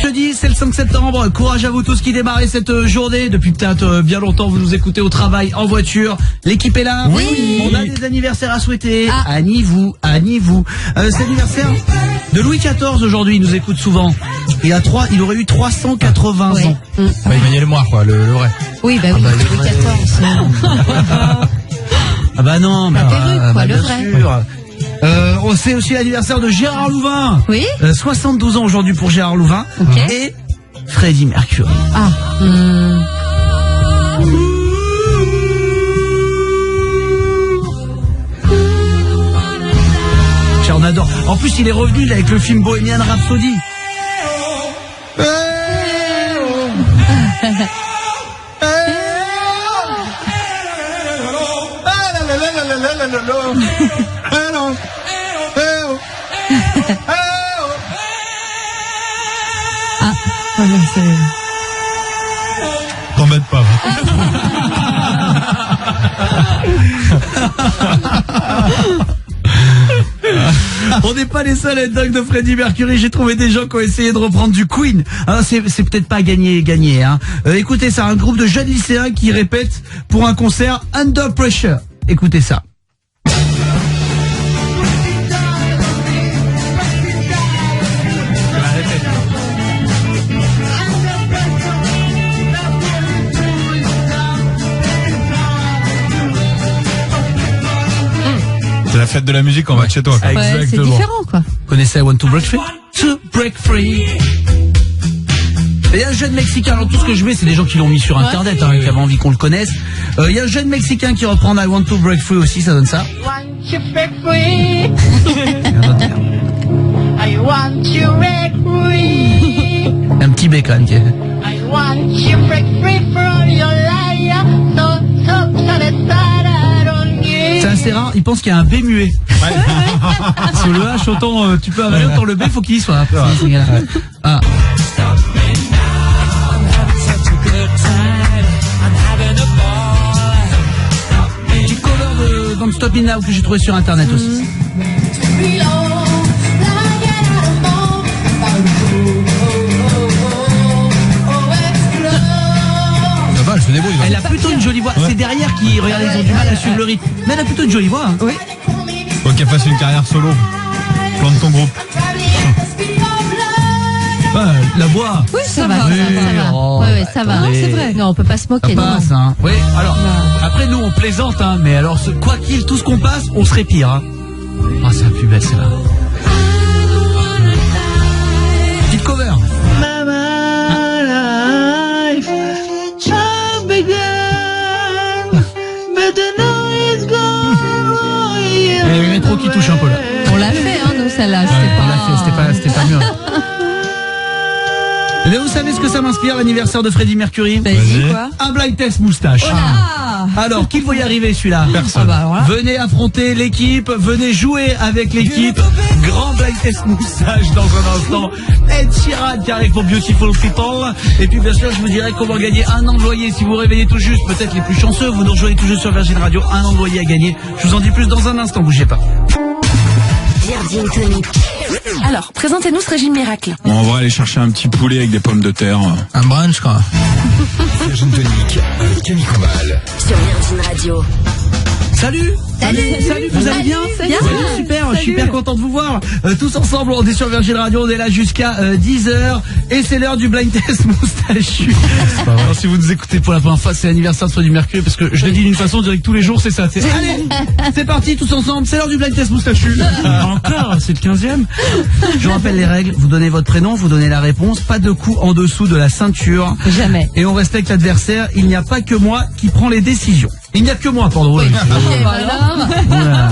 Jeudi, c'est le 5 septembre. Courage à vous tous qui démarrez cette journée. Depuis peut-être bien longtemps, vous nous écoutez au travail, en voiture. L'équipe est là. Oui. On a des anniversaires à souhaiter. Annie vous. C'est l'anniversaire de Louis XIV aujourd'hui. Il nous écoute souvent. Il aurait eu 380 ans. Emmanuel Moir, quoi, le vrai. Oui, bah oui, Louis XIV. Ah bah non, la perruque, quoi, le bien vrai. sûr. C'est aussi l'anniversaire de Gérard Louvain. Oui. 72 ans aujourd'hui pour Gérard Louvain. Ok. Et Freddie Mercury. Ah. On adore. En plus, il est revenu là, avec le film Bohemian Rhapsody. T'embête pas. On n'est pas les seuls à être dingues de Freddie Mercury. J'ai trouvé des gens qui ont essayé de reprendre du Queen. Alors c'est peut-être pas gagné. Hein. Écoutez ça, un groupe de jeunes lycéens qui répètent pour un concert Under Pressure. Écoutez ça. C'est la fête de la musique en bas de chez toi. Quoi. Ouais, c'est différent quoi. Vous connaissez I Want to Break Free? To Break Free. Il y a un jeune Mexicain, alors tout ce que je mets c'est des gens qui l'ont mis sur internet, qui avaient envie qu'on le connaisse. Il y a un jeune Mexicain qui reprend I Want to Break Free aussi, ça donne ça. Want to break free. I want to break free. Un petit bacon qui est... I want to break free from your liar. C'est assez rare, il pense qu'il y a un B muet. Sur le H, autant tu peux avaler, autant le B, faut qu'il y soit. Après, ah. Petite cover de Don't Stop Me Now que j'ai trouvé sur internet aussi. Elle se débrouille. Elle a plutôt une jolie voix. C'est derrière qui, regardez, ils ont du mal à suivre le rythme. Mais elle a plutôt une jolie voix. Hein. Oui. Faut qu'elle fasse une carrière solo. Plante ton groupe. La voix. Oui, ça va. Ça va. Oh, ouais, ça va. attendez. C'est vrai. Non, on peut pas se moquer. Ça passe, hein. Oui. Alors, après nous on plaisante, hein. Mais alors, quoi qu'il, tout ce qu'on passe, on serait pire. Hein. Ah, c'est la plus belle, c'est là. Petite cover. Il y a le métro qui touche un peu là. On l'a fait, hein, nous, celle-là. On l'a fait, c'était pas mieux. Et bien, vous savez ce que ça m'inspire, l'anniversaire de Freddie Mercury? Vas-y, quoi? Un blind test moustache. Oh là. Alors, qui va y arriver celui-là? Personne. Ah bah, alors là. Venez affronter l'équipe, venez jouer avec l'équipe. Grand blind test moustache dans un instant. Ed Sheeran qui arrive pour Beautiful People. Et puis bien sûr, je vous dirai comment gagner un an de loyer si vous réveillez tout juste. Peut-être les plus chanceux, vous nous rejoignez tout juste sur Virgin Radio. Un an de loyer à gagner. Je vous en dis plus dans un instant, bougez pas. Virgin Tonic. Alors, présentez-nous ce régime miracle. Bon, on va aller chercher un petit poulet avec des pommes de terre. Un brunch quoi. Virgin Tonic avec Camille Combal. Sur Virgin Radio. Salut, vous allez bien? Bien. Super, je suis super content de vous voir. Tous ensemble, on est sur Virgin Radio, on est là jusqu'à 10h. Et c'est l'heure du blind test moustachu. Alors, si vous nous écoutez pour la première fois, c'est l'anniversaire de Freddie Mercury, parce que je le dis d'une façon, on dirait que tous les jours c'est ça. Allez, c'est parti tous ensemble, c'est l'heure du blind test moustachu. Encore, c'est le 15e. Je vous rappelle les règles, vous donnez votre prénom, vous donnez la réponse, pas de coup en dessous de la ceinture. Jamais. Et on reste avec l'adversaire, il n'y a pas que moi qui prend les décisions. Il n'y a que moi, pardon. Oui. Voilà. Voilà,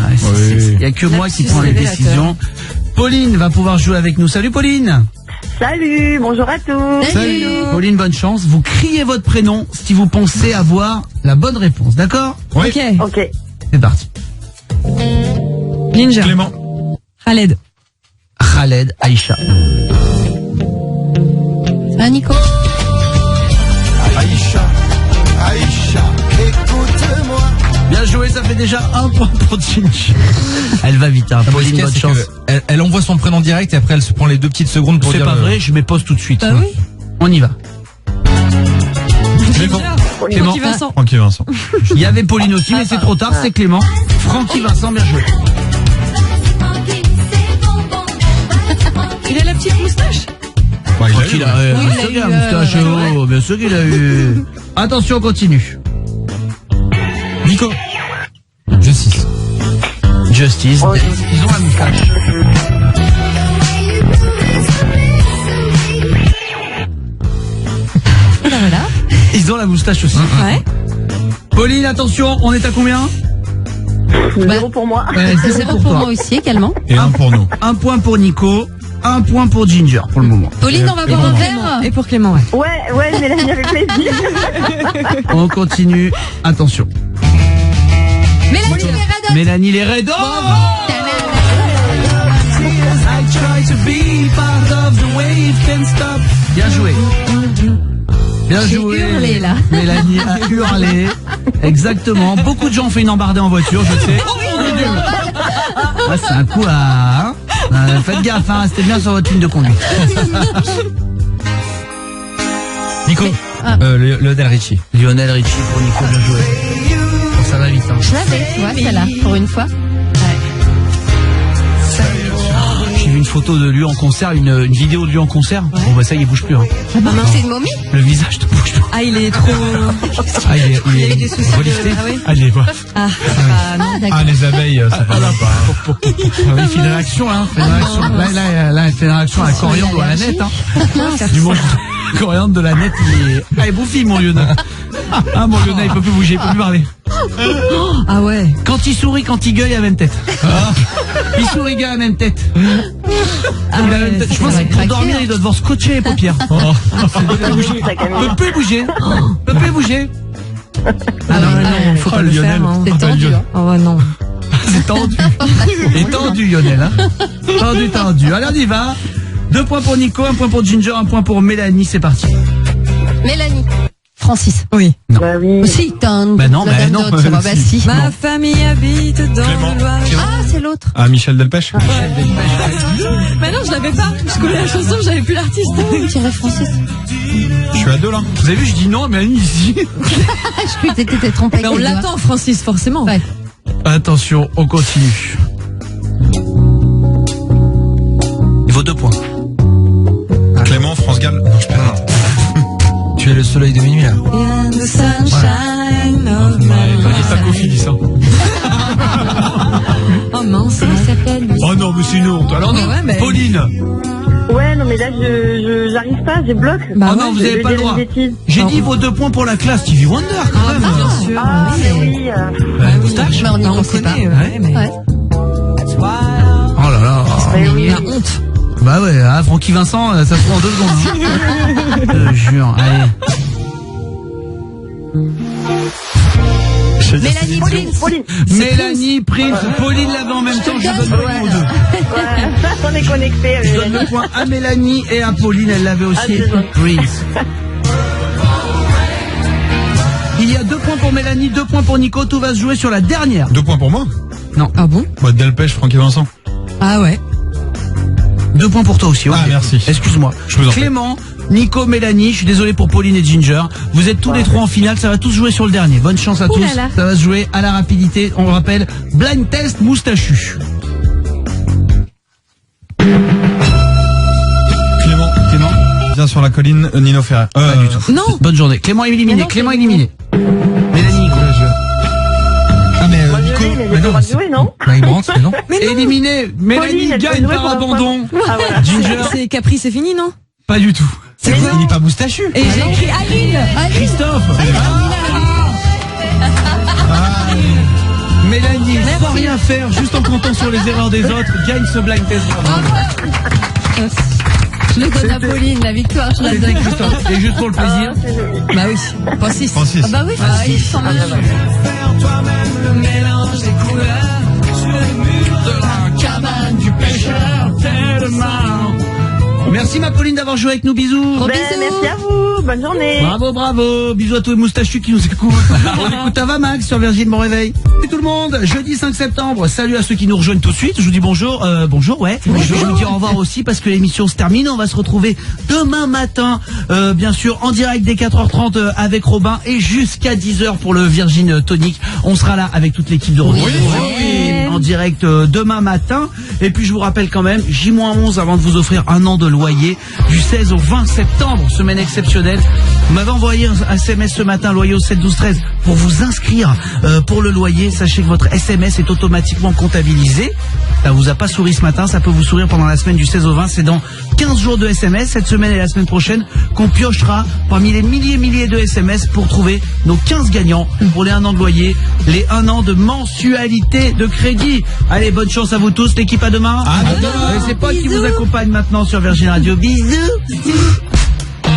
il n'y a que moi qui prends les décisions. Pauline va pouvoir jouer avec nous. Salut Pauline. Salut, bonjour à tous. Salut. Pauline, bonne chance. Vous criez votre prénom si vous pensez avoir la bonne réponse, d'accord? Oui. Ok. C'est parti. Ninja. Clément. Khaled. Khaled, Aïcha. Ah, Nico. Aïcha, écoute-moi. Bien joué, ça fait déjà un point pour Ginger. Elle va vite, hein. Pauline, bonne chance. Elle envoie son prénom direct et après elle se prend les 2 petites secondes pour C'est dire pas vrai, je mets pause tout de suite. Bah oui. On y va. Francky Vincent. Francky Vincent. Il y avait Pauline aussi, mais c'est trop tard, c'est Clément. Francky Vincent, bien joué. Il a la petite moustache. Bah, Il a eu, bien sûr qu'il a la moustache, oh, bien sûr qu'il a eu. Attention, on continue. Nico. Je 6. Justice. Ils ont la moustache. Voilà. Ils ont la moustache aussi. Ouais. Pauline, attention, on est à combien? 0 pour moi. Ouais, C'est 0 pour moi aussi également. Et 1 pour nous. 1 point pour Nico, 1 point pour Ginger pour le moment. Pauline, on va boire un verre. Et pour Clément, ouais. Ouais, Mélanie, avec plaisir. On continue. Attention. Mélanie, les Red Mélanie les Red Hot. I try to be part of the wave, can't stop. Bien joué. Bien J'ai joué. hurlé, là. Mélanie a hurlé. Exactement. Beaucoup de gens ont fait une embardée en voiture, je sais. Ah, c'est un coup à... hein. Faites gaffe, hein, c'était bien sur votre ligne de conduite. Nico, Lionel Richie. Lionel Richie pour Nico, bien joué. Bon, ça va vite. Hein. Je l'avais, tu vois, celle-là, pour une fois. J'ai vu une photo de lui en concert, une vidéo de lui en concert. Bon bah ça il bouge plus. Hein. Ah non, c'est une momie. Le visage ne bouge plus. Ah, il est trop... Ah il Il a eu des est soucis de... relifté. Ah oui. Ah, il est pas. Ah, non. Ah, les abeilles, ça va pas. Ah, il fait une réaction hein. Fait une réaction. Là, il fait une réaction à la coriandre ou à la nette. Hein. Du mange coriandre de la nette, il est... Ah, il bouffe mon Lionel. Ah, mon Lionel, il peut plus bouger, il peut plus parler. Ah ouais. Quand il sourit, quand il gueule, il a la même tête. Il sourit, il a la même tête. Ah Il a la ouais, même tête. ça Je pense va que pour craquer, dormir, il doit devoir scotcher les paupières. Il peut plus bouger. Il peut plus bouger. Ah non, faut pas le Lionel. faire. Hein. C'est tendu. Hein. Oh ouais, non. C'est tendu. Et tendu, Lionel. Hein. Tendu. Allez, on y va. 2 points pour Nico, 1 point pour Ginger, 1 point pour Mélanie. C'est parti. Mélanie. Francis. Oui. Non. Bah oui. Aussi, t'as un... Bah non, la bah dame non. d'autre, bah si. Ma famille habite dans Clément. le Loir. Ah, c'est l'autre. Ah, Michel Delpech. Mais non, je l'avais pas. Je connais la chanson, j'avais plus l'artiste. On dirait Francis. Je suis à 2 là. Vous avez vu, je dis non, Mélanie ici. Je croyais que t'étais trompé. Mais on avec les l'attend, Francis, forcément. Ouais. Attention, on continue. Il vaut 2 points. Clément, France Gall. Non, je plaisante. Tu es le soleil de minuit là. In the sunshine of my Il t'a confié ça. Oh mince, comment il s'appelle lui? Oh non, mais c'est une honte. Alors non, Ouais, mais- Pauline. Ouais, non, mais là, j'arrive pas, j'ai bloqué. Bah Oh non, ouais, vous avez pas le droit. Bêtises. J'ai dit il vaut 2 points pour la classe Stevie Wonder quand même. bien sûr. Ah, mais oui. Moustache. Mais on y Bah, on pensait pas. connaît, ouais, mais... Ouais. Oh là là. La honte. Bah ouais, hein, Francky Vincent, ça se prend en 2 secondes. Hein. Je te jure, allez. Mélanie Prince. Mélanie, Prince, Pauline l'avait en même temps, je donne le point aux deux. Ouais, on est connectés. Je donne le point à Mélanie et à Pauline, elle l'avait aussi. Prince. Il y a 2 points pour Mélanie, 2 points pour Nico, tout va se jouer sur la dernière. 2 points pour moi. Non. Ah bon? Moi, Delpech, Francky Vincent. Ah ouais. 2 points pour toi aussi. Ah, ok. merci. Excuse-moi. Je vous en prie. Clément, Nico, Mélanie, je suis désolé pour Pauline et Ginger. Vous êtes tous les 3 en finale, ça va tous jouer sur le dernier. Bonne chance à tous. Ouh là là. Ça va se jouer à la rapidité. On le rappelle, blind test moustachu. Clément. Viens sur la colline, Nino Ferrer. Pas du tout. Non. Bonne journée. Clément éliminé. Mais non, Clément c'est éliminé. Mélanie, Nico. Ah mais Moi, Nico, je l'ai, mais mais j'ai non, le droit de jouer, non? bah, il me rentre, mais non. Éliminé. Mélanie elle peut gagne jouer par pour la abandon. Ah, voilà. Ginger, C'est Capri, c'est fini, non? pas du tout. C'est quoi? Il est pas moustachu. Et j'ai écrit Aline. Christophe. Mélanie, sans rien faire, juste en comptant sur les erreurs des autres, gagne ce blind test. Je le donne à Pauline, la victoire, je la C'était donne. Christophe. Et juste pour le plaisir. Bah oui. Francis. Francis. Ah bah oui, Francis, sans même. Faire toi-même le mélange des couleurs sur les murs de la cabane du pêcheur tellement. Merci ma Pauline d'avoir joué avec nous, bisous. Gros Ben, bisous. merci à vous, bonne journée. Bravo, bisous à tous les moustachus qui nous écoutent. On écoute Ava Max sur Virgin Bon Réveil. Et tout le monde, jeudi 5 septembre, salut à ceux qui nous rejoignent tout de suite. Je vous dis bonjour, ouais. Je vous dis au revoir aussi parce que l'émission se termine. On va se retrouver demain matin, bien sûr, en direct dès 4h30 avec Robin et jusqu'à 10h pour le Virgin Tonic. On sera là avec toute l'équipe de retour. Oui. en direct demain matin. Et puis je vous rappelle quand même, J-11 avant de vous offrir un an de loyer du 16 au 20 septembre, semaine exceptionnelle. Vous m'avez envoyé un SMS ce matin, loyer au 7 12 13, pour vous inscrire pour le loyer. Sachez que votre SMS est automatiquement comptabilisé. Ça vous a pas souri ce matin, ça peut vous sourire pendant la semaine du 16 au 20. C'est dans 15 jours de SMS, cette semaine et la semaine prochaine, qu'on piochera parmi les milliers de SMS pour trouver nos 15 gagnants pour les 1 an de loyer, les 1 an de mensualité de crédit. Allez, bonne chance à vous tous, l'équipe à demain. À demain. C'est pas qui vous accompagne maintenant sur Virgin Radio. Bisous.